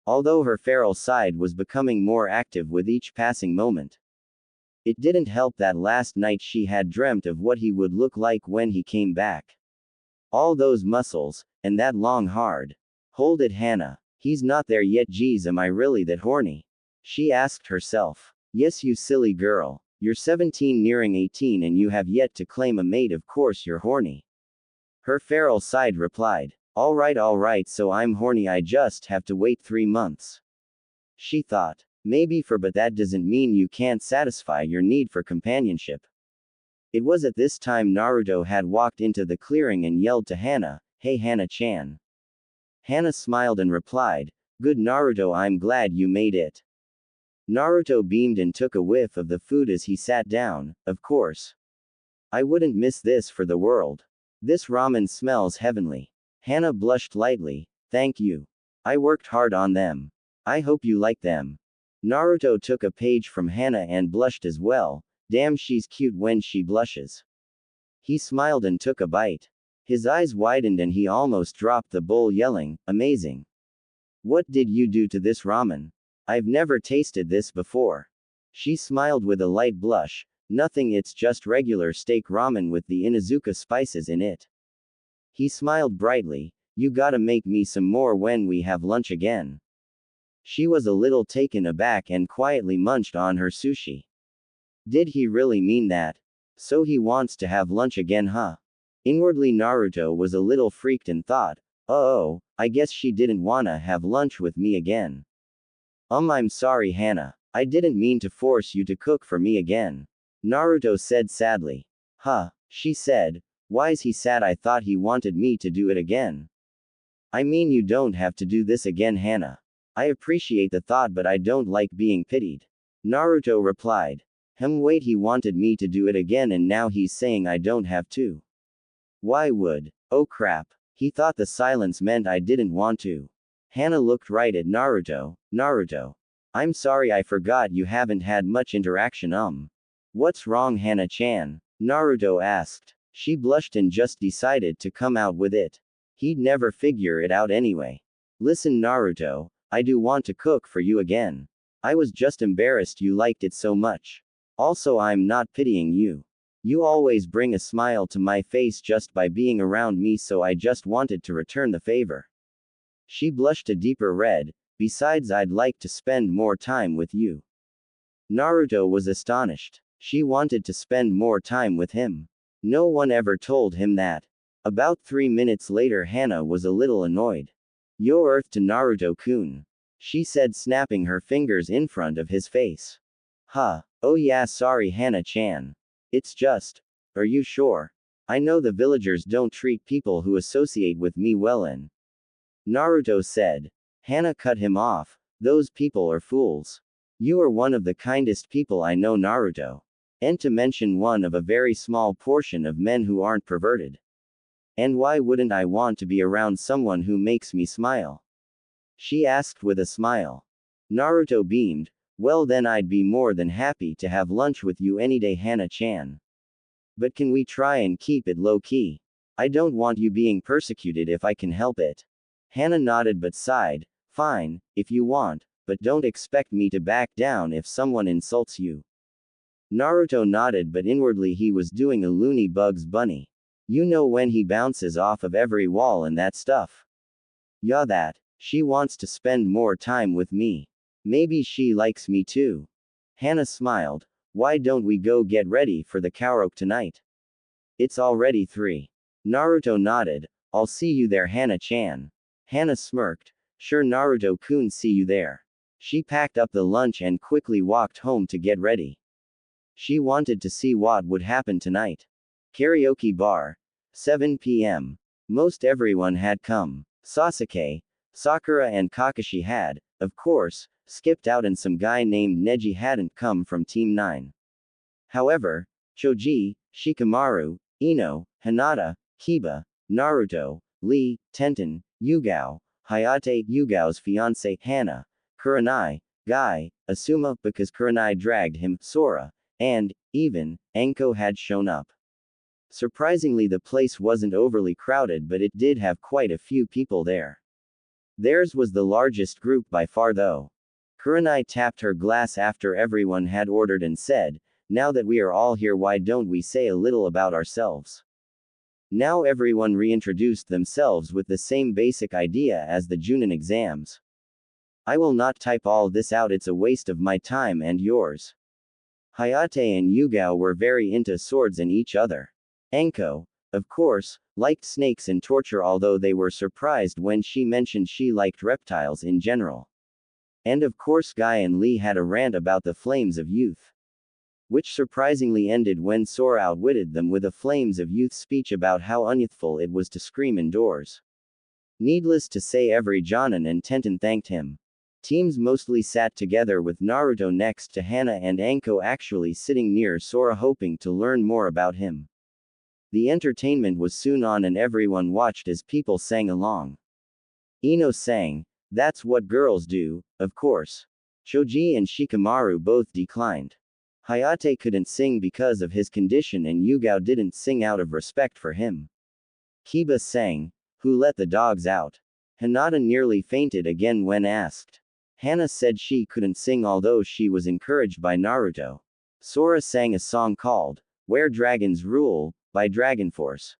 Although her feral side was becoming more active with each passing moment. It didn't help that last night she had dreamt of what he would look like when he came back. All those muscles, and that long hard. Hold it, Hana. He's not there yet. Geez, am I really that horny? She asked herself. Yes, you silly girl. You're 17 nearing 18 and you have yet to claim a mate. Of course you're horny. Her feral side replied. Alright, so I'm horny. I just have to wait 3 months. She thought. Maybe but that doesn't mean you can't satisfy your need for companionship. It was at this time Naruto had walked into the clearing and yelled to Hana, Hey Hana-chan. Hana smiled and replied, Good Naruto, I'm glad you made it. Naruto beamed and took a whiff of the food as he sat down. Of course. I wouldn't miss this for the world. This ramen smells heavenly. Hana blushed lightly. Thank you. I worked hard on them. I hope you like them. Naruto took a page from Hana and blushed as well. Damn, she's cute when she blushes. He smiled and took a bite. His eyes widened and he almost dropped the bowl, yelling, Amazing. What did you do to this ramen? I've never tasted this before. She smiled with a light blush. Nothing, it's just regular steak ramen with the Inuzuka spices in it. He smiled brightly. You gotta make me some more when we have lunch again. She was a little taken aback and quietly munched on her sushi. Did he really mean that? So he wants to have lunch again, huh? Inwardly Naruto was a little freaked and thought, oh, I guess she didn't wanna have lunch with me again. I'm sorry, Hana. I didn't mean to force you to cook for me again. Naruto said sadly. Huh, she said. Why's he sad? I thought he wanted me to do it again. I mean, you don't have to do this again, Hana. I appreciate the thought, but I don't like being pitied. Naruto replied. Wait, he wanted me to do it again and now he's saying I don't have to. Why would? Oh crap. He thought the silence meant I didn't want to. Hana looked right at Naruto. Naruto. I'm sorry, I forgot you haven't had much interaction. What's wrong, Hana-chan? Naruto asked. She blushed and just decided to come out with it. He'd never figure it out anyway. Listen, Naruto, I do want to cook for you again. I was just embarrassed you liked it so much. Also, I'm not pitying you. You always bring a smile to my face just by being around me, so I just wanted to return the favor. She blushed a deeper red. Besides, I'd like to spend more time with you. Naruto was astonished. She wanted to spend more time with him. No one ever told him that. About 3 minutes later, Hana was a little annoyed. Yo earth to Naruto-kun. She said, snapping her fingers in front of his face. Huh. Oh yeah, sorry Hana-chan. It's just. Are you sure? I know the villagers don't treat people who associate with me well in. Naruto said. Hana cut him off. Those people are fools. You are one of the kindest people I know, Naruto. And to mention one of a very small portion of men who aren't perverted. And why wouldn't I want to be around someone who makes me smile? She asked with a smile. Naruto beamed. Well then, I'd be more than happy to have lunch with you any day, Hana-chan. But can we try and keep it low-key? I don't want you being persecuted if I can help it. Hana nodded but sighed. Fine, if you want, but don't expect me to back down if someone insults you. Naruto nodded, but inwardly he was doing a loony Bugs Bunny. You know, when he bounces off of every wall and that stuff. Yeah, that. She wants to spend more time with me. Maybe she likes me too. Hana smiled. Why don't we go get ready for the karaoke tonight? It's already 3. Naruto nodded. I'll see you there, Hana-chan. Hana smirked. Sure, Naruto-kun, see you there. She packed up the lunch and quickly walked home to get ready. She wanted to see what would happen tonight. Karaoke bar. 7 p.m. Most everyone had come. Sasuke, Sakura and Kakashi had, of course, skipped out and some guy named Neji hadn't come from Team 9. However, Choji, Shikamaru, Ino, Hinata, Kiba, Naruto, Lee, Tenten, Yugao, Hayate, Yugao's fiancé, Hana, Kurenai, Guy, Asuma because Kurenai dragged him, Sora, and, even, Anko had shown up. Surprisingly, the place wasn't overly crowded, but it did have quite a few people there. Theirs was the largest group by far though. Kurenai tapped her glass after everyone had ordered and said, "Now that we are all here, why don't we say a little about ourselves?" Now everyone reintroduced themselves with the same basic idea as the Junin exams. I will not type all this out, it's a waste of my time and yours. Hayate and Yugao were very into swords and each other. Anko, of course, liked snakes and torture, although they were surprised when she mentioned she liked reptiles in general. And of course Guy and Lee had a rant about the flames of youth, which surprisingly ended when Sora outwitted them with a flames of youth speech about how unyouthful it was to scream indoors. Needless to say, every Jonin and Tenten thanked him. Teams mostly sat together with Naruto next to Hana and Anko actually sitting near Sora hoping to learn more about him. The entertainment was soon on and everyone watched as people sang along. Ino sang, "That's what girls do, of course." Choji and Shikamaru both declined. Hayate couldn't sing because of his condition and Yugao didn't sing out of respect for him. Kiba sang, "Who let the dogs out?" Hinata nearly fainted again when asked. Hana said she couldn't sing although she was encouraged by Naruto. Sora sang a song called, "Where Dragons Rule," by Dragon Force.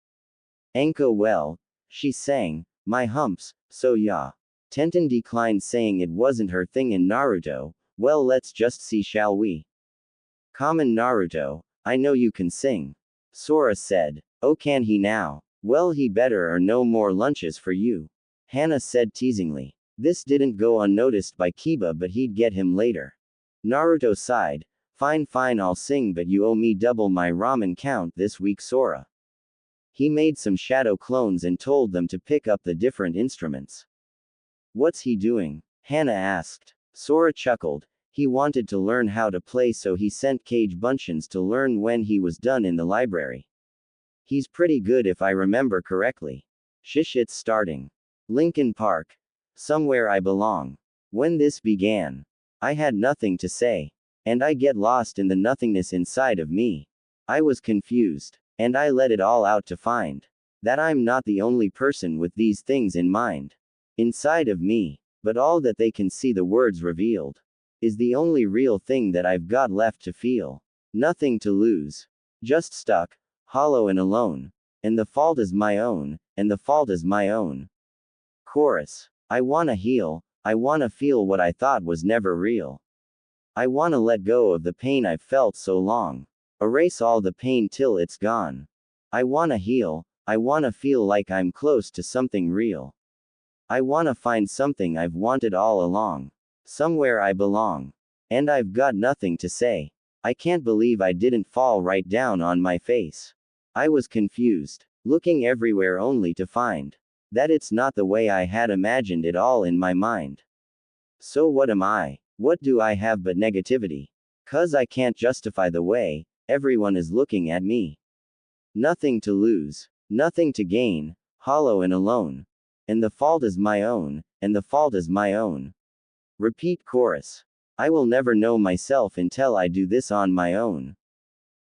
Anko, well, she sang, "My humps, so yeah." Tenten declined saying it wasn't her thing and Naruto, "Well, let's just see, shall we?" Common Naruto, "I know you can sing." Sora said, "Oh, can he now? Well, he better or no more lunches for you." Hana said teasingly. This didn't go unnoticed by Kiba, but he'd get him later. Naruto sighed, "Fine, fine, I'll sing, but you owe me double my ramen count this week, Sora." He made some shadow clones and told them to pick up the different instruments. "What's he doing?" Hana asked. Sora chuckled. He wanted to learn how to play, so he sent Cage Bunchins to learn when he was done in the library. He's pretty good if I remember correctly. Shish, it's starting. Lincoln Park. Somewhere I belong. When this began, I had nothing to say. And I get lost in the nothingness inside of me. I was confused. And I let it all out to find that I'm not the only person with these things in mind. Inside of me. But all that they can see, the words revealed, is the only real thing that I've got left to feel. Nothing to lose. Just stuck, hollow and alone. And the fault is my own, and the fault is my own. Chorus. I wanna heal, I wanna feel what I thought was never real. I wanna let go of the pain I've felt so long. Erase all the pain till it's gone. I wanna heal, I wanna feel like I'm close to something real. I wanna find something I've wanted all along. Somewhere I belong. And I've got nothing to say. I can't believe I didn't fall right down on my face. I was confused, looking everywhere only to find that it's not the way I had imagined it all in my mind. So what am I? What do I have but negativity? 'Cause I can't justify the way everyone is looking at me. Nothing to lose, nothing to gain, hollow and alone. And the fault is my own, and the fault is my own. Repeat chorus. I will never know myself until I do this on my own.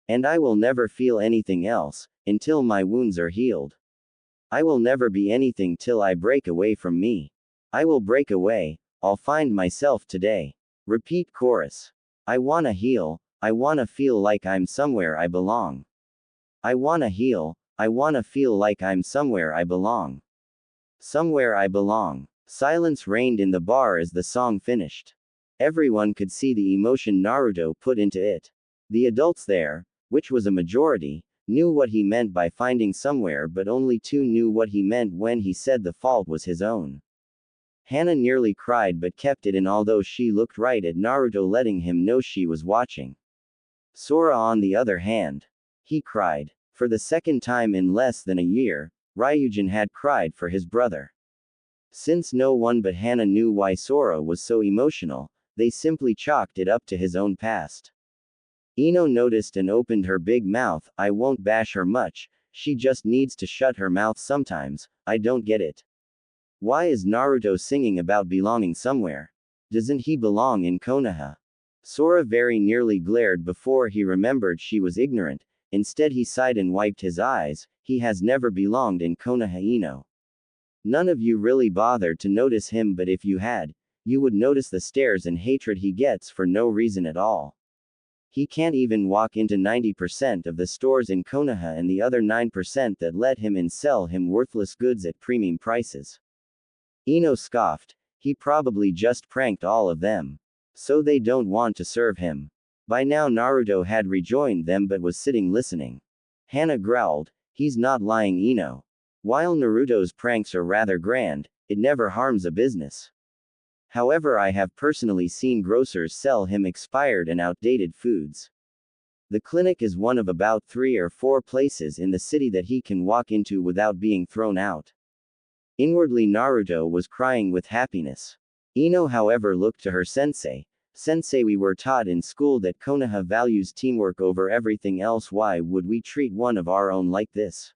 And I will never feel anything else until my wounds are healed. I will never be anything till I break away from me. I will break away, I'll find myself today. Repeat chorus. I wanna heal, I wanna feel like I'm somewhere I belong. I wanna heal, I wanna feel like I'm somewhere I belong. Somewhere I belong. Silence reigned in the bar as the song finished. Everyone could see the emotion Naruto put into it. The adults there, which was a majority, knew what he meant by finding somewhere, but only two knew what he meant when he said the fault was his own. Hana nearly cried but kept it in, although she looked right at Naruto, letting him know she was watching. Sora, on the other hand, he cried. For the second time in less than a year, Ryujin had cried for his brother. Since no one but Hana knew why Sora was so emotional, they simply chalked it up to his own past. Ino noticed and opened her big mouth. I won't bash her much, she just needs to shut her mouth sometimes. I don't get it. Why is Naruto singing about belonging somewhere? Doesn't he belong in Konoha? Sora very nearly glared before he remembered she was ignorant. Instead he sighed and wiped his eyes. He has never belonged in Konoha, Ino. None of you really bothered to notice him, but if you had, you would notice the stares and hatred he gets for no reason at all. He can't even walk into 90% of the stores in Konoha, and the other 9% that let him in sell him worthless goods at premium prices. Ino scoffed. He probably just pranked all of them. So they don't want to serve him. By now Naruto had rejoined them but was sitting listening. Hana growled. He's not lying, Ino. While Naruto's pranks are rather grand, it never harms a business. However, I have personally seen grocers sell him expired and outdated foods. The clinic is one of about 3 or 4 places in the city that he can walk into without being thrown out. Inwardly Naruto was crying with happiness. Ino, however, looked to her sensei. Sensei, we were taught in school that Konoha values teamwork over everything else. Why would we treat one of our own like this?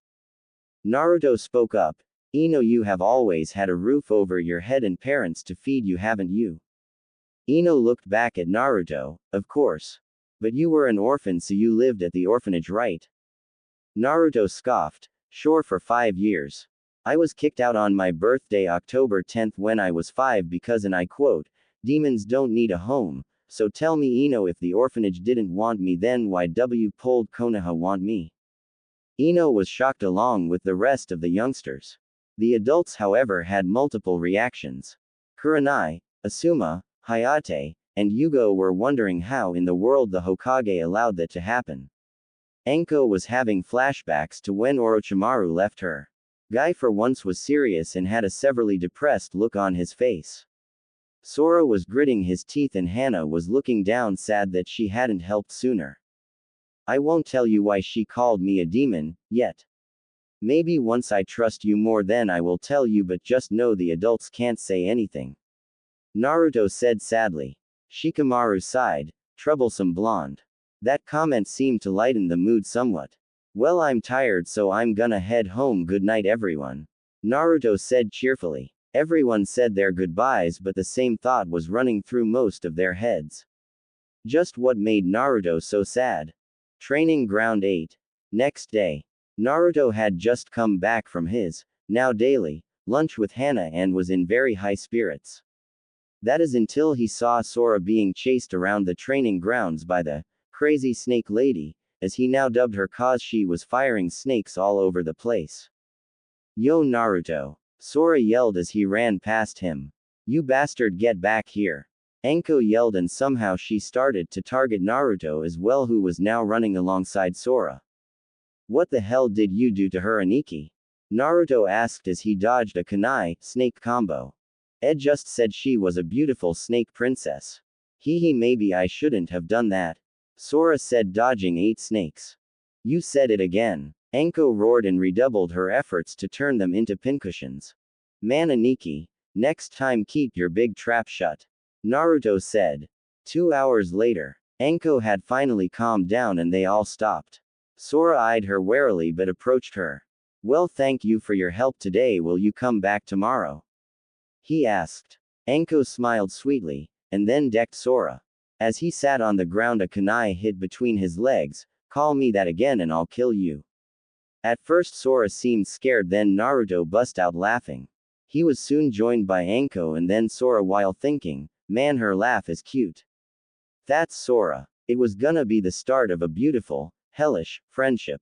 Naruto spoke up. Ino, you have always had a roof over your head and parents to feed you, haven't you? Ino looked back at Naruto. Of course. But you were an orphan, so you lived at the orphanage, right? Naruto scoffed. Sure, for 5 years. I was kicked out on my birthday October 10th when I was 5 because, and I quote, demons don't need a home. So tell me, Ino, if the orphanage didn't want me, then why pulled Konoha want me? Ino was shocked along with the rest of the youngsters. The adults, however, had multiple reactions. Kurenai, Asuma, Hayate, and Yugo were wondering how in the world the Hokage allowed that to happen. Enko was having flashbacks to when Orochimaru left her. Guy for once was serious and had a severely depressed look on his face. Sora was gritting his teeth and Hana was looking down, sad that she hadn't helped sooner. I won't tell you why she called me a demon, yet. Maybe once I trust you more then I will tell you, but just know the adults can't say anything. Naruto said sadly. Shikamaru sighed. Troublesome blonde. That comment seemed to lighten the mood somewhat. Well, I'm tired, so I'm gonna head home. Good night, everyone. Naruto said cheerfully. Everyone said their goodbyes, but the same thought was running through most of their heads. Just what made Naruto so sad? Training Ground 8. Next day. Naruto had just come back from his, now daily, lunch with Hana and was in very high spirits. That is until he saw Sora being chased around the training grounds by the crazy snake lady, as he now dubbed her, cause she was firing snakes all over the place. Yo, Naruto! Sora yelled as he ran past him. You bastard, get back here! Enko yelled, and somehow she started to target Naruto as well, who was now running alongside Sora. What the hell did you do to her, Aniki? Naruto asked as he dodged a kunai snake combo. Ed just said she was a beautiful snake princess. Maybe I shouldn't have done that. Sora said, dodging 8 snakes. You said it again. Enko roared and redoubled her efforts to turn them into pincushions. Man, Aniki, next time keep your big trap shut. Naruto said. 2 hours later, Enko had finally calmed down and they all stopped. Sora eyed her warily but approached her. Well, thank you for your help today. Will you come back tomorrow? He asked. Enko smiled sweetly, and then decked Sora. As he sat on the ground, a kunai hit between his legs. Call me that again and I'll kill you. At first Sora seemed scared, then Naruto bust out laughing. He was soon joined by Enko and then Sora, while thinking, man, her laugh is cute. That's Sora. It was gonna be the start of a beautiful, hellish friendship.